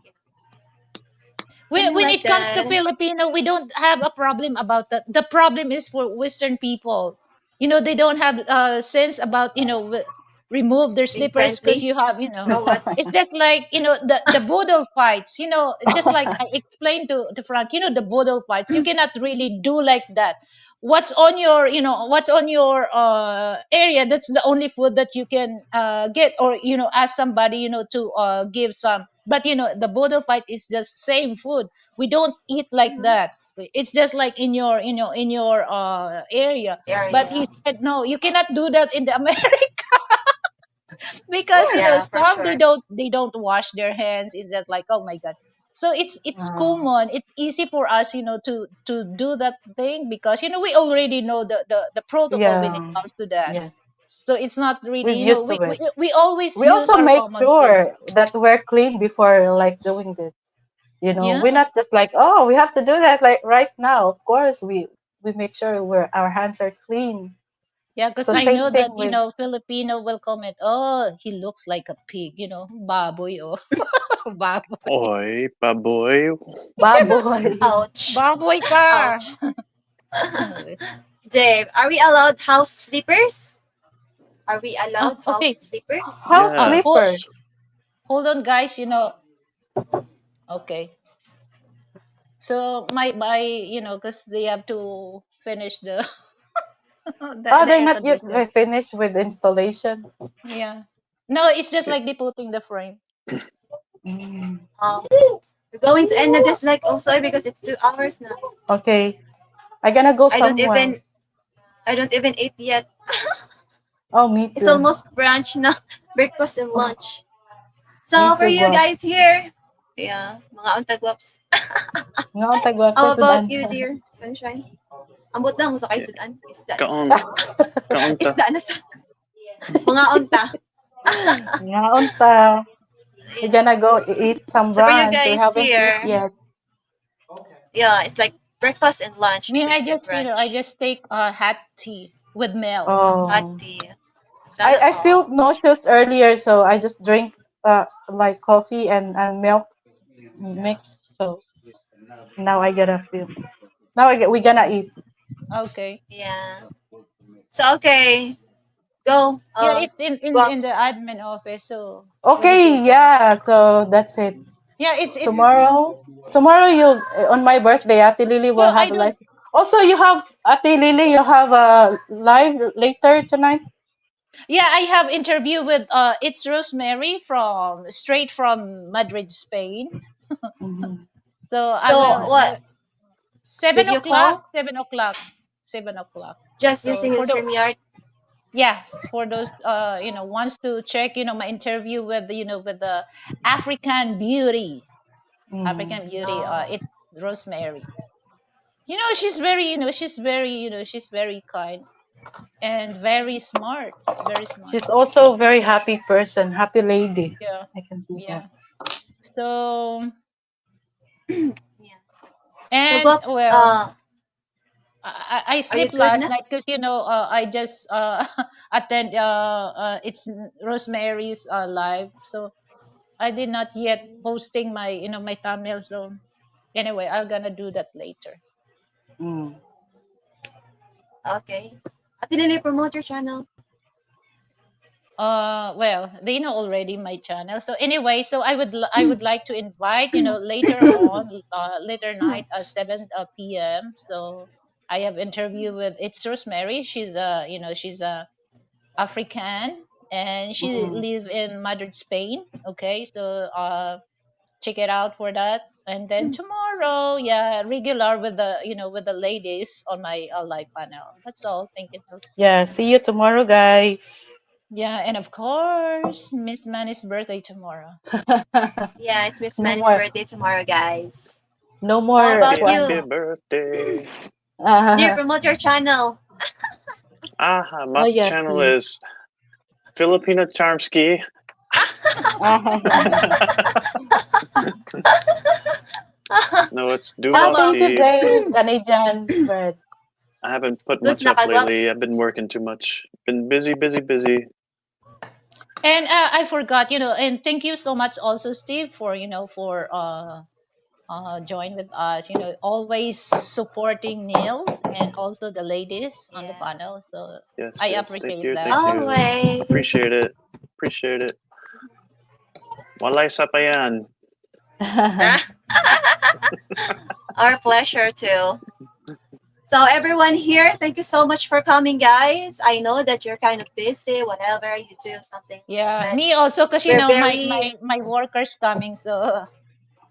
something
when
like
it comes to
that.
Filipino, we don't have a problem about that. The problem is for Western people. They don't have sense about remove their
Being
slippers because
friendly
you have
or what?
it's just like the boodle fights. Just like I explained to Frank. The boodle fights. You cannot really do like that. What's on your area, that's the only food that you can get, or ask somebody to give some. But the boodle fight is just same food. We don't eat like
Mhm.
that. It's just like in your area. But he
Area.
said no, you cannot do that in the America because
Yeah, for
some they
sure.
don't wash their hands. It's just like, oh my god. So it's
Ah,
common. It's easy for us to do that thing because we already know the protocol when it
yeah.
comes to that.
Yes.
So it's not really,
We're used to
we, we
it.
we always
We
use
also
our
make
common sense.
sure that we're clean before like doing this. We're
Yeah.
not just like, oh, we have to do that like right now. Of course, we make sure our hands are clean.
Yeah, because
So
I
same
know
thing
that
with
Filipino will comment, oh, he looks like a pig, baboy, oh. Baboy.
Oi, baboy.
baboy.
Ouch.
Baboy ka.
Ouch. Dave, are we allowed house sleepers? Are we
Oh,
allowed house
okay.
sleepers?
House
Hold,
slipper.
Yes.
hold on, guys. Okay. So because they have to finish the
Oh,
the
they're
air
not yet
conditioner.
finished with installation.
Yeah. No, it's just like they putting the frame.
Mm.
Um, we're going to end this like also because it's 2 hours now.
Okay, I gonna go
I don't
somewhere.
even I don't even eat yet.
Oh, me
It's
too.
almost brunch now, breakfast and
Oh,
lunch.
me
So for
too,
you
Guap.
guys here, yeah, mga untagwaps.
Ngaon tagwap sa
How about
sudan.
you, dear Sunshine? Ambot lang mo sa kay Sudan. Isda na sa.
Kaon, kaunta.
Isda na sa. Mga unta.
Ngaon ta. We're gonna go eat some
So for you
brunch. We
guys
haven't eat
here,
yet.
yeah, it's like breakfast and lunch.
Me,
So
I
it's your
just I
brunch.
just take hot tea with milk.
Hot
Oh,
tea. Sana
I feel
all.
nauseous earlier, so I just drink like coffee and milk mix. So now I gotta feel. Now we gonna eat.
Okay.
Yeah. So okay, go.
Yeah, it's in the
Guaps.
admin office, so we need to
Okay,
open.
yeah. So that's it.
Yeah, it's
Tomorrow you on my birthday, Ate Lily will
well, I
have a
don't.
live. Also, you have Ate Lily. You have a live later tonight.
Yeah, I have interview with it's Rosemary straight from Madrid, Spain.
Mhm.
So I
So
will
what?
7
Video
o'clock,
call?
7 o'clock, 7 o'clock.
Just
So
using the
for the
Streamyard?
yeah, for those wants to check my interview with the African beauty,
Mm.
African beauty.
Oh.
It's Rosemary. She's very kind. and very smart. Very smart.
She's also a very happy person, happy lady.
Yeah.
I can see that.
Yeah. So
Yeah. So,
and
Bobs,
well, I
are you
slept
good
last
now?
night because I just attend it's Rosemary's live, so I did not yet posting my my thumbnail. So anyway, I'm gonna do that later.
Mm.
Okay. Ate Lily, promote your channel.
Well, they know already my channel. So anyway, so I would like to invite later on, later night at 7 p.m. So I have interview with it's Rosemary. She's a she's a African, and she
Mm.
live in Madrid, Spain. Okay, so check it out for that. And then tomorrow, yeah, regular with the with the ladies on my live panel. That's all. Thank you, Nels.
Yeah, see you tomorrow, guys.
Yeah, and of course, Miss Manny's birthday tomorrow.
Yeah, it's Miss
No
Manny's
more,
birthday tomorrow, guys.
no
How
more.
about
Happy,
you?
happy birthday.
Dear, promote your channel.
My
Oh yes,
channel
please.
is Filipina Charmski. No, it's
How
Duval
about
Something
Steve.
today, Canadian bread.
I haven't put
Goods
much up
Nakagwaps?
lately. I've been working too much. Been busy, busy, busy.
And I forgot, and thank you so much also, Steve, for for join with us. Always supporting Nils and also the ladies on the
Yes.
panel. So
Yes,
I
yes. Thank
appreciate
you,
that.
thank you.
Always.
Appreciate it. Appreciate it. Walay sa payan.
Our pleasure too. So everyone here, thank you so much for coming, guys. I know that you're kind of busy, whatever you do, something,
Yeah,
but
me also, because
we're
my
very
my workers coming, so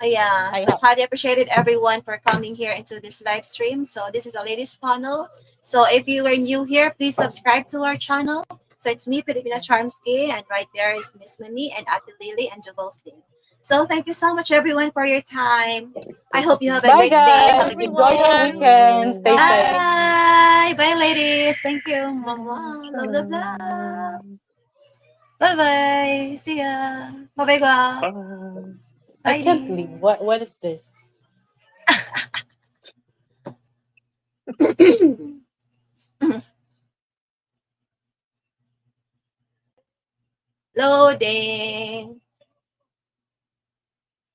yeah.
I
So
have.
highly appreciated everyone for coming here into this live stream. So this is a ladies panel. So if you are new here, please subscribe to our channel. So it's me, Filipina Charmsky, and right there is Miss Mimi and Ate Lily and Jubal Slim. So thank you so much, everyone, for your time. I hope you have a
Bye,
great day.
Bye,
Have
guys.
a good
Enjoy your
everyone.
weekend.
day.
Stay
Bye.
safe.
Bye. Bye, ladies. Thank you. Mwah. Love, love, love. Bye bye. See ya. Bye bye.
Bye.
I
Bye.
can't believe what is this?
Loading.